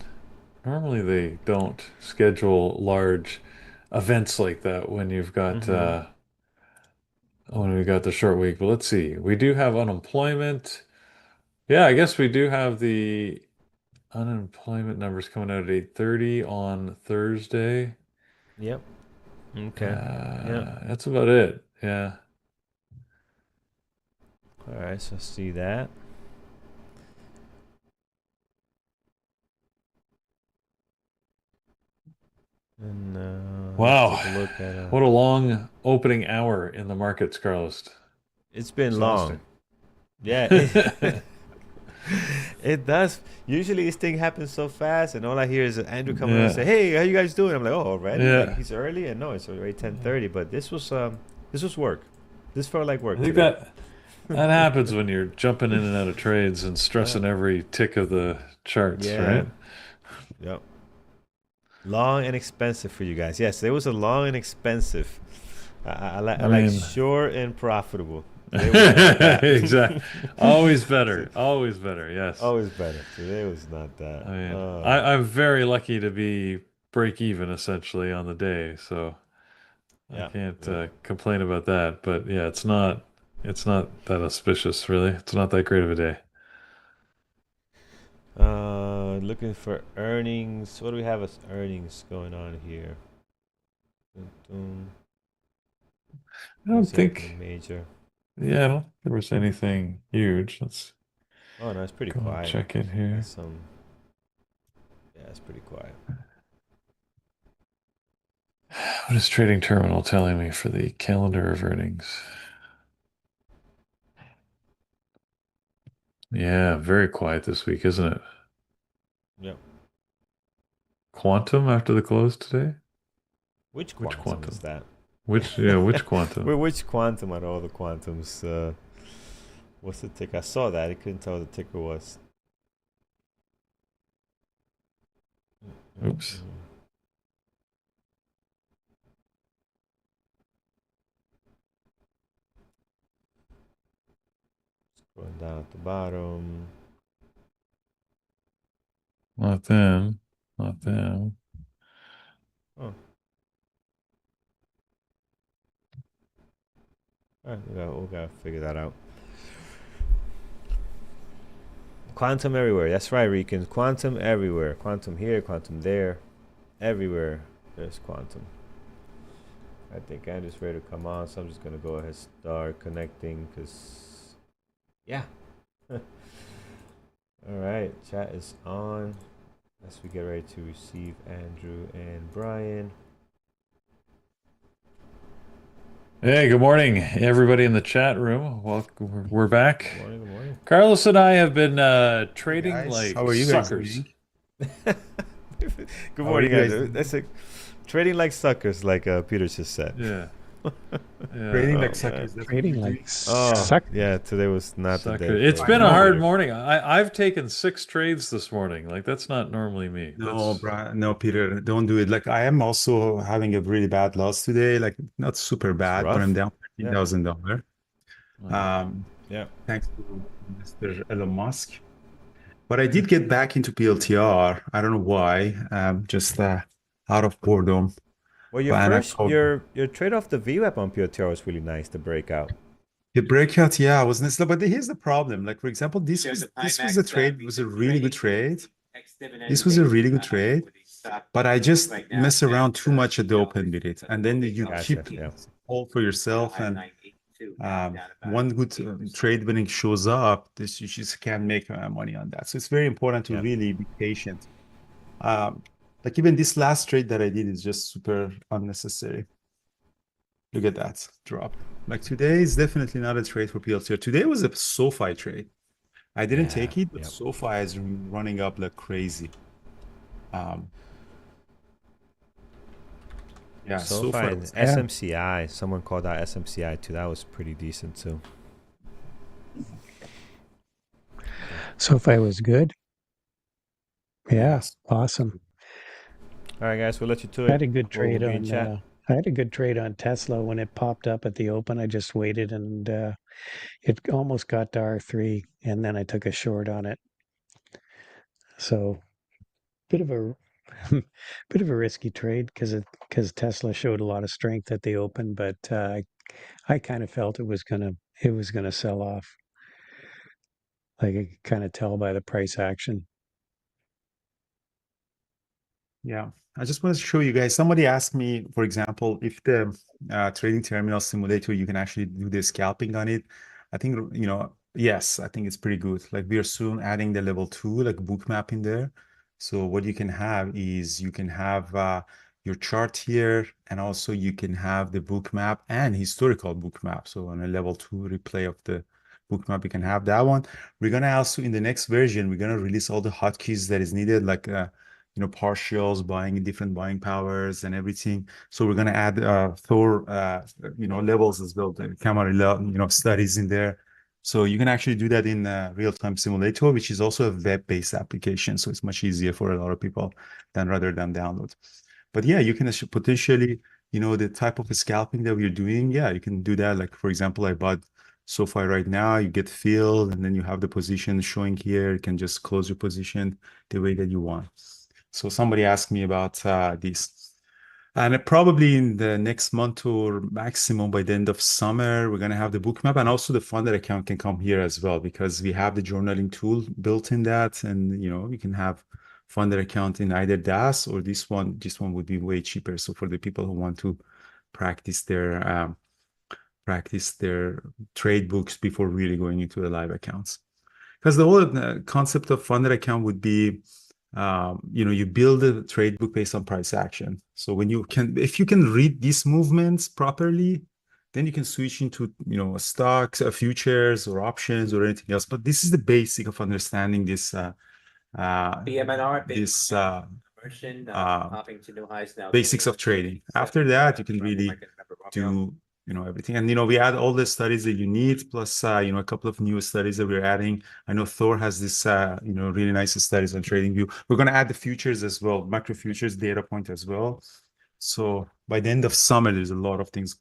Normally, they don't schedule large events like that when you've got Mm-hmm. when we got the short week. But let's see. We do have unemployment. Yeah, I guess we do have the unemployment numbers coming out at 8:30 on Thursday. Yep. Okay. Yep. That's about it. Yeah. All right. So see that. And let's Wow. take a look at. What a long opening hour in the markets, Carlos. It's been long. Exhausting. Yeah. It does. Usually this thing happens so fast, and all I hear is Andrew coming on and say, Yeah. "Hey, how you guys doing?" I'm like, "Oh, already? Like Yeah. he's early?" And no, it's already 10:30. But this was work. This felt like I work think today. that happens when you're jumping in and out of trades and Yeah. stressing every tick of the charts, Yeah. right? Yep. Long and expensive for you guys. Yes, it was a long and expensive. I I like mean, sure and profitable. Today was not that. exactly. Always better. Always better. Yes. Always better. Today was not that. I mean, I'm very lucky to be break even essentially on the day, so I Yeah. can't Yeah. complain about that. But yeah, it's not that auspicious, really. It's not that great of a day. Looking for earnings. What do we have as earnings going on here? Dun, dun. I Don't don't see anything think, major. yeah, I don't think there was anything huge. Let's Oh no, it's pretty go and quiet. check it That's here. some. Yeah, it's pretty quiet. What is Trading Terminal telling me for the calendar of earnings? Yeah, very quiet this week, isn't it? Yep. Quantum after the close today? Which Which quantum is quantum? that? Which quantum? Which quantum out of all the quantums? What's the ticker? I saw that. I couldn't tell what the ticker was. Oops. Mm-mm. Going down at the bottom. Not them. Not them. Oh, all right. We gotta figure that out. Quantum everywhere. That's right, Rican. Quantum everywhere. Quantum here, quantum there. Everywhere there's quantum. I think Andrew's ready to come on, so I'm just gonna go ahead and start connecting because yeah. All right, chat is on as we get ready to receive Andrew and Brian. Hey, good morning, everybody in the chat room. Welcome. We're back. Good morning, good morning. Carlos and I have been Hey trading guys, like how are you guys suckers. doing? Good How are you morning, guys Andrew. doing? That's a trading like suckers, like Peter just said. Yeah. Yeah. Trading Oh, like man. suckers. That's what Trading you're like doing. Oh, suck. yeah, today was not the Sucker. day It's for I been a know. hard traders. morning. I've taken 6 trades this morning. Like that's not normally me. No, That's bro, no, Peter, don't do it. Like I am also having a really bad loss today. Like not super It's bad, but I'm rough. down Yeah. $13,000. Um, Yeah. thanks to Mr. Elon Musk. But I did get back into PLTR. I don't know why. Just out of boredom. Well, your And I first called your trade off the VWAP on PLTR was really nice. The breakout. the breakout. Yeah, I was nice. But here's the problem. Like for example, this was a trade. It was a really good trade. This was a really good trade. But I just mess around too much at the open with it, and then you Gotcha. keep Yeah. all for yourself. And one good trade when it shows up, this you just can't make money on that. So it's very important to Yeah. really be patient. Like even this last trade that I did is just super unnecessary. Look at that drop. Like today is definitely not a trade for PLTR. Today was a SoFi trade. I didn't Yeah. take it, but Yep. SoFi is running up like crazy. Yeah, SoFi SoFi and was SMCI. Someone called out SMCI too. That was pretty decent too. SoFi was good. Yeah, yes. awesome. All right, guys, we'll let you to I it. had a good We'll trade be in on chat. I had a good trade on Tesla when it popped up at the open. I just waited and it almost got to R3 and then I took a short on it. So bit of a bit of a risky trade because Tesla showed a lot of strength at the open, but I kind of felt it was gonna sell off. Like I could kind of tell by the price action. Yeah, I just want to show you guys. Somebody asked me, for example, if the trading terminal simulator, you can actually do the scalping on it. I think, yes, I think it's pretty good. Like we are soon adding the level 2, like book map in there. So what you can have is you can have your chart here, and also you can have the book map and historical book map. So on a level 2 replay of the book map, you can have that one. We're gonna also, in the next version, we're gonna release all the hotkeys that is needed, like partials, buying different buying powers and everything. So we're going to add Thor, levels as well, the camera, studies in there. So you can actually do that in real-time simulator, which is also a web-based application. So it's much easier for a lot of people rather than download. But yeah, you can potentially, the type of scalping that we're doing, yeah, you can do that. Like, for example, I bought SoFi right now, you get filled, and then you have the position showing here. You can just close your position the way that you want. So somebody asked me about this. And probably in the next month or maximum by the end of summer, we're going to have the book map, and also the funder account can come here as well, because we have the journaling tool built in that. And, you can have funder account in either DAS or this one. This one would be way cheaper. So for the people who want to practice their trade books before really going into the live accounts. Because the whole concept of funder account would be, you build a trade book based on price action. So if you can read these movements properly, then you can switch into, stocks, futures, or options, or anything else. But this is the basic of understanding this. Basics of trading. After that, you can really do everything. And we add all the studies that you need, plus a couple of new studies that we're adding. I know Thor has this really nice studies on trading view. We're going to add the futures as well, macro futures data point as well. So by the end of summer, there's a lot of things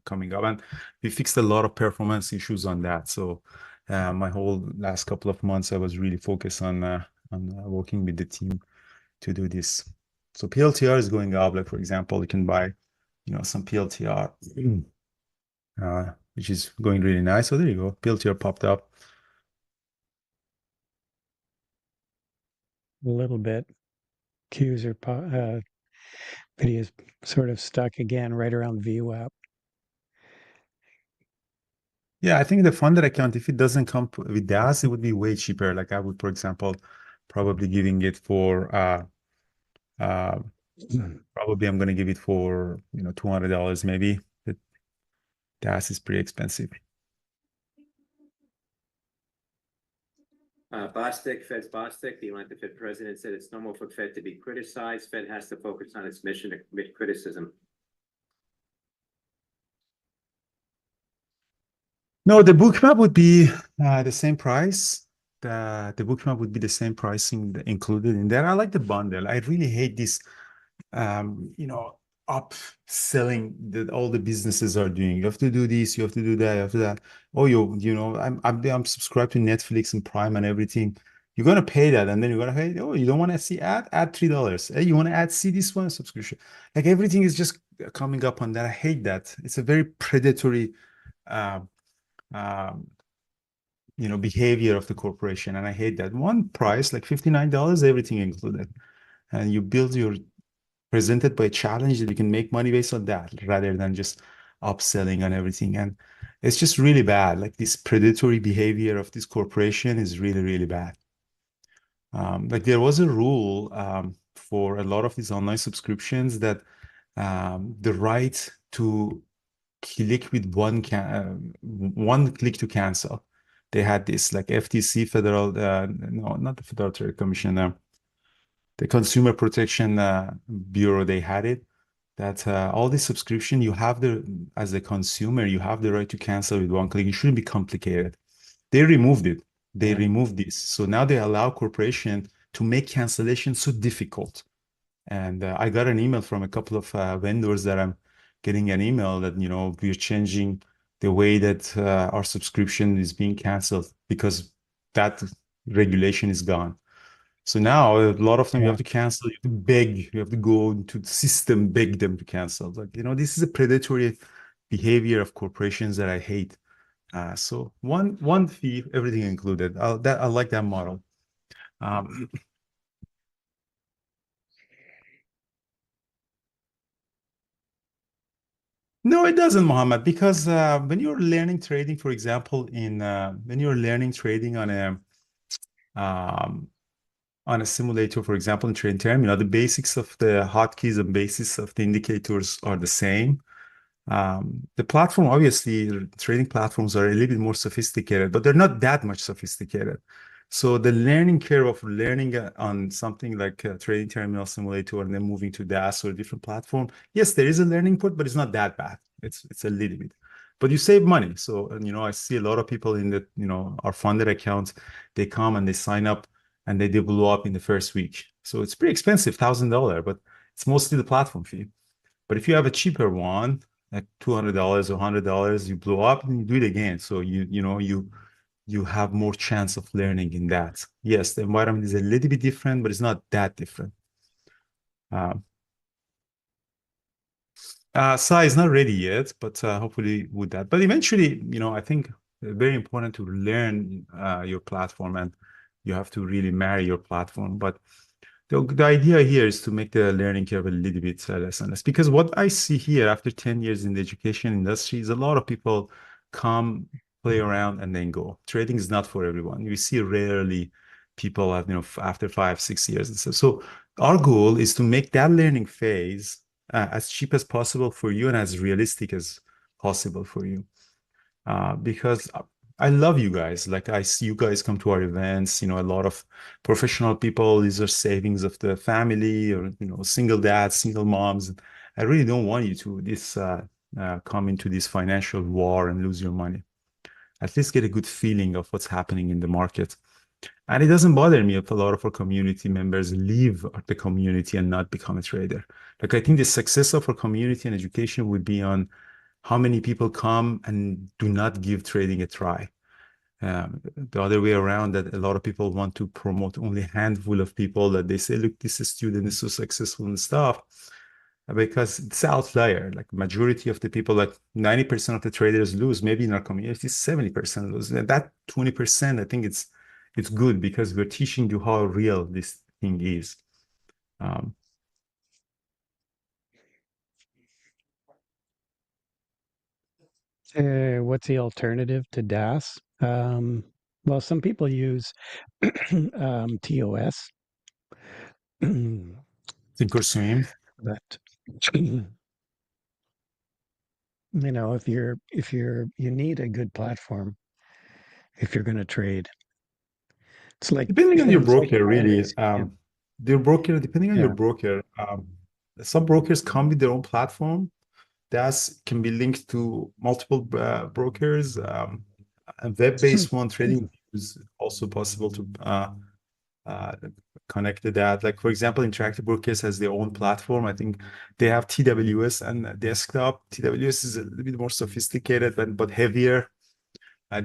coming up, and we fixed a lot of performance issues on that. So my whole last couple of months, I was really focused on working with the team to do this. So PLTR is going up. Like, for example, you can buy some PLTR, which is going really nice. So there you go. PLTR popped up. A little bit. Qs are videos sort of stuck again right around VWAP. Yeah, I think the funded account, if it doesn't come with DAS, it would be way cheaper. Like I would, for example, probably giving it for probably I'm going to give it for $200 maybe. The DAS is pretty expensive. Fed's Bostic, the elected Fed president, said it's normal for Fed to be criticized. Fed has to focus on its mission to commit criticism. No, the bookmap would be the same price. The bookmap would be the same pricing included in there. I like the bundle. I really hate this, upselling that all the businesses are doing. You have to do this, you have to do that, you have to that. Oh, I'm subscribed to Netflix and Prime and everything. You're gonna pay that, and then you're gonna pay. Oh, you don't want to see add $3. Hey, you want to add see this one subscription? Like everything is just coming up on that. I hate that. It's a very predatory. Uh, um, behavior of the corporation, and I hate that. One price, like $59, everything included, and you build your presented by a challenge that you can make money based on that rather than just upselling on everything. And it's just really bad. Like this predatory behavior of this corporation is really, really bad. Like there was a rule for a lot of these online subscriptions that the right to click with one click to cancel. They had this like FTC, federal, no, not the Federal Trade Commission, the Consumer Protection Bureau. They had it that all the subscription you have as a consumer, you have the right to cancel with one click. It shouldn't be complicated. They removed it. They removed this. So now they allow corporation to make cancellation so difficult. And I got an email from a couple of vendors that I'm getting an email that, we're changing the way that our subscription is being canceled because that regulation is gone. So now a lot of them you have to cancel, you have to beg, you have to go into the system, beg them to cancel. Like, this is a predatory behavior of corporations that I hate. So one fee, everything included. I like that model. No, it doesn't, Mohammed, because when you're learning trading, for example, when you're learning trading on a simulator, for example, in trading terminal, the basics of the hotkeys and basics of the indicators are the same. The platform, obviously, trading platforms are a little bit more sophisticated, but they're not that much sophisticated. So the learning curve of learning on something like a trading terminal simulator and then moving to DAS or a different platform, yes, there is a learning curve, but it's not that bad. It's a little bit, but you save money. So I see a lot of people in our funded accounts. They come and they sign up and they blow up in the first week. So it's pretty expensive, $1,000, but it's mostly the platform fee. But if you have a cheaper one, like $200 or $100, you blow up and you do it again. So you have more chance of learning in that. Yes, the environment is a little bit different, but it's not that different. SAI is not ready yet, but hopefully with that. But eventually, I think very important to learn your platform, and you have to really marry your platform. But the idea here is to make the learning curve a little bit less and less. Because what I see here after 10 years in the education industry is a lot of people come, play around, and then go. Trading is not for everyone. We see rarely people after 5-6 years and stuff. So our goal is to make that learning phase as cheap as possible for you and as realistic as possible for you. Because I love you guys. Like I see you guys come to our events, a lot of professional people. These are savings of the family or, single dads, single moms. I really don't want you to come into this financial war and lose your money. At least get a good feeling of what's happening in the market. And it doesn't bother me if a lot of our community members leave the community and not become a trader. Like I think the success of our community and education would be on how many people come and do not give trading a try. The other way around, that a lot of people want to promote only a handful of people that they say, look, this student is so successful and stuff, because it's an outlier. Like majority of the people, like 90% of the traders lose. Maybe in our community, 70% lose. And that 20%, I think it's good because we're teaching you how real this thing is. What's the alternative to DAS? Well, some people use TOS. Thinkorswim. But if you need a good platform if you're going to trade. It's like depending on your it's like broker, really. Your broker, depending on your Yeah. broker, some brokers come with their own platform. DAS can be linked to multiple brokers. a web-based one, trading is also possible to connect to that. Like, for example, Interactive Brokers has their own platform. I think they have TWS and desktop. TWS is a little bit more sophisticated but heavier.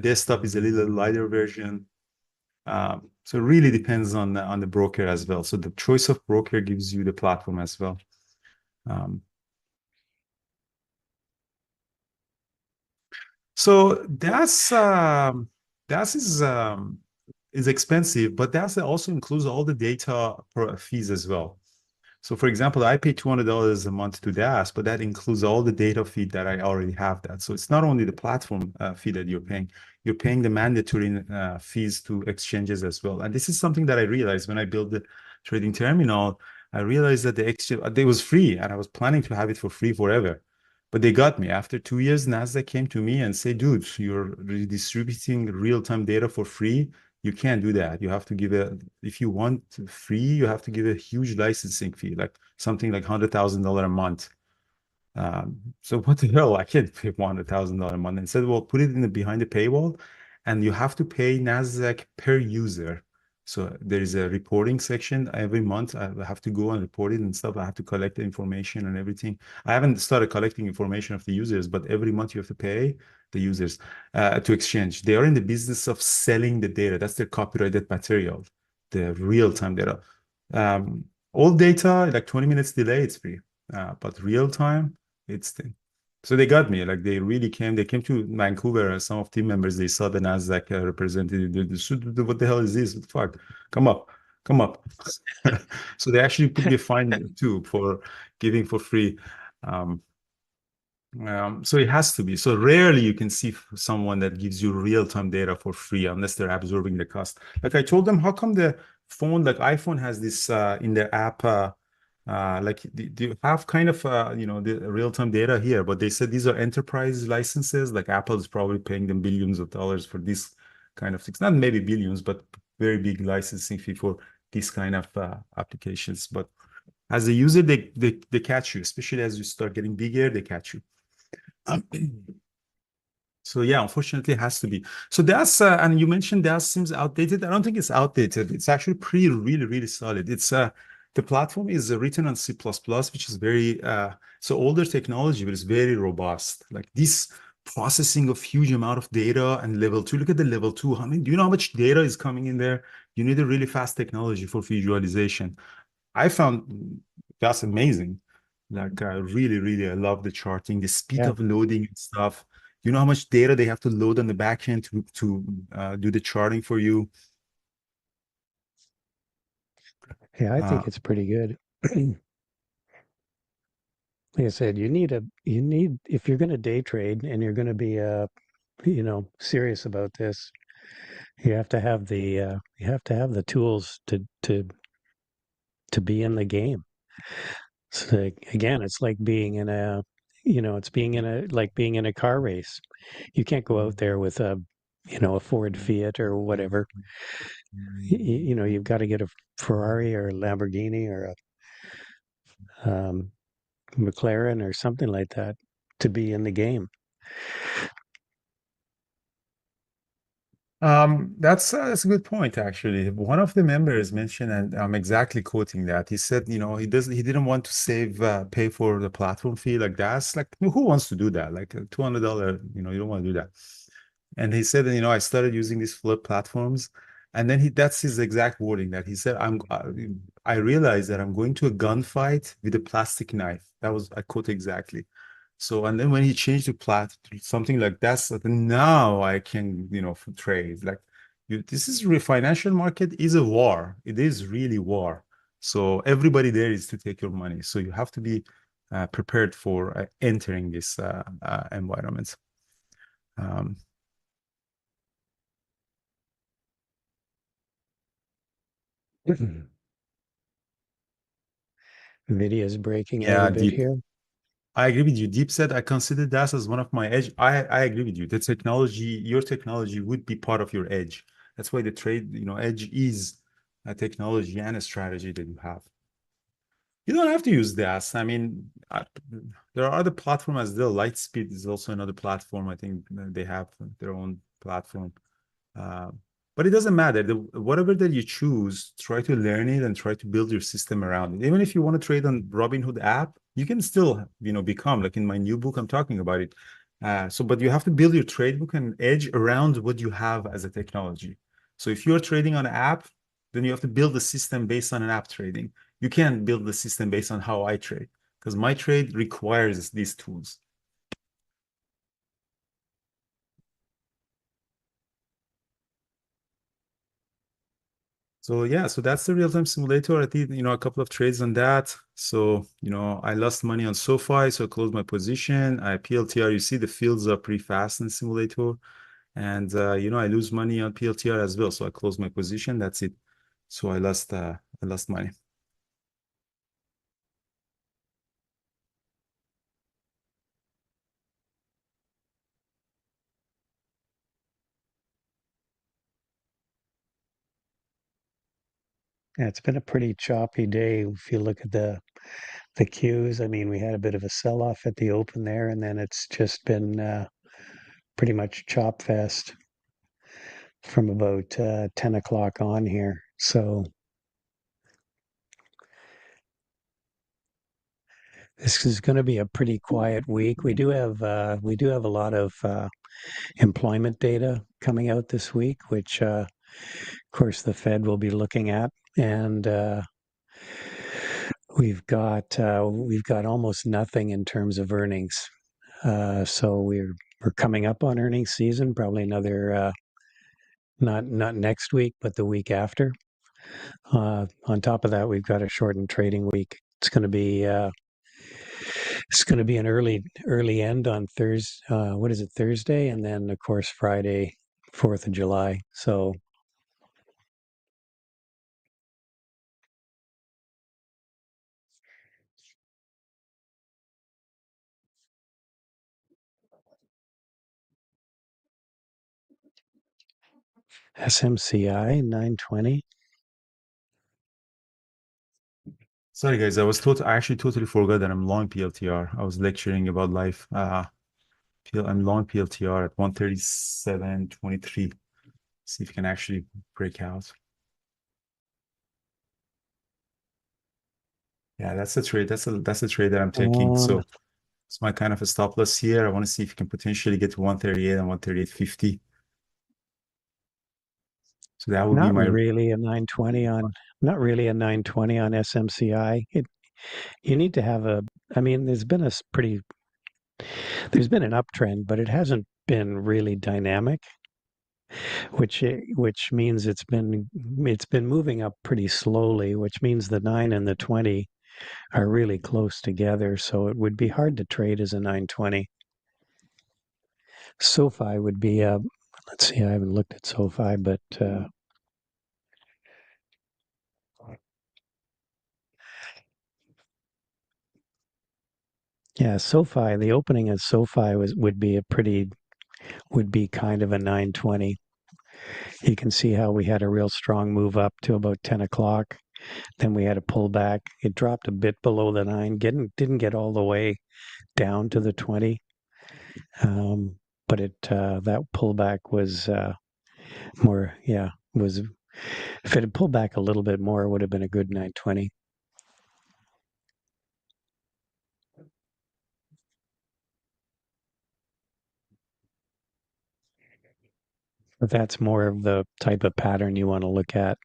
Desktop is a little lighter version. So it really depends on the broker as well. So the choice of broker gives you the platform as well. So that's is expensive, but that also includes all the data fees as well. So for example, I pay $200 a month to DAS, but that includes all the data feed that I already have that. So it's not only the platform fee that you're paying the mandatory fees to exchanges as well. And this is something that I realized when I built the trading terminal. I realized that the exchange, it was free, and I was planning to have it for free forever. But they got me. After 2 years, Nasdaq came to me and said, dude, you're redistributing real-time data for free. You can't do that. You have to give if you want free, you have to give a huge licensing fee, like something like $100,000 a month. So what the hell? I can't pay $100,000 a month. And said, well, put it in behind the paywall, and you have to pay Nasdaq per user. So there is a reporting section every month. I have to go and report it and stuff. I have to collect the information and everything. I haven't started collecting information of the users, but every month you have to pay the users to exchange. They are in the business of selling the data. That's their copyrighted material, the real-time data. All data, like 20 minutes delay, it's free. But real-time, it's thing. So they got me. Like they really came. They came to Vancouver. Some of team members, they saw the Nasdaq representative. What the hell is this? What the fuck? Come up. So they actually put me a fine too for giving for free. So it has to be. So rarely you can see someone that gives you real-time data for free unless they're absorbing the cost. Like I told them, how come the phone, like iPhone, has this in their app? Like do you have kind of the real-time data here? But they said these are enterprise licenses. Like Apple is probably paying them billions of dollars for this kind of things. Not maybe billions, but very big licensing fee for these kind of applications. But as a user, they catch you, especially as you start getting bigger, they catch you. So yeah, unfortunately, it has to be. So that's and you mentioned that seems outdated. I don't think it's outdated. It's actually really solid. It's the platform is written on C++, which is very so older technology, but it's very robust. Like this processing of huge amount of data and level 2. Look at the level 2. I mean, do you know how much data is coming in there? You need a really fast technology for visualization. I found that's amazing. Like really, I love the charting, the speed of loading and stuff. You know how much data they have to load on the back end to do the charting for you. Yeah, I think it's pretty good. Like I said, you need if you're going to day trade and you're going to be serious about this, you have to have the tools to be in the game. So again, it's like being in a being in a car race. You can't go out there with a Ford Fiat or whatever. You've got to get a Ferrari or a Lamborghini or a McLaren or something like that to be in the game. That's a good point, actually. One of the members mentioned, and I'm exactly quoting that. He said, he didn't want to pay for the platform fee. Like that's like, who wants to do that? Like $200, you don't want to do that. And he said, I started using these flip platforms, and then that's his exact wording, that he said, I realized that I'm going to a gunfight with a plastic knife. That was, I quote exactly. So, and then when he changed to something like that, so now I can, trade. Like, this is financial market is a war. It is really war. So everybody there is to take your money. So you have to be prepared for entering this environment. Video's breaking out a bit here. I agree with you. Deep said, I consider that as one of my edge. I agree with you. The technology, your technology would be part of your edge. That's why the trade, edge is a technology and a strategy that you have. You don't have to use DAS. I mean, there are other platforms as well. Lightspeed is also another platform. I think they have their own platform. But it doesn't matter. Whatever that you choose, try to learn it and try to build your system around it. Even if you want to trade on Robinhood app, you can still, become, like in my new book, I'm talking about it. But you have to build your trade book and edge around what you have as a technology. So if you're trading on an app, then you have to build a system based on an app trading. You can't build the system based on how I trade, because my trade requires these tools. So yeah, so that's the real-time simulator. I did, a couple of trades on that. So, I lost money on SoFi, so I closed my position. I PLTR, you see the fields are pretty fast in simulator. And, I lose money on PLTR as well. So I closed my position. That's it. So I lost money. Yeah, it's been a pretty choppy day. If you look at the cues, I mean, we had a bit of a sell-off at the open there, and then it's just been pretty much chop fest from about 10 o'clock on here. So this is going to be a pretty quiet week. We do have a lot of employment data coming out this week, which of course the Fed will be looking at, and we've got almost nothing in terms of earnings. So we're coming up on earnings season, probably another not next week, but the week after. On top of that, we've got a shortened trading week. It's going to be an early end on Thursday. What is it, Thursday? And then of course Friday, 4th of July. So SMCI 920. Sorry, guys. I actually totally forgot that I'm long PLTR. I was lecturing about life. I'm long PLTR at 137.23. See if you can actually break out. Yeah, that's a trade. That's a trade that I'm taking. So it's my kind of a stop loss here. I want to see if you can potentially get to 138 and 138.50. So that would be my Really a 920 on not really a 920 on SMCI. You need to have I mean, there's been an uptrend, but it hasn't been really dynamic, which means it's been moving up pretty slowly, which means the 9 and the 20 are really close together. So it would be hard to trade as a 920. SoFi would be let's see, I haven't looked at SoFi, but yeah, SoFi, the opening of SoFi would be kind of a 920. You can see how we had a real strong move up to about 10 o'clock. Then we had a pullback. It dropped a bit below the 9, didn't get all the way down to the 20. But that pullback was more, was, if it had pulled back a little bit more, it would have been a good 920. But that's more of the type of pattern you want to look at.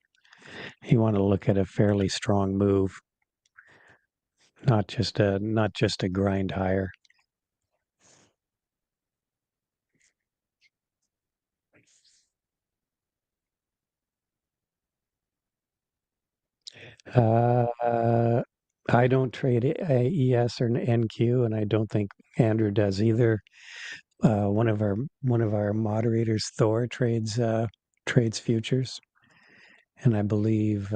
You want to look at a fairly strong move, not just a grind higher. I don't trade ES or NQ, and I don't think Andrew does either. One of our moderators, Thor, trades futures, and I believe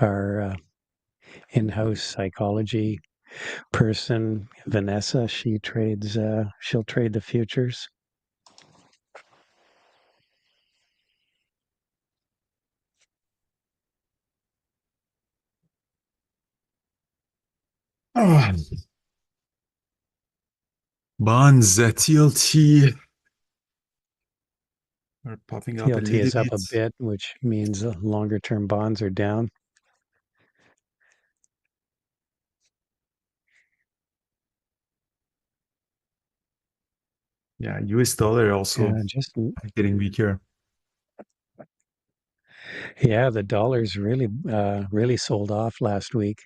our in-house psychology person, Vanessa, she'll trade the futures. bonds, TLT. are popping up a PLT little is up a bit. bit, which means longer term bonds are down. Yeah, US dollar also Just getting weaker. yeah, the dollar's really sold off last week.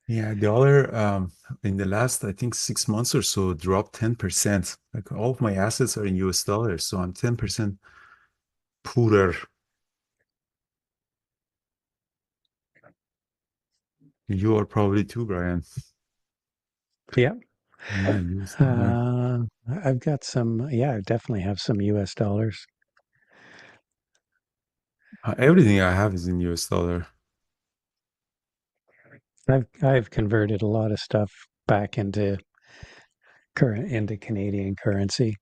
Yeah, dollar in the last, I think, 6 months or so dropped 10%. Like all of my assets are in US dollars, so I'm 10% poorer. You are probably too, Brian. Yeah. Yeah, US dollar. I've got some, yeah, I definitely have some US dollars. Everything I have is in US dollar. I've converted a lot of stuff back into Canadian currency,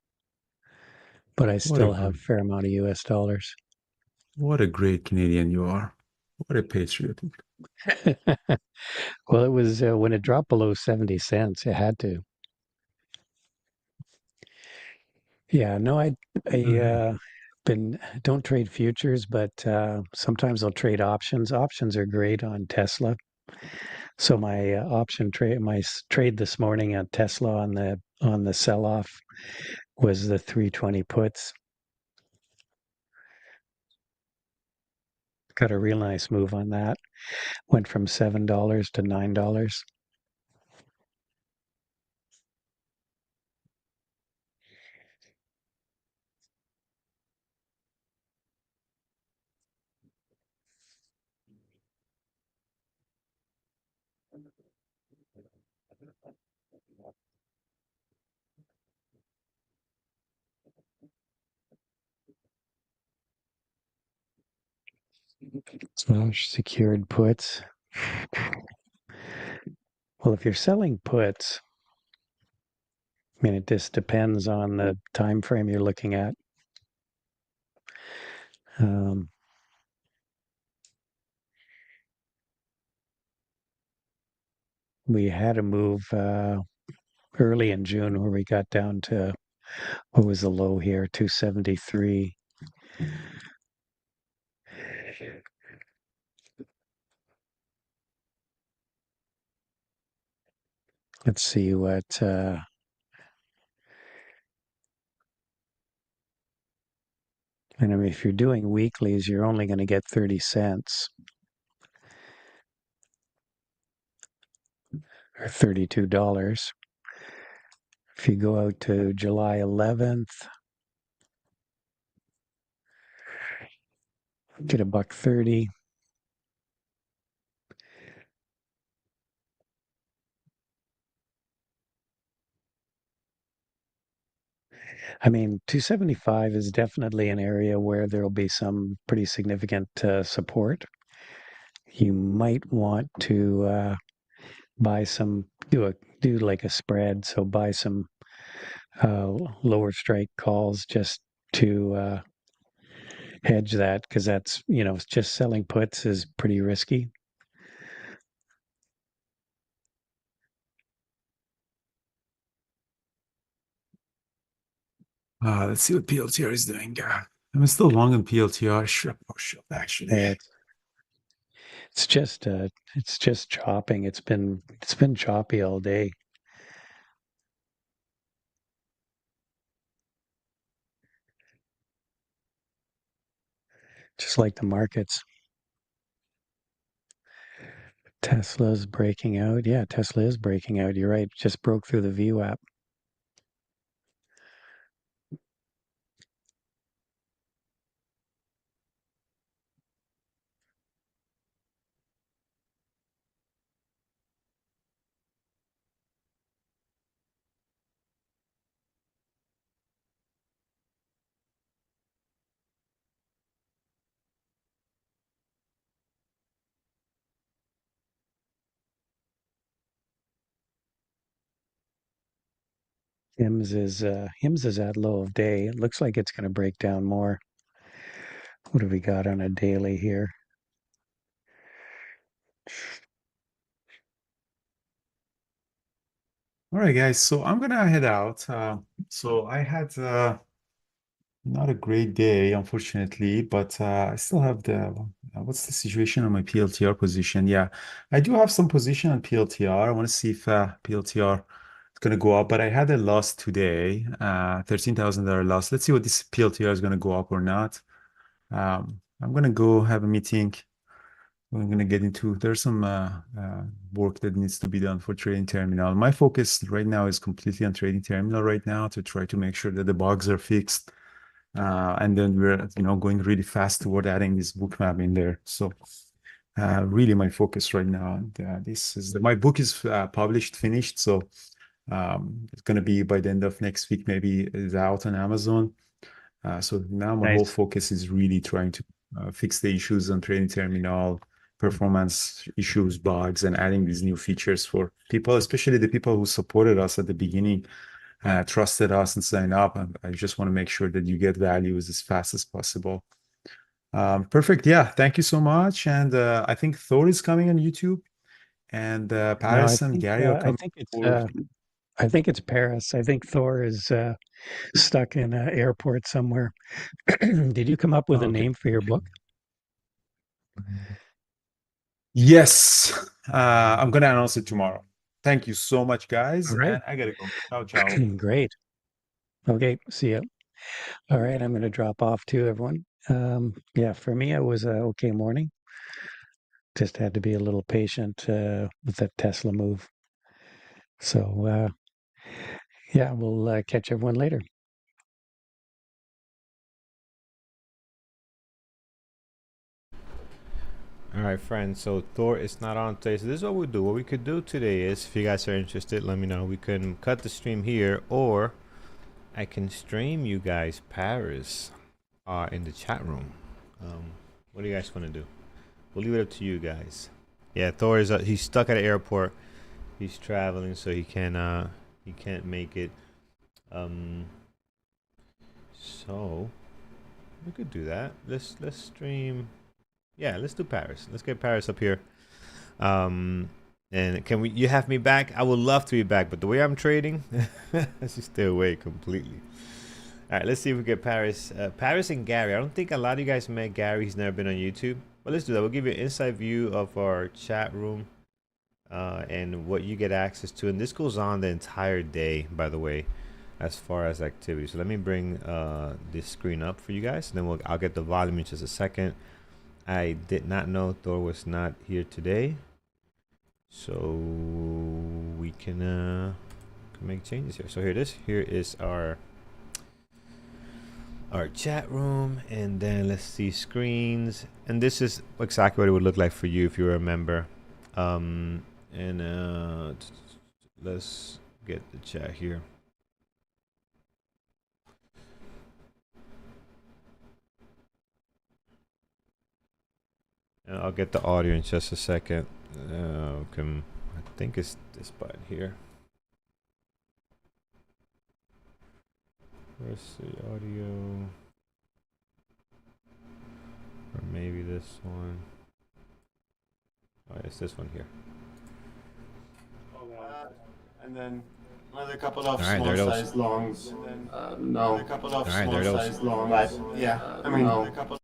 but I What a still have a fair amount of US dollars. what a great Canadian you are. What a patriot. Well, it was when it dropped below 70 cents, it had to. Yeah, no, been don't trade futures, but sometimes I'll trade options. Options are great on Tesla. So my trade this morning on Tesla on the sell off was the 320 puts. Got a real nice move on that. Went from $7 to $9. Secured puts. Well, if you're selling puts, I mean, it just depends on the time frame you're looking at. We had a move early in June where we got down to what was the low here, 273. Let's see what. And I mean, if you're doing weeklies, you're only going to get 30 cents or $32. If you go out to July 11th, get $1.30. I mean, 275 is definitely an area where there'll be some pretty significant support. You might want to buy some, do like a spread. So buy some lower strike calls just to hedge that, because that's, just selling puts is pretty risky. Let's see what PLTR is doing. I'm still long on PLTR. Sure, actually. It's just chopping. It's been choppy all day. Just like the markets. Tesla's breaking out. Yeah, Tesla is breaking out. You're right. Just broke through the VWAP. HIMS is at low of day. It looks like it's going to break down more. What have we got on a daily here? All right, guys. So I'm gonna head out. So I had not a great day, unfortunately, but I still have the what's the situation on my PLTR position? Yeah, I do have some position on PLTR. I want to see if PLTR is going to go up, but I had a loss today, $13,000 loss. Let's see what this PLTR is going to go up or not. I'm going to go have a meeting. We're going to get into there's some work that needs to be done for trading terminal. My focus right now is completely on trading terminal right now to try to make sure that the bugs are fixed. And then we're going really fast toward adding this book map in there. So really my focus right now. And, this is my book is published, finished. So it's going to be by the end of next week, maybe is out on Amazon. So now my whole Nice. focus is really trying to fix the issues on trading terminal, performance issues, bugs, and adding these new features for people, especially the people who supported us at the beginning, trusted us and signed up. And I just want to make sure that you get values as fast as possible. Perfect. Yeah. Thank you so much. And I think Thor is coming on YouTube, and No, Paris and Gary are coming. I think it's Paris. I think Thor is stuck in an airport somewhere. Did you come up with a Okay. name for your book? Yes. I'm going to announce it tomorrow. Thank you so much, guys. All right. And I got to go. Ciao, ciao. Great. Okay. See ya. All right. I'm going to drop off too, everyone. Yeah, for me, it was a okay morning. Just had to be a little patient with that Tesla move. So, yeah, we'll catch everyone later. All right, friends. So Thor is not on today. So this is what we do. What we could do today is, if you guys are interested, let me know. We can cut the stream here, or I can stream you guys Paris in the chat room. What do you guys want to do? We'll leave it up to you guys. Yeah, Thor is he's stuck at an airport. He's traveling, so he can't make it. So we could do that. Let's stream. Yeah, let's do Paris. Let's get Paris up here. And can you have me back? I would love to be back, but the way I'm trading, let's just stay away completely. All right, let's see if we get Paris. Paris and Gary. I don't think a lot of you guys met Gary. He's never been on YouTube. But let's do that. We'll give you an inside view of our chat room and what you get access to. And this goes on the entire day, by the way, as far as activity. So let me bring this screen up for you guys. And then I'll get the volume in just a second. I did not know Thor was not here today. So we can make changes here. So here it is. Here is our chat room, and then let's see screens, and this is exactly what it would look like for you if you're a member. Let's get the chat here. And I'll get the audio in just a second. I think it's this button here. Where's the audio? Or maybe this one. Oh, it's this one here. And then another couple of All right, small there it size longs. No. A couple of All right, small there it goes. size longs. But, Yeah, I mean, no. a couple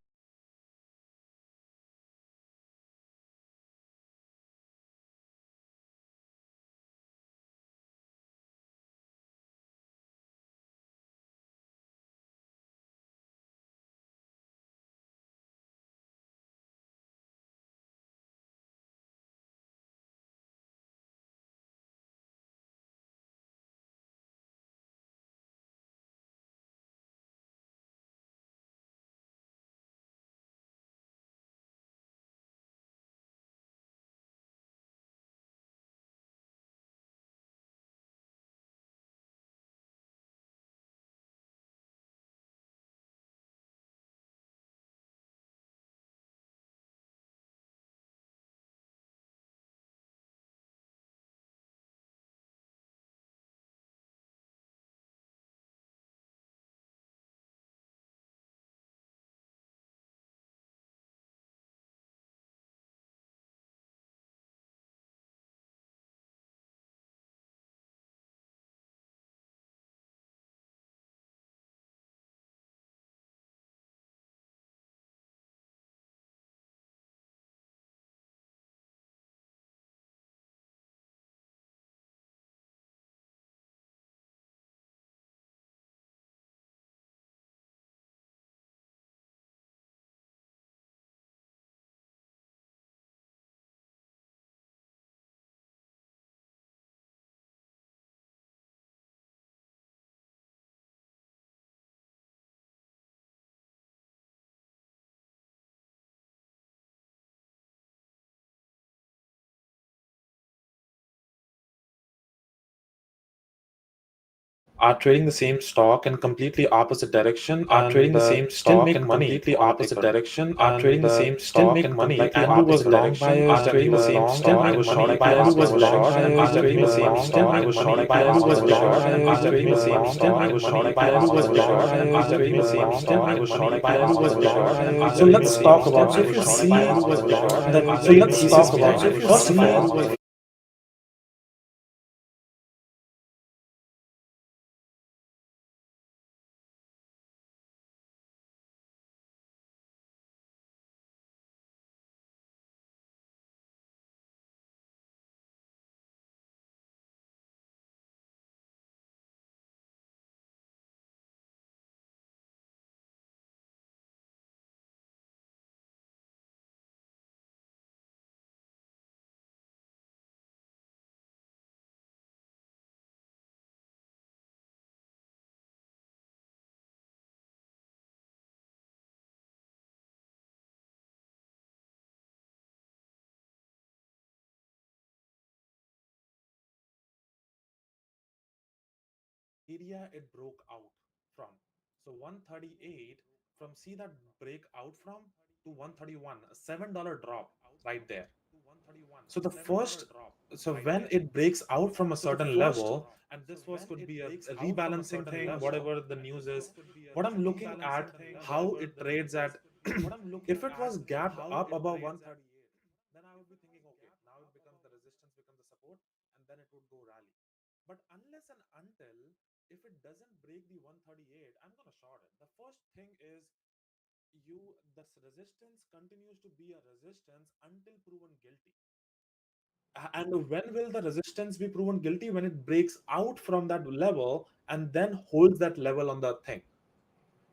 are trading the same stock in completely opposite direction, are trading the same still stock make in money completely on the opposite ticker. direction, Are trading the same stock make in money. completely Like Andrew was opposite long direction. buyers Are trading trading the the same same stock. stock I in was money short. by Andrew was opposite long direction. buyers Are trading the same long. stock I in was money short. by Andrew was opposite long direction. buyers Are trading the trading the same long. stock I in was money short. by Andrew was opposite long direction. buyers Are trading the trading the same long. stock I in was money short. by Andrew was opposite long direction. buyers Are So trading let's the trading the same talk long. about. stock So I if was you in short. money by see Andrew was opposite long direction. that, buyers Are so trading let's the talk same about. stock So in if you money see, by opposite direction. Area it broke out from. So 138, from see that break out from to 131, a $7 drop right there. So the first, so when it breaks out from a certain level, and this was could be a rebalancing thing, whatever the news is, what I'm looking at how it trades at, if it was gapped up above 138, then I would be thinking, okay, now it becomes the resistance, becomes the support, and then it would go rally. But unless and until if it doesn't break the 138, I'm gonna short it. The first thing is this resistance continues to be a resistance until proven guilty. And when will the resistance be proven guilty? When it breaks out from that level and then holds that level on the thing.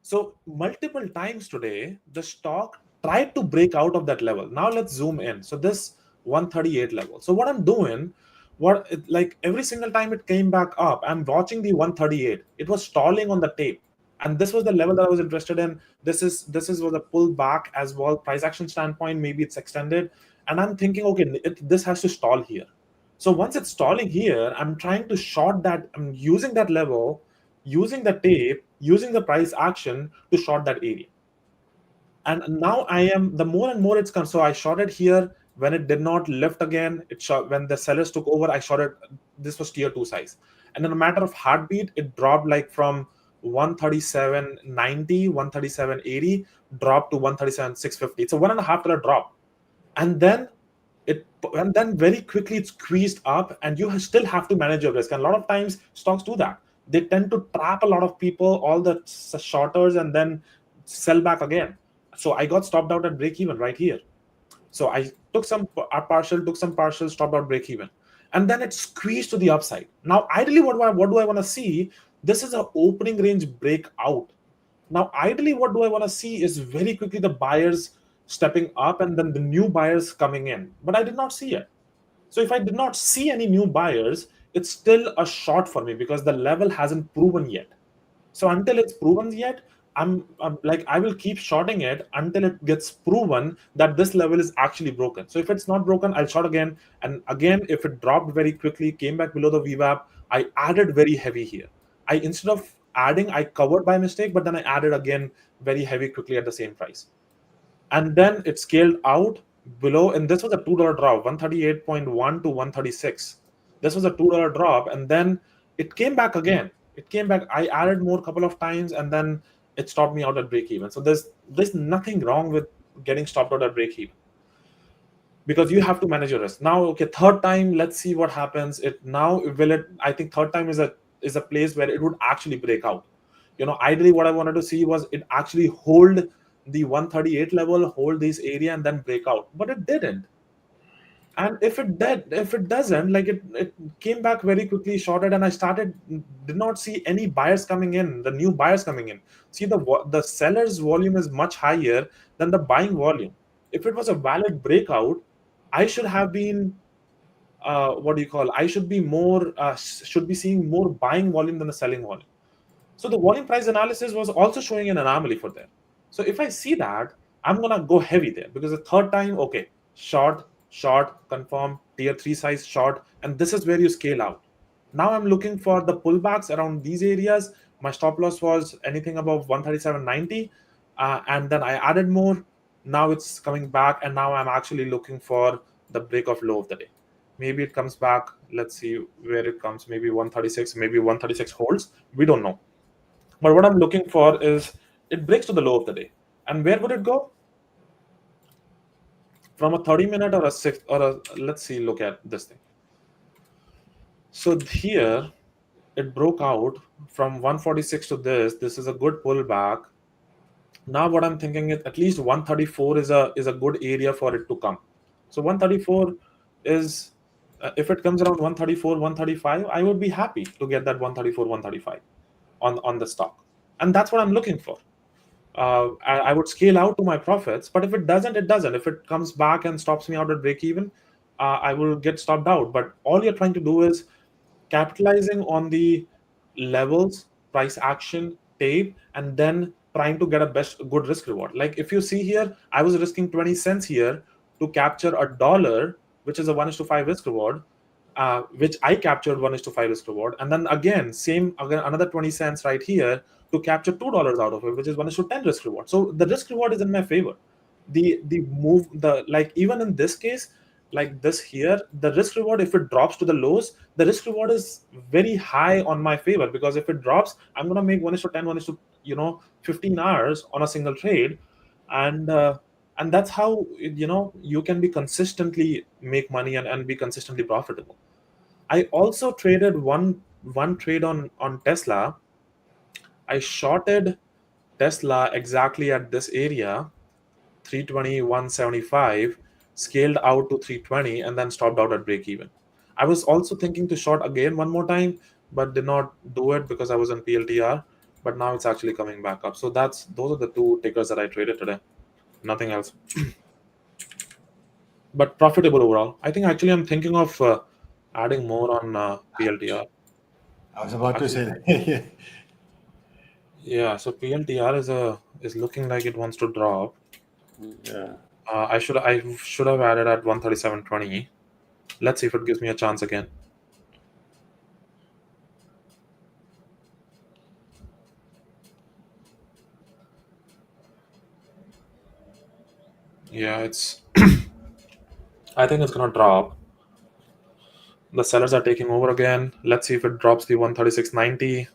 So multiple times today, the stock tried to break out of that level. Now let's zoom in. So this 138 level. So what I'm doing, like every single time it came back up, I'm watching the 138. It was stalling on the tape, and this was the level that I was interested in. This is was a pull back as well. Price action standpoint, maybe it's extended, and I'm thinking, okay, this has to stall here. So once it's stalling here, I'm trying to short that. I'm using that level, using the tape, using the price action to short that area. And now I am, the more and more it's come. So I shorted here when it did not lift again. It shot when the sellers took over. I shorted. This was tier 2 size, and in a matter of heartbeat, it dropped like from 137.90, 137.80, dropped to 137.650. It's a $1.5 drop, and then very quickly it squeezed up, and you still have to manage your risk. And a lot of times stocks do that. They tend to trap a lot of people, all the shorters, and then sell back again. So I got stopped out at break even right here. So I took some partial, stopped out break even, and then it squeezed to the upside. Now ideally, what do I want to see? This is an opening range breakout. Now, ideally, what do I want to see is very quickly the buyers stepping up and then the new buyers coming in. But I did not see it. So if I did not see any new buyers, it's still a short for me because the level hasn't proven yet. So until it's proven yet, I'm like, I will keep shorting it until it gets proven that this level is actually broken. So if it's not broken, I'll short again. And again, if it dropped very quickly, came back below the VWAP, I added very heavy here. I, instead of adding, I covered by mistake, but then I added again very heavy quickly at the same price. And then it scaled out below, and this was a $2 drop, 138.1 to 136. This was a $2 drop, and then it came back again. It came back. I added more couple of times, and then it stopped me out at break even. So there's nothing wrong with getting stopped out at break even, because you have to manage your risk. Now, okay, third time, let's see what happens. It now will it. I think third time is a place where it would actually break out. Ideally, what I wanted to see was it actually hold the 138 level, hold this area, and then break out. But it didn't. And if it doesn't, like it came back very quickly, shorted, and I did not see any buyers coming in, the new buyers coming in. See, the sellers volume is much higher than the buying volume. If it was a valid breakout, I should have been what do you call? I should be more should be seeing more buying volume than the selling volume. So the volume price analysis was also showing an anomaly for there. So if I see that, I'm gonna go heavy there, because the third time, okay, short, confirm, tier 3 size short, and this is where you scale out. Now I'm looking for the pullbacks around these areas. My stop loss was anything above 137.90, and then I added more. Now it's coming back, and now I'm actually looking for the break of low of the day. Maybe it comes back. Let's see where it comes. Maybe 136, maybe 136 holds. We don't know. But what I'm looking for is it breaks to the low of the day. And where would it go? From a 30-minute or a 6 or a, let's see, look at this thing. So here it broke out from 146 to this. This is a good pullback. Now what I'm thinking is at least 134 is a good area for it to come. So 134 is if it comes around 134, 135, I would be happy to get that 134, 135 on the stock. And that's what I'm looking for. I would scale out to my profits, but if it doesn't, it doesn't. If it comes back and stops me out at break even, I will get stopped out. But all you're trying to do is capitalizing on the levels, price action, tape, and then trying to get a good risk reward. Like if you see here, I was risking 20 cents here to capture $1, which is a 1:5 risk reward, which I captured 1:5 risk reward, and then again another 20 cents right here to capture $2 out of it, which is 1:10 risk reward. So the risk reward is in my favor. Like even in this case, like this here, the risk reward, if it drops to the lows, the risk reward is very high on my favor, because if it drops, I'm gonna make 1:10, 1:15 hours on a single trade, and that's how you can be consistently make money and be consistently profitable. I also traded one trade on Tesla. I shorted Tesla exactly at this area, 320, 175, scaled out to 320, and then stopped out at break even. I was also thinking to short again one more time, but did not do it because I was on PLTR. But now it's actually coming back up. So those are the two tickers that I traded today. Nothing else. But profitable overall. I think actually I'm thinking of adding more on PLTR. I was about to say that. Yeah, so PLTR is looking like it wants to drop. Yeah. I should have added at 137.20. Let's see if it gives me a chance again. Yeah, it's I think it's gonna drop. The sellers are taking over again. Let's see if it drops the 136.90.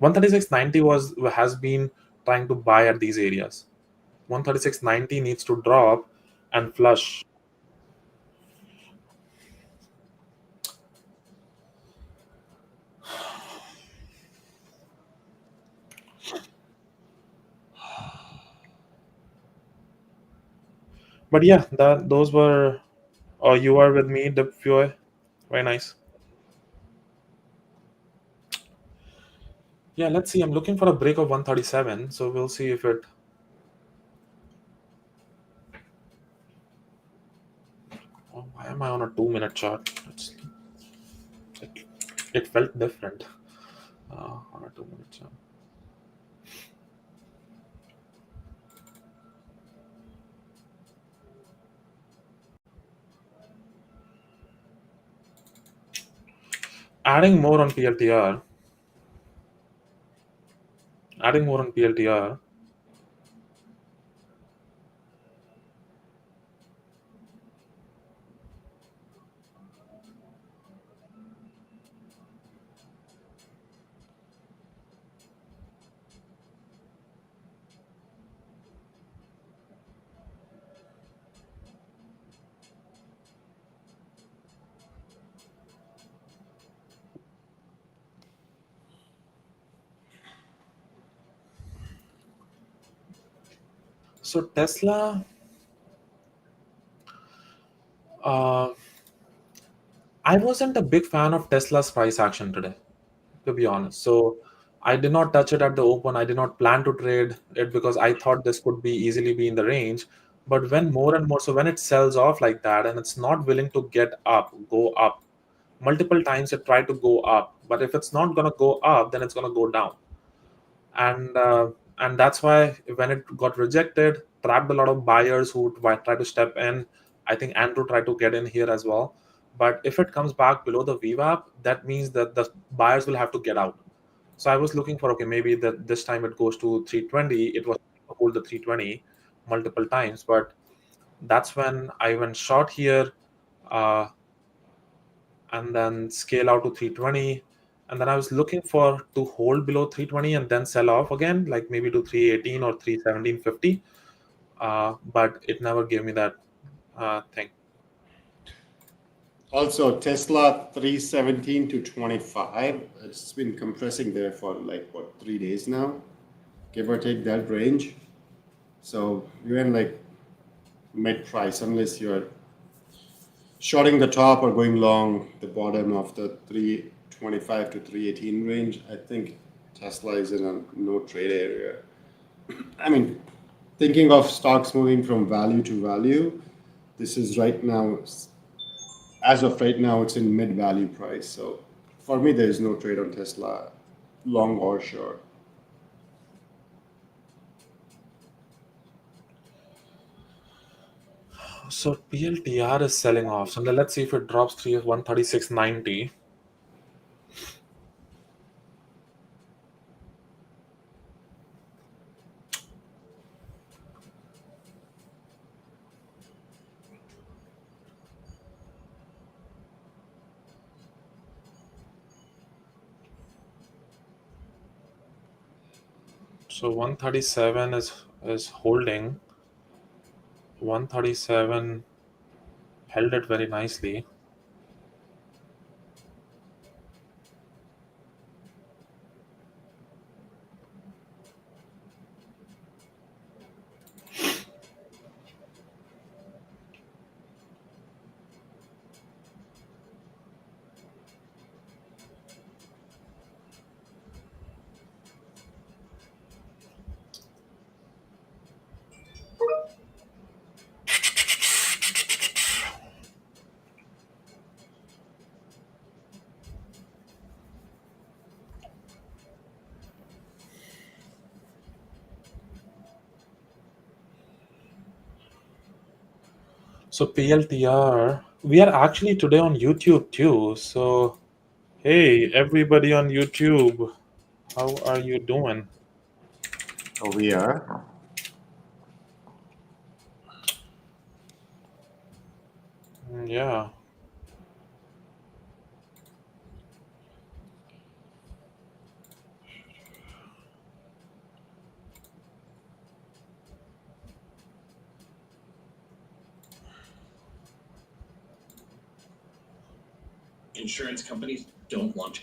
136.90 has been trying to buy at these areas. 136.90 needs to drop and flush. But yeah, those were you are with me, WBUY. Very nice. Yeah, let's see. I'm looking for a break of 137, so we'll see if it. Oh, why am I on a 2-minute chart? It felt different on a 2-minute chart. Adding more on PLTR. So Tesla, I wasn't a big fan of Tesla's price action today, to be honest. So I did not touch it at the open. I did not plan to trade it because I thought this could easily be in the range. But when more and more, so when it sells off like that and it's not willing to go up, multiple times it tried to go up. But if it's not gonna go up, then it's gonna go down. And that's why when it got rejected, trapped a lot of buyers who tried to step in. I think Andrew tried to get in here as well. But if it comes back below the VWAP, that means that the buyers will have to get out. So I was looking for, okay, maybe that this time it goes to 320. It was hold the 320 multiple times, but that's when I went short here, and then scale out to 320. And then I was looking for to hold below 320 and then sell off again, like maybe to 318 or 317.50. But it never gave me that thing. Also, Tesla 317 to 25. It's been compressing there for like what, 3 days now, give or take that range. So you're in like mid price unless you're shorting the top or going long the bottom of the 325 to 318 range. I think Tesla is in a no trade area. I mean, thinking of stocks moving from value to value, this is right now, as of right now, it's in mid value price. So for me, there is no trade on Tesla, long or short. So PLTR is selling off. So let's see if it drops 136.90. So 137 is holding. 137 held it very nicely. So PLTR, we are actually today on YouTube too. So hey, everybody on YouTube, how are you doing? Oh, we are. Yeah. Insurance companies don't want to.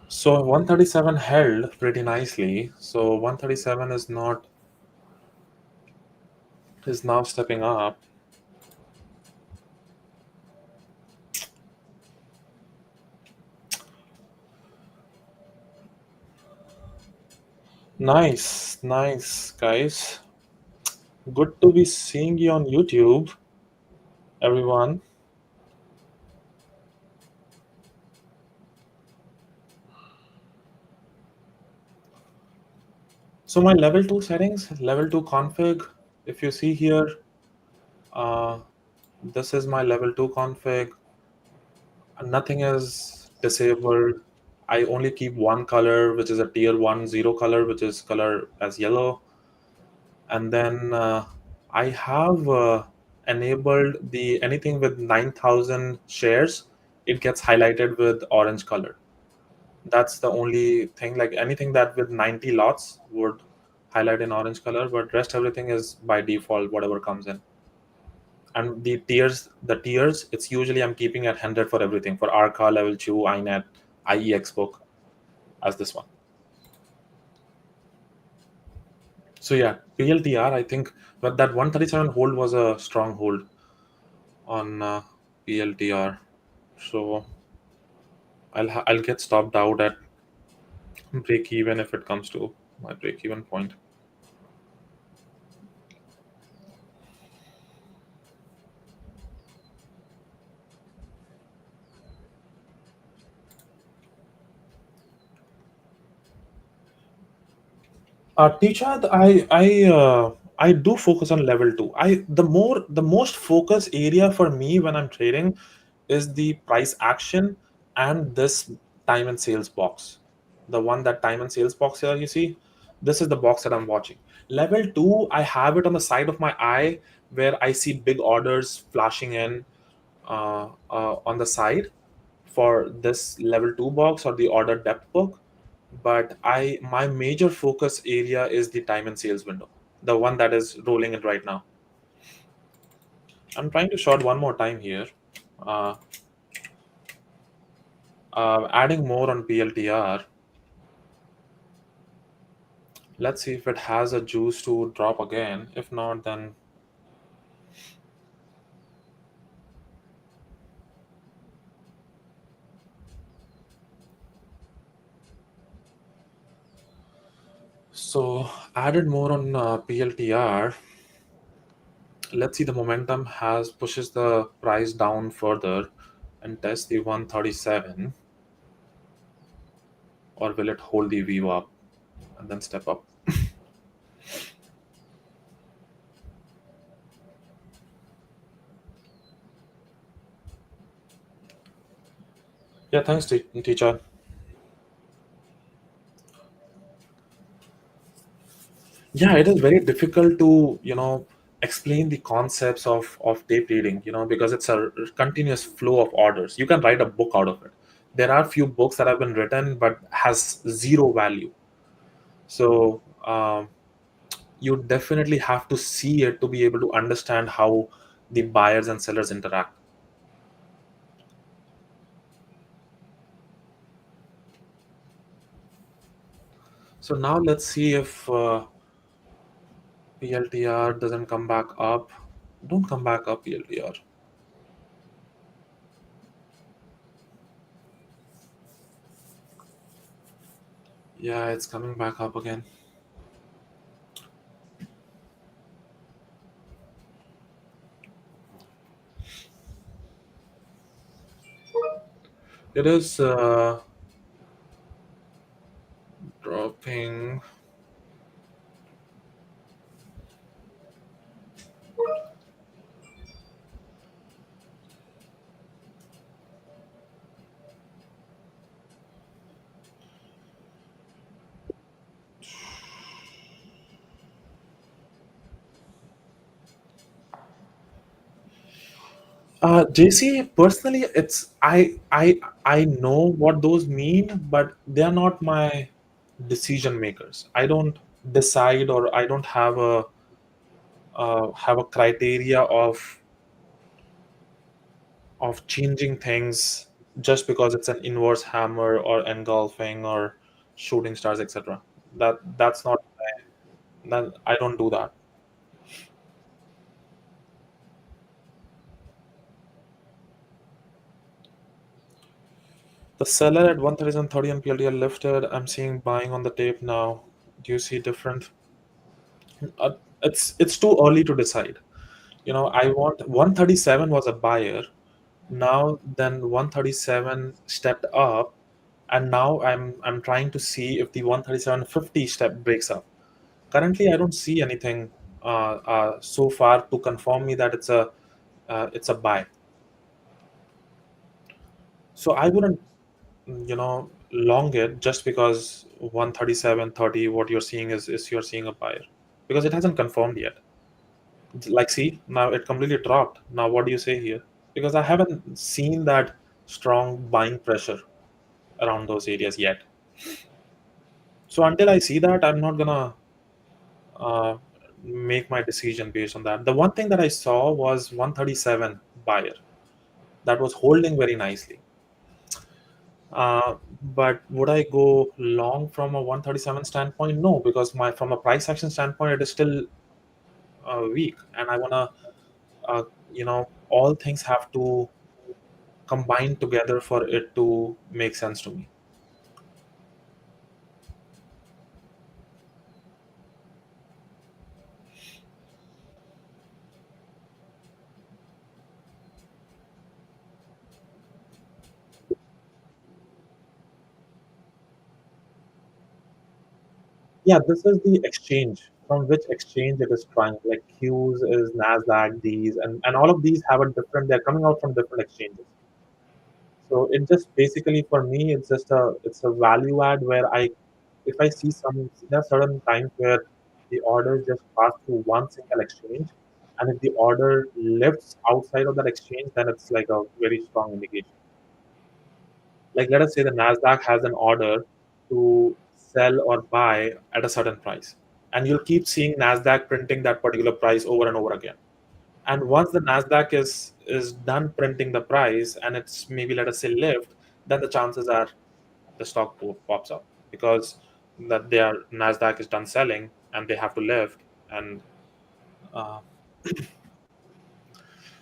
So 137 held pretty nicely. So 137 is now stepping up. Nice, guys. Good to be seeing you on YouTube, everyone. So my level 2 settings, level 2 config, if you see here, this is my level 2 config. Nothing is disabled. I only keep one color, which is a tier 1 0 color, which is color as yellow. And then I have enabled the anything with 9,000 shares, it gets highlighted with orange color. That's the only thing. Like anything that with 90 lots would highlight in orange color, but rest everything is by default whatever comes in. And the tiers, it's usually I'm keeping at 100 for everything, for ARCA, level 2, INET, IEX book as this one. So yeah, PLTR, I think but that 137 hold was a strong hold on PLTR. So I'll get stopped out at break even if it comes to my break even point. Teachad, I do focus on level 2. The most focus area for me when I'm trading is the price action and this time and sales box. The one that time and sales box here, you see, this is the box that I'm watching. Level 2, I have it on the side of my eye where I see big orders flashing in on the side for this level 2 box or the order depth book. But my major focus area is the time and sales window, the one that is rolling it right now. I'm trying to short one more time here. Uh, Adding more on PLTR. Let's see if it has a juice to drop again. If not, then so added more on PLTR. Let's see, the momentum pushes the price down further and test the 137, or will it hold the view up and then step up? Yeah, thanks, teacher. Yeah, it is very difficult to explain the concepts of tape reading, because it's a continuous flow of orders. You can write a book out of it. There are few books that have been written but has zero value. So you definitely have to see it to be able to understand how the buyers and sellers interact. So now let's see if PLTR doesn't come back up. Don't come back up, PLTR. Yeah, it's coming back up again. It is dropping. JC, personally, I know what those mean, but they are not my decision makers. I don't decide, or I don't have a criteria of changing things just because it's an inverse hammer or engulfing or shooting stars, etc. That's not that I don't do that. The seller at 137.30 on PLTR lifted. I'm seeing buying on the tape now. Do you see different? It's too early to decide. I want 137 was a buyer. Now then 137 stepped up, and now I'm trying to see if the 137.50 step breaks up. Currently, I don't see anything so far to confirm me that it's a buy. So I wouldn't long it just because 137.30 what you're seeing is you're seeing a buyer, because it hasn't confirmed yet. Like, see, now it completely dropped. Now what do you say here? Because I haven't seen that strong buying pressure around those areas yet. So until I see that, I'm not gonna uh, make my decision based on that. The one thing that I saw was 137 buyer that was holding very nicely. But would I go long from a 137 standpoint? No, because from a price action standpoint, it is still weak, and I wanna, all things have to combine together for it to make sense to me. Yeah, this is the exchange. From which exchange it is trying. Like Q's is Nasdaq, these and all of these have a different. They're coming out from different exchanges. So it just basically for me, it's a value add where if I see there are certain times where the orders just pass through one single exchange, and if the order lifts outside of that exchange, then it's like a very strong indication. Like let us say the Nasdaq has an order to sell or buy at a certain price, and you'll keep seeing Nasdaq printing that particular price over and over again. And once the Nasdaq is done printing the price, and it's maybe let us say lift, then the chances are the stock pops up because that their Nasdaq is done selling and they have to lift. And uh,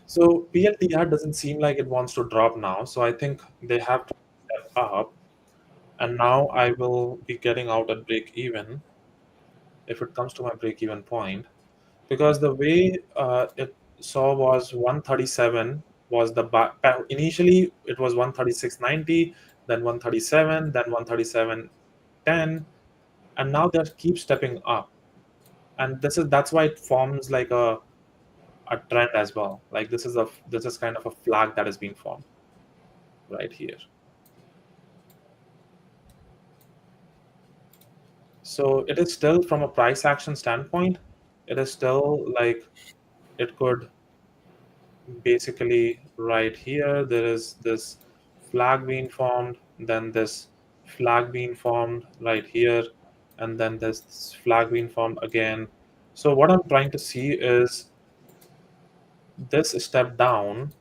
so PLTR doesn't seem like it wants to drop now, so I think they have to step up. And now I will be getting out at break even if it comes to my break even point, because the way it saw was 137 was the initially it was 136.90, then 137, then 137.10, and now they keep stepping up. And that's why it forms like a trend as well. Like this is kind of a flag that is being formed right here. So it is still, from a price action standpoint, it is still like it could basically right here there is this flag being formed, then this flag being formed right here, and then this flag being formed again. So what I'm trying to see is this step down.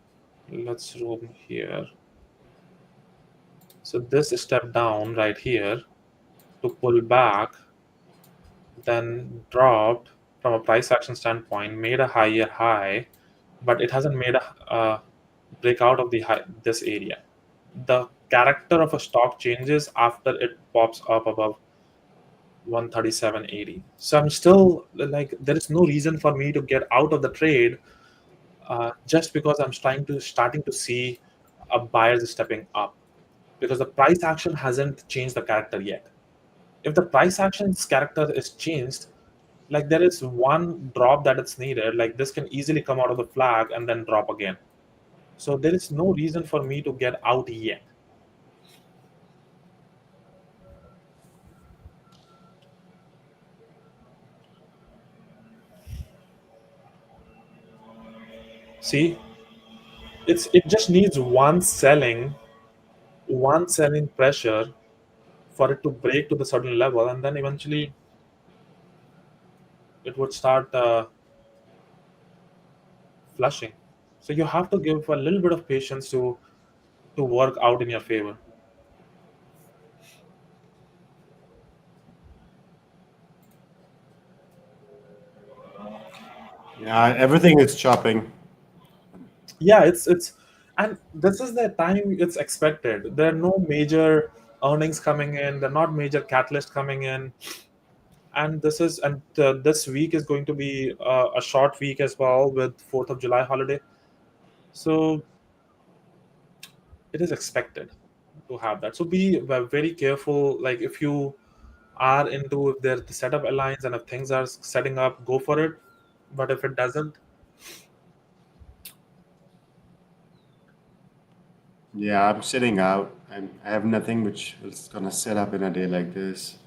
Let's zoom here. So this step down right here to pull back, then dropped from a price action standpoint, made a higher high, but it hasn't made a breakout of this area. The character of a stock changes after it pops up above 137.80. So I'm still like, there is no reason for me to get out of the trade just because I'm starting to see a buyers stepping up, because the price action hasn't changed the character yet. If the price action's character is changed, like there is one drop that it's needed, like this can easily come out of the flag and then drop again. So there is no reason for me to get out yet. See, it just needs one selling pressure for it to break to the certain level, and then eventually it would start flushing. So you have to give a little bit of patience to work out in your favor. Yeah, everything is chopping. Yeah, it's and this is the time it's expected. There are no major earnings coming in, there are not major catalysts coming in, and this week is going to be a short week as well with 4th of July holiday. So it is expected to have that. So be very careful. Like if you are into, if the setup aligns and if things are setting up, go for it. But if it doesn't, Yeah, I'm sitting out. I have nothing which is gonna set up in a day like this.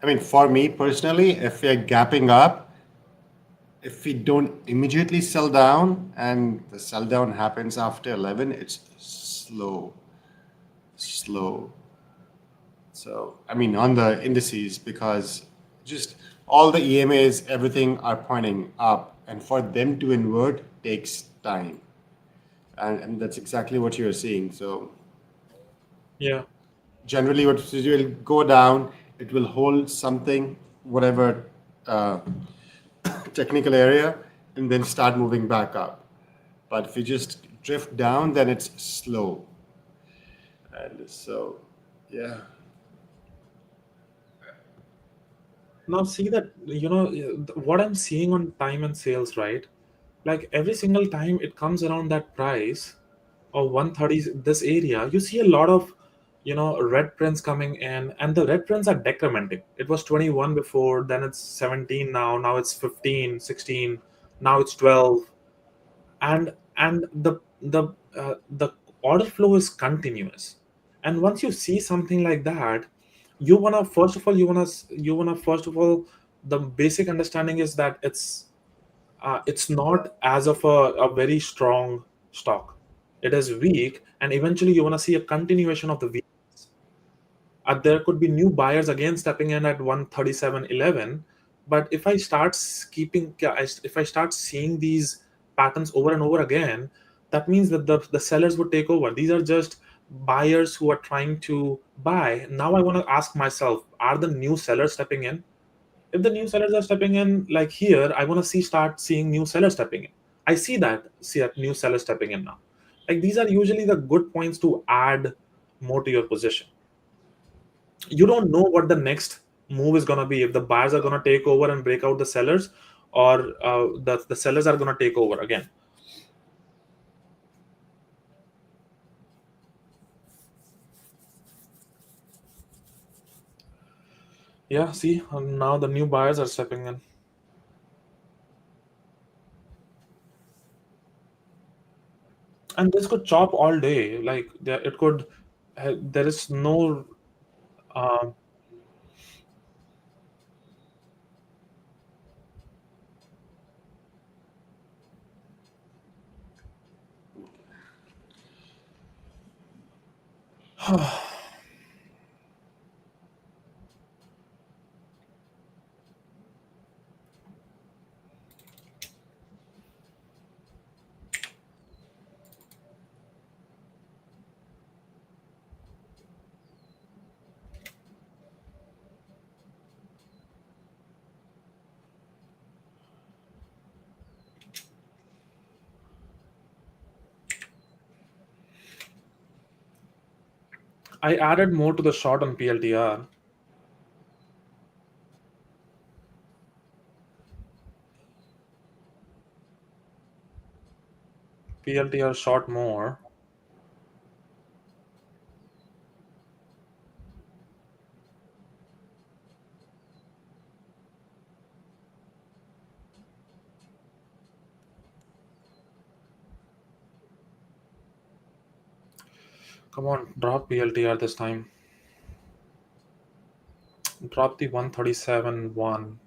I mean, for me personally, if we're gapping up, if we don't immediately sell down and the sell down happens after 11, it's slow. So, I mean, on the indices, because just all the EMAs, everything are pointing up, and for them to invert takes time. And that's exactly what you're seeing. So, yeah. generally, what it will go down, it will hold something, whatever technical area, and then start moving back up. But if you just drift down, then it's slow. And so, yeah. Now see that, what I'm seeing on time and sales, right? Like every single time it comes around that price of 130, this area, you see a lot of red prints coming in, and the red prints are decrementing. It was 21 before, then it's 17 now it's 15, 16, now it's 12, and the order flow is continuous. And once you see something like that, you want to first of all, the basic understanding is that it's not as of a very strong stock. It is weak, and eventually you want to see a continuation of the weakness. There could be new buyers again stepping in at 137.11, but if I start seeing these patterns over and over again, that means that the sellers would take over. These are just buyers who are trying to buy. Now I want to ask myself, are the new sellers stepping in? If the new sellers are stepping in, like here, I want to start seeing new sellers stepping in. I see a new seller stepping in now. Like, these are usually the good points to add more to your position. You don't know what the next move is going to be, if the buyers are going to take over and break out the sellers, or the sellers are going to take over again. Yeah, see, now the new buyers are stepping in. And this could chop all day. Like, it could, there is no um, I added more to the short on PLTR. PLTR short more. Come on, drop PLTR this time. Drop the 137.1.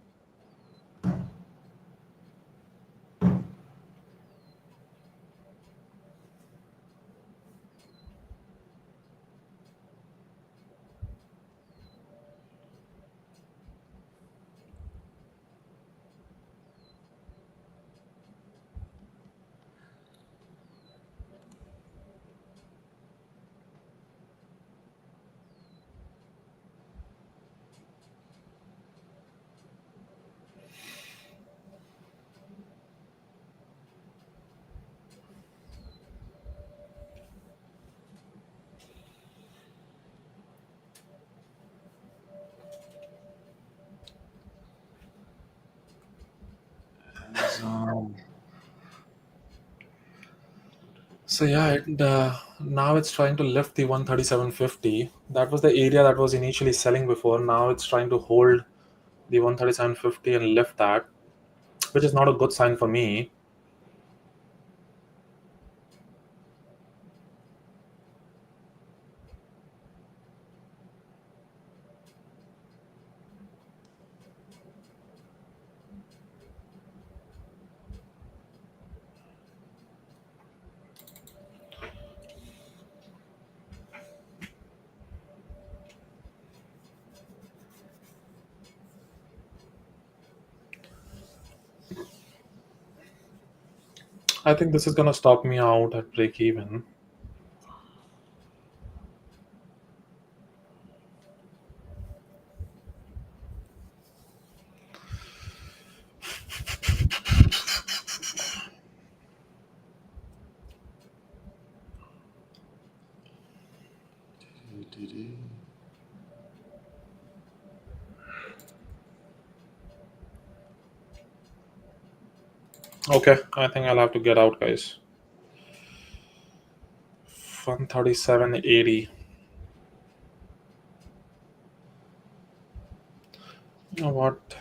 So yeah, now it's trying to lift the 137.50. That was the area that was initially selling before. Now it's trying to hold the 137.50 and lift that, which is not a good sign for me. I think this is gonna stop me out at break even. Okay, I think I'll have to get out, guys. 137.80. You know what?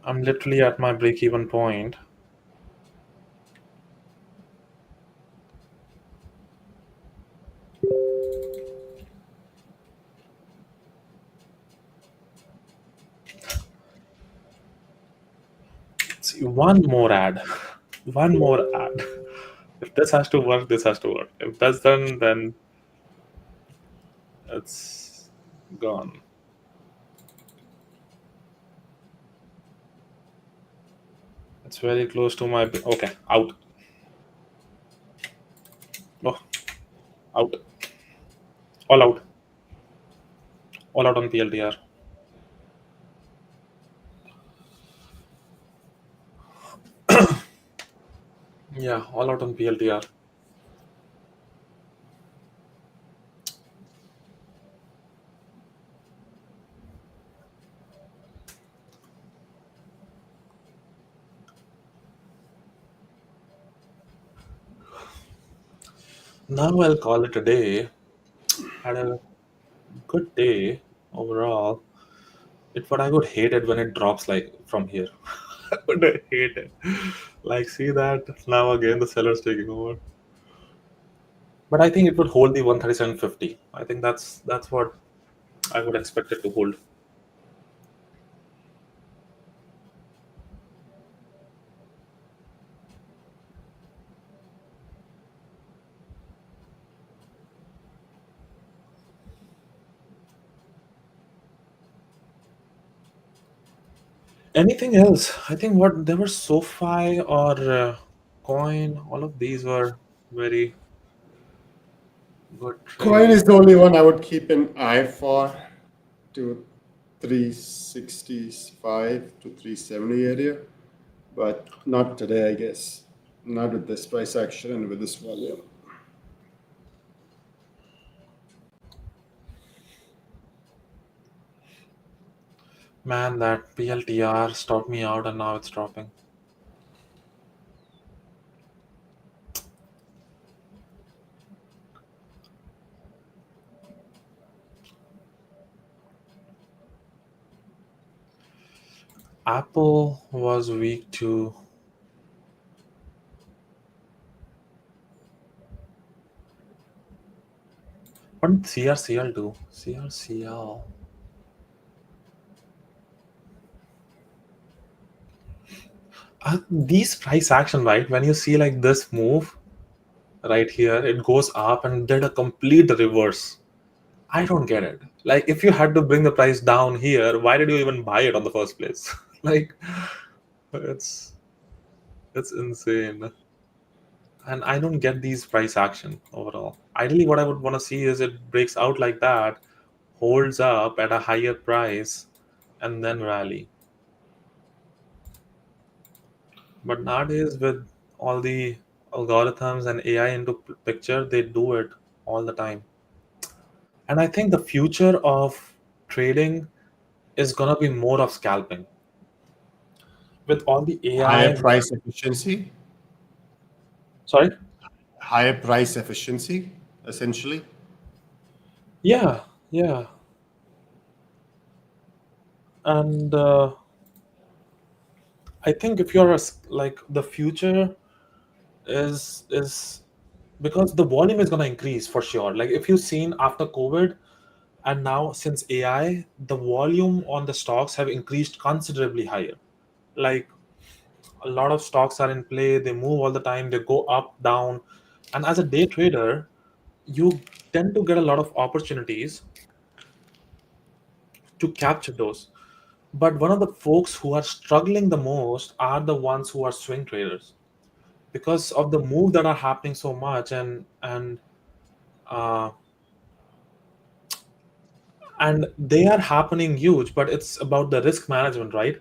I'm literally at my break-even point. See, one more ad. One more ad. If this has to work, this has to work. If that's done, then it's gone. It's very close to my... Okay, out. Oh, out. All out. All out on PLTR. Yeah, all out on PLTR. Now I'll call it a day. Had a good day overall. But I would hate it when it drops like from here. I would hate it. Like, see that? Now again the seller's taking over. But I think it would hold the 137.50. I think that's what I would expect it to hold. Anything else? I think what there were SoFi or Coin. All of these were very good Coin trades. is the only one I would keep an eye for to 365 to 370 area, but not today, I guess. Not with this price action and with this volume. Man, that PLTR stopped me out and now it's dropping. Apple was weak too. What did CRCL do? CRCL. These price action, right? When you see like this move right here, it goes up and did a complete reverse. I don't get it. Like, if you had to bring the price down here, why did you even buy it on the first place? Like, it's insane. And I don't get these price action overall. Ideally, what I would want to see is it breaks out like that, holds up at a higher price, and then rally. But nowadays, with all the algorithms and AI into picture, they do it all the time. And I think the future of trading is gonna be more of scalping. With all the Higher AI, price efficiency, sorry, higher price efficiency, essentially. yeah, yeah, and I think if you're like the future is because the volume is gonna increase for sure. Like if you've seen after COVID and now since AI, the volume on the stocks have increased considerably higher. Like a lot of stocks are in play, they move all the time, they go up, down, and as a day trader, you tend to get a lot of opportunities to capture those. But one of the folks who are struggling the most are the ones who are swing traders because of the move that are happening so much uh, and they are happening huge, but it's about the risk management, right?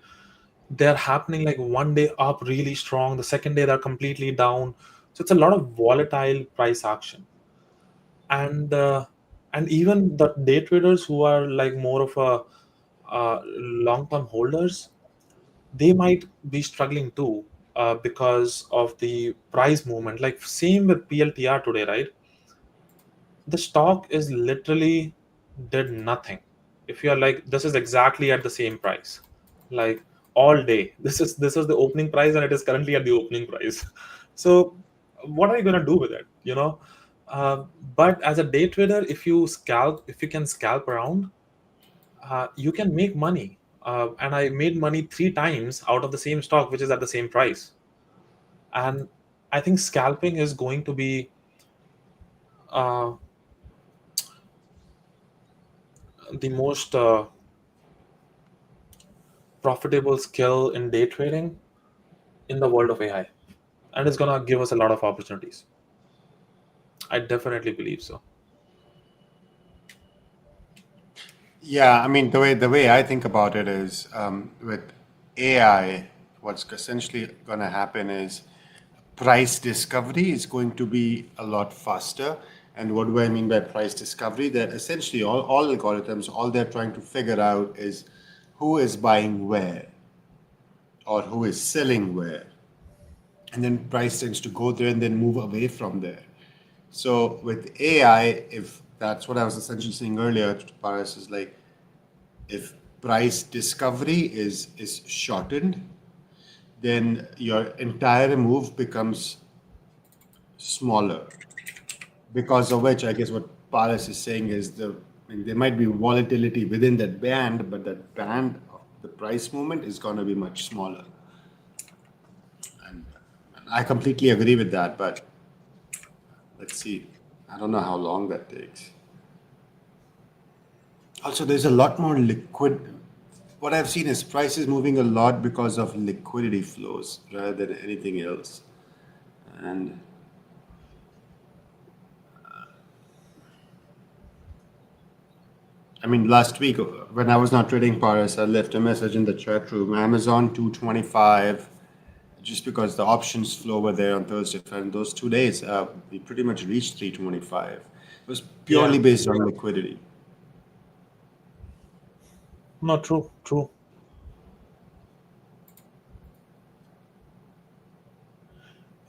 They're happening like one day up really strong, the second day they're completely down. So it's a lot of volatile price action. And even the day traders who are like more of a long-term holders, they might be struggling too because of the price movement. Like same with PLTR today, right? The stock is literally did nothing. if you're like, this is exactly at the same price, like all day, this is the opening price and it is currently at the opening price. So what are you going to do with it, but as a day trader, if you can scalp around, you can make money. And I made money 3 times out of the same stock, which is at the same price. And I think scalping is going to be uh, the most profitable skill in day trading in the world of AI, and it's gonna give us a lot of opportunities. I definitely believe so. Yeah, I mean the way I think about it is with AI, what's essentially going to happen is price discovery is going to be a lot faster. And what do I mean by price discovery? That essentially all algorithms, all they're trying to figure out is who is buying where or who is selling where. And then price tends to go there and then move away from there. So with AI, if that's what I was essentially saying earlier to Paris, is like if price discovery is shortened, then your entire move becomes smaller. Because of which, I guess what Paris is saying is there might be volatility within that band, but that band of the price movement is going to be much smaller. And I completely agree with that, but let's see. I don't know how long that takes. Also, there's a lot more liquid. What I've seen is prices moving a lot because of liquidity flows rather than anything else. And I mean, last week when I was not trading Paris, I left a message in the chat room. Amazon 225, just because the options flow were there on Thursday. And those 2 days, we pretty much reached 325. It was purely based on liquidity. No, true.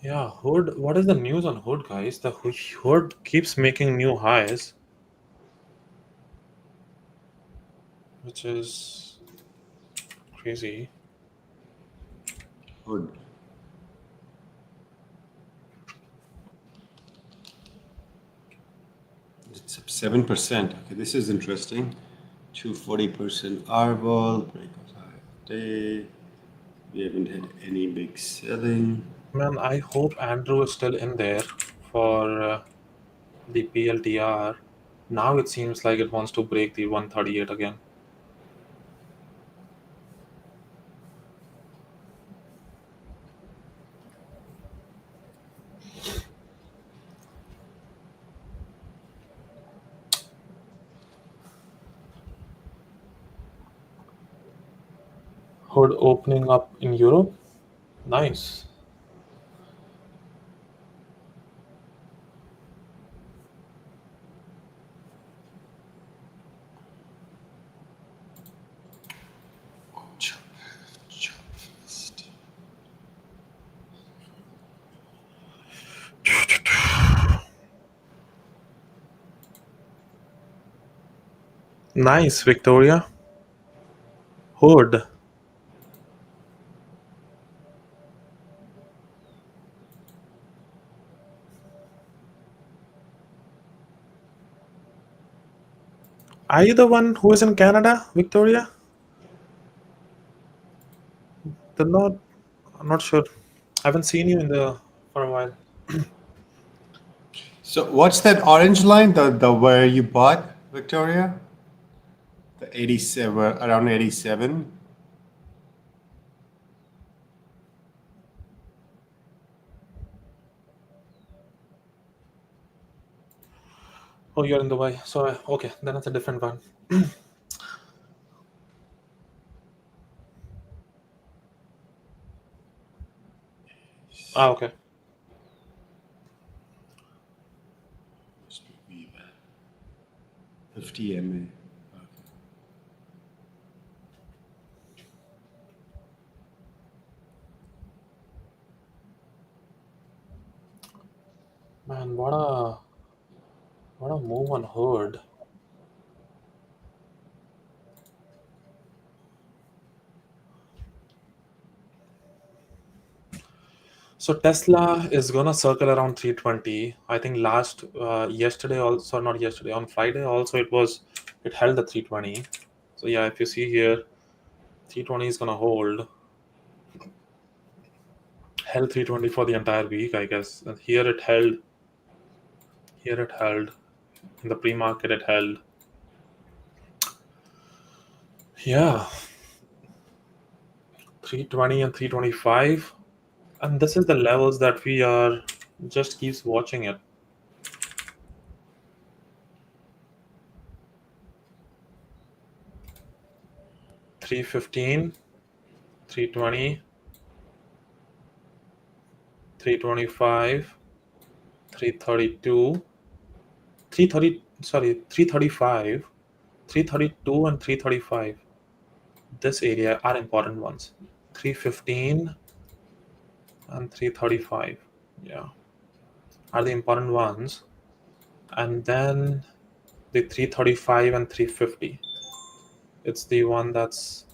Yeah, Hood. What is the news on Hood, guys? The Hood keeps making new highs, which is crazy. Good. It's up 7%. Okay, this is interesting. 240% R-ball, breakout high day. We haven't had any big selling. Man, I hope Andrew is still in there for the PLTR. Now it seems like it wants to break the 138 again. Hood opening up in Europe. Nice. Nice, Victoria. Hood. Are you the one who is in Canada, Victoria? I'm not sure. I haven't seen you for a while. So what's that orange line? The where you bought, Victoria? The 87, around 87. Oh, you're in Dubai. So okay, then it's a different one. Okay. Must be 50 MA. Man, what a move on Hood. So Tesla is gonna circle around 320. I think yesterday also, not yesterday, on Friday also it held the 320. So yeah, if you see here, 320 is gonna held 320 for the entire week, I guess. And here it held in the pre-market it held. Yeah, 320 and 325. And this is the levels that we are just keeps watching it. $315, $320, $325, $332, $335, $332 and $335. This area are important ones. $315 and $335. Yeah, are the important ones. And then the $335 and $350. It's the one that's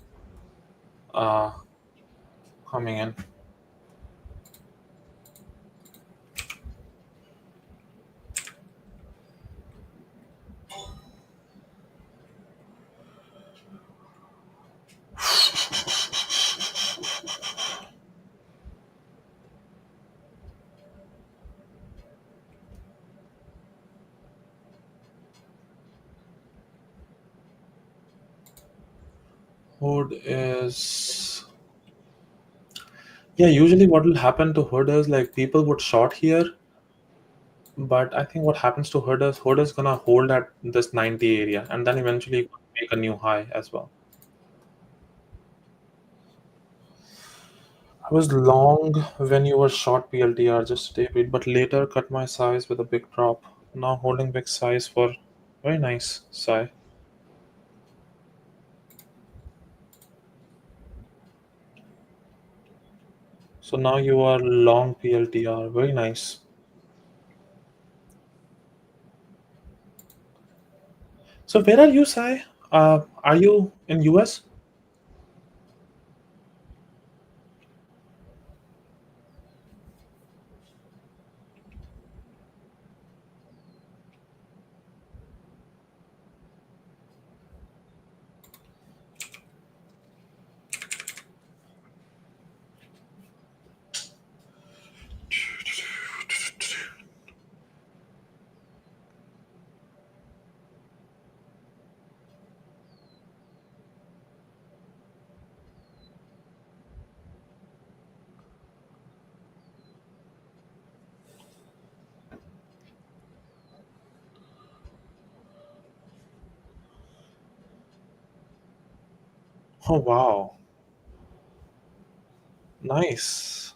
coming in. Hood is, yeah, usually what will happen to Hood is like people would short here, but I think what happens to Hood is gonna hold at this 90 area and then eventually make a new high as well. I was long when you were short PLTR just a bit, but later cut my size with a big drop. Now holding big size for very nice size. So now you are long PLTR, very nice. So where are you, Sai? Are you in US? Oh wow, nice.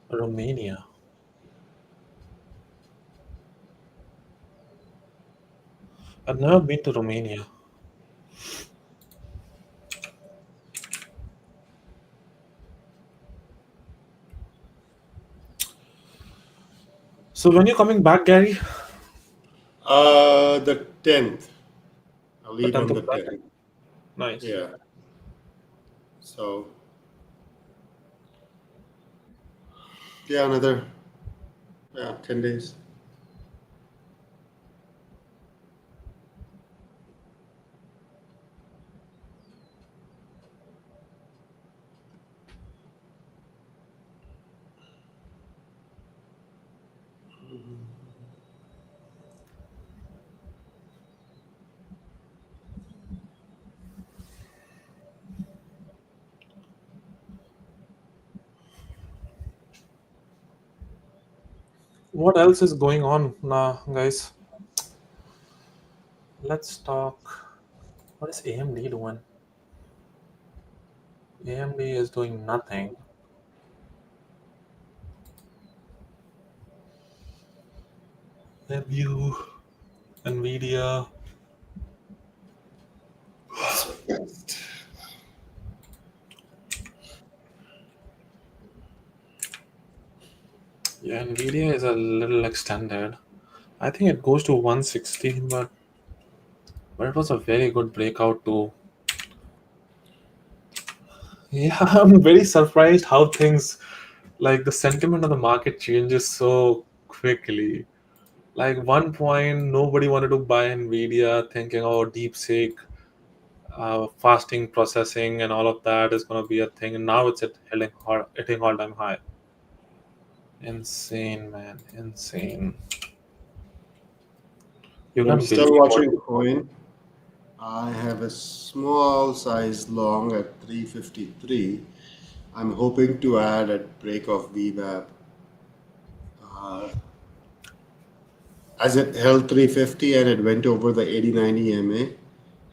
Romania. I've never been to Romania. So when you're coming back, Gary? The 10th. I'll leave on 10th the of February. 10th. Nice. Yeah. So, yeah, another 10 days. What else is going on now, guys? Let's talk. What is AMD doing? AMD is doing nothing. Review, Nvidia. Yeah, Nvidia is a little extended. I think it goes to 160, but it was a very good breakout to Yeah, I'm very surprised how things like the sentiment of the market changes so quickly. Like one point, nobody wanted to buy Nvidia, thinking, oh, DeepSeek, fasting processing, and all of that is going to be a thing. And now it's hitting all-time high. Insane, man, insane. You I'm can't still believe what. watching coin. I have a small size long at 353. I'm hoping to add at break of VWAP. As it held 350 and it went over the 8090 MA,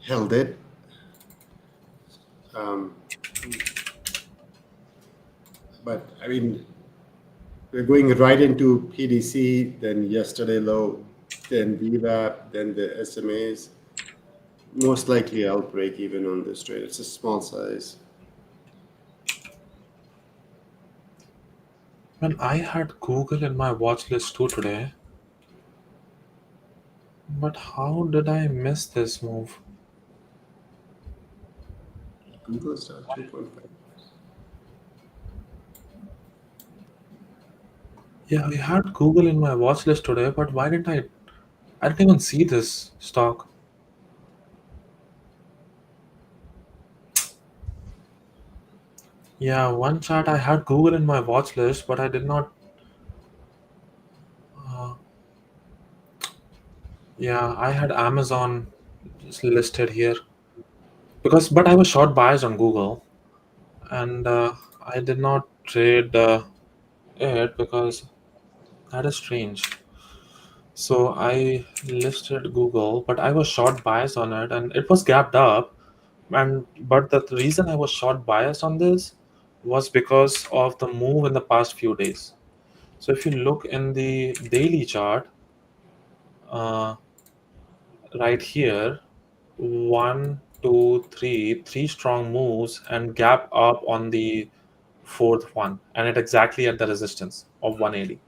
held it. But I mean, we're going right into PDC, then yesterday low, then VWAP, then the SMAs. Most likely I'll break even on this trade. It's a small size. Man, I had Google in my watch list too today. But how did I miss this move? Google is at 2.5. Yeah, I had Google in my watch list today, but why didn't I didn't even see this stock. Yeah, one chart I had Google in my watch list, but I did not. Uh, yeah, I had Amazon just listed here but I was short biased on Google, and I did not trade it because that is strange. So I listed Google, but I was short biased on it, and it was gapped up. And but the reason I was short biased on this was because of the move in the past few days. So if you look in the daily chart, uh, right here, three strong moves and gap up on the fourth one, and it exactly at the resistance of 180.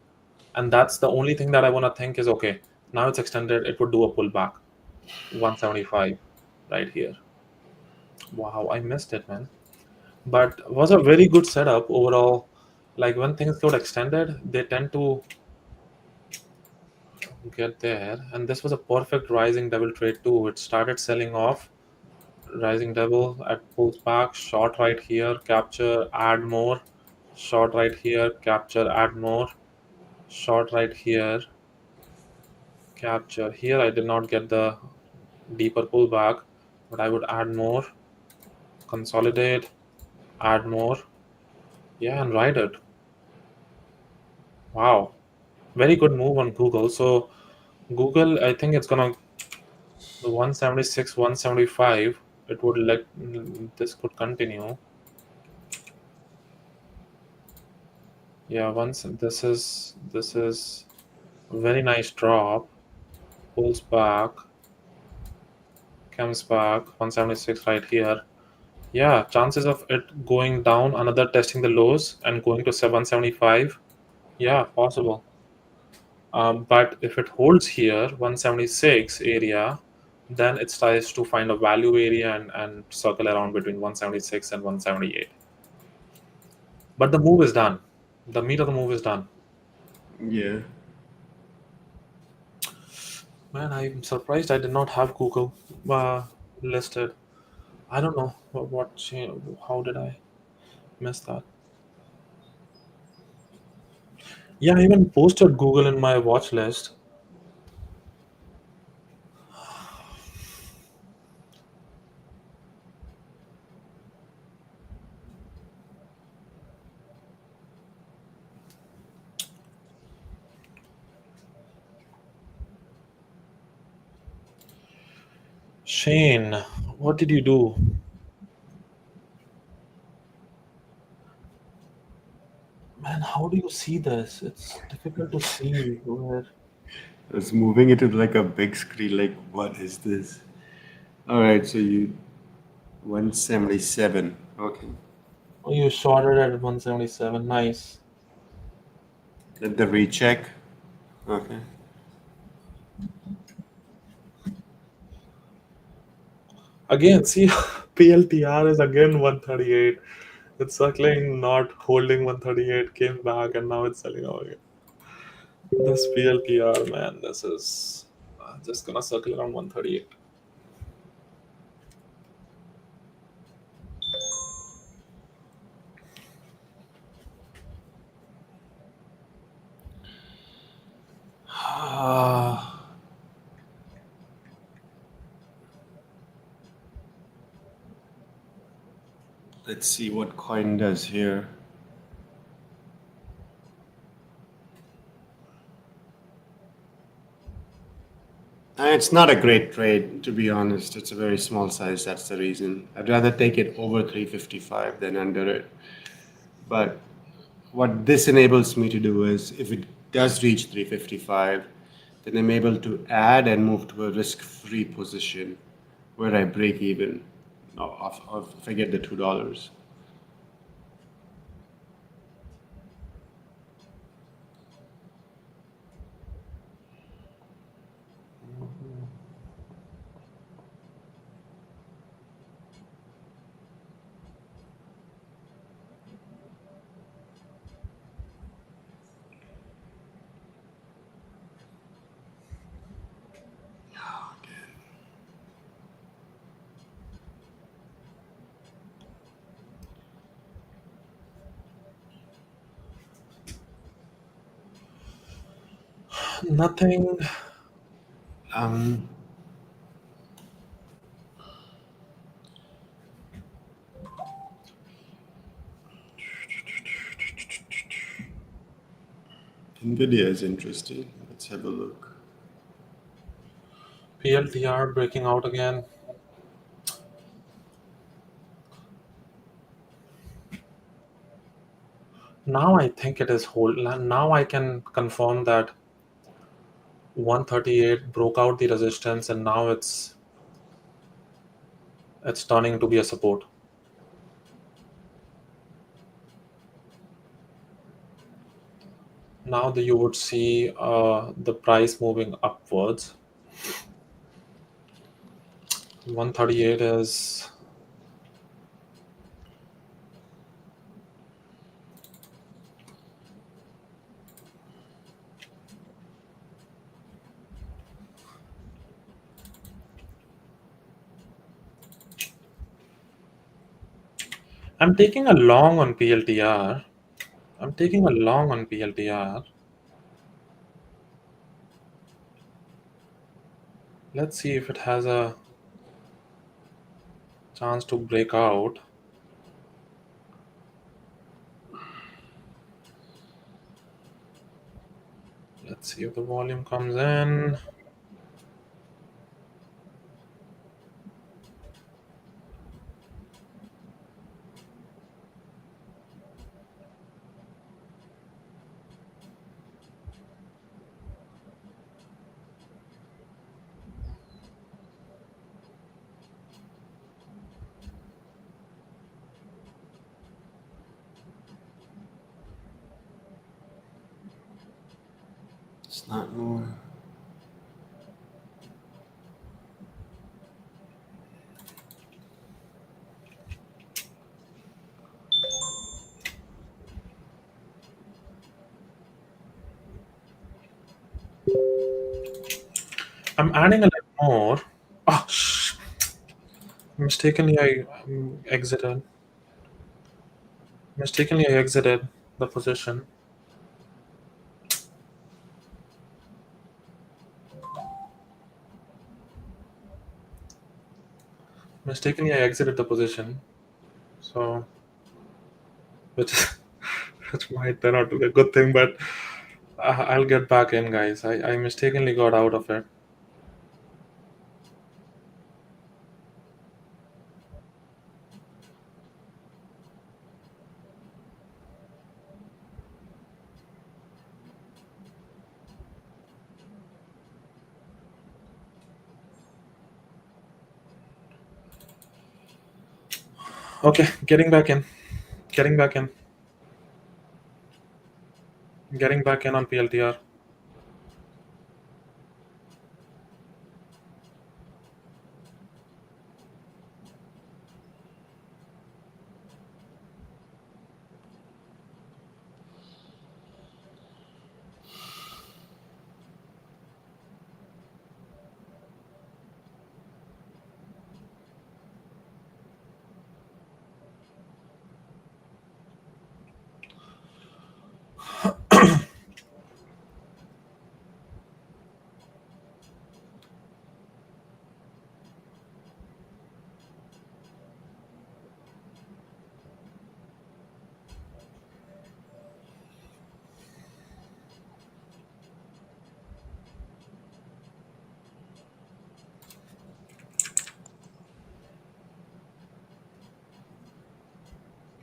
And that's the only thing that I want to think is okay. Now it's extended. It would do a pullback, 175, right here. Wow, I missed it, man. But was a very good setup overall. Like when things got extended, they tend to get there, and this was a perfect rising double trade too. It started selling off, rising double at pulls back, short right here, capture, add more, short right here, capture, add more, short right here, capture. Here I did not get the deeper pullback, but I would add more, consolidate, add more, yeah, and ride it. Wow, very good move on Google. So Google, I think it's gonna the 176, 175. It would let this could continue. Yeah, once this is a very nice drop, pulls back, comes back, 176 right here. Yeah, chances of it going down, another testing the lows and going to 175. Yeah, possible. But if it holds here, 176 area, then it tries to find a value area and circle around between 176 and 178. But the move is done. The meat of the move is done. Yeah. Man, I'm surprised I did not have Google listed. I don't know how did I miss that? Yeah, I even posted Google in my watch list. Shane, what did you do? Man, how do you see this? It's difficult to see where. I was moving it to like a big screen, like, what is this? All right, so you 177. Okay. Oh, you shorted at 177. Nice. Let the recheck. Okay. Again, see, PLTR is again 138. It's circling, not holding 138, came back, and now it's selling over again. This PLTR, man, this is just gonna circle around 138. Let's see what coin does here. It's not a great trade, to be honest. It's a very small size. That's the reason. I'd rather take it over 355 than under it. But what this enables me to do is, if it does reach 355, then I'm able to add and move to a risk-free position where I break even if I get the $2. Nothing. NVIDIA is interesting. Let's have a look. PLTR breaking out again. Now I think it is hold. Now I can confirm that 138 broke out the resistance, and now it's turning to be a support. Now you would see the price moving upwards. 138 is I'm taking a long on PLTR. Let's see if it has a chance to break out. Let's see if the volume comes in. It's not moving. I'm adding a little more. Oh, mistakenly I exited. Mistakenly I exited the position. Mistakenly I exited the position. So, which might turn out to be a good thing, but I'll get back in, guys. I mistakenly got out of it. Okay, getting back in on PLTR.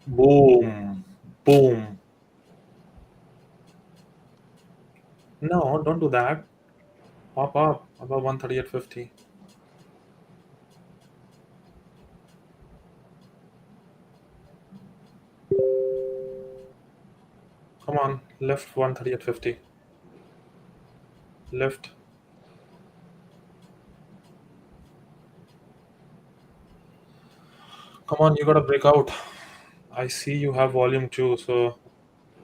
Boom. Boom. No, don't do that. Pop up above 138.50. Come on, lift 138.50. Lift. Come on, you gotta break out. I see you have volume too, so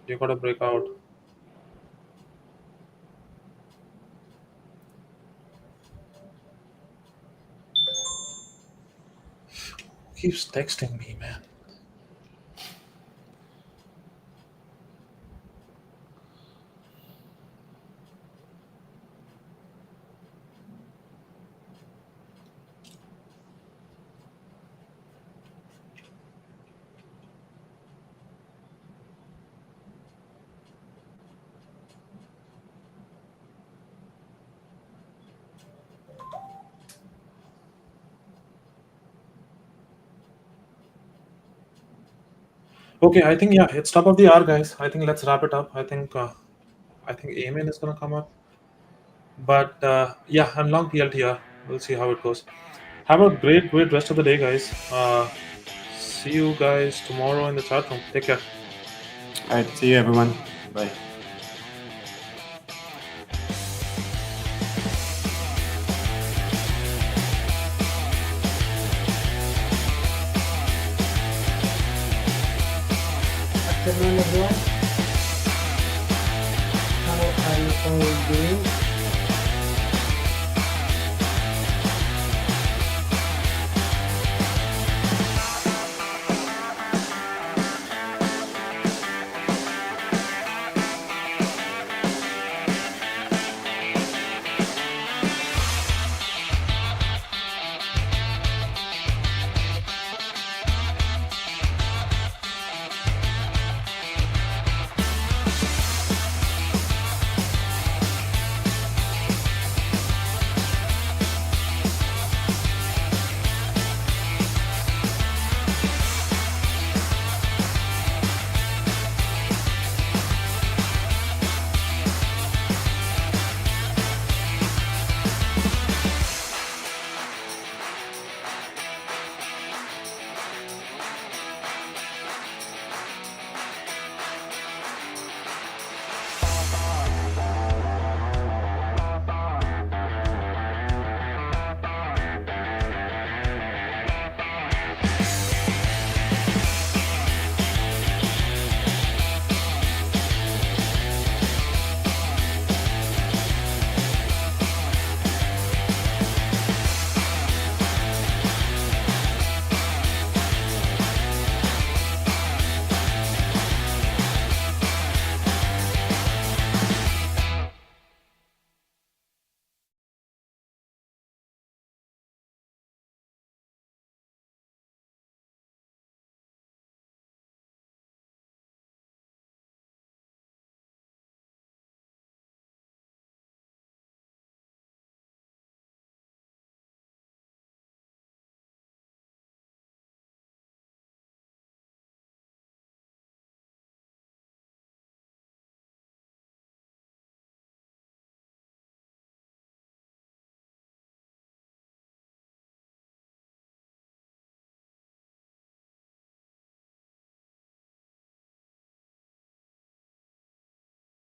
you gotta break out. Who keeps texting me, man? Okay, I think yeah, it's top of the hour, guys. I think let's wrap it up. I think Amen is gonna come up, but yeah, I'm long PLTR. We'll see how it goes. Have a great rest of the day, guys. See you guys tomorrow in the chat room. Take care. All right, see you everyone. Bye. Afternoon everyone. How are you all doing?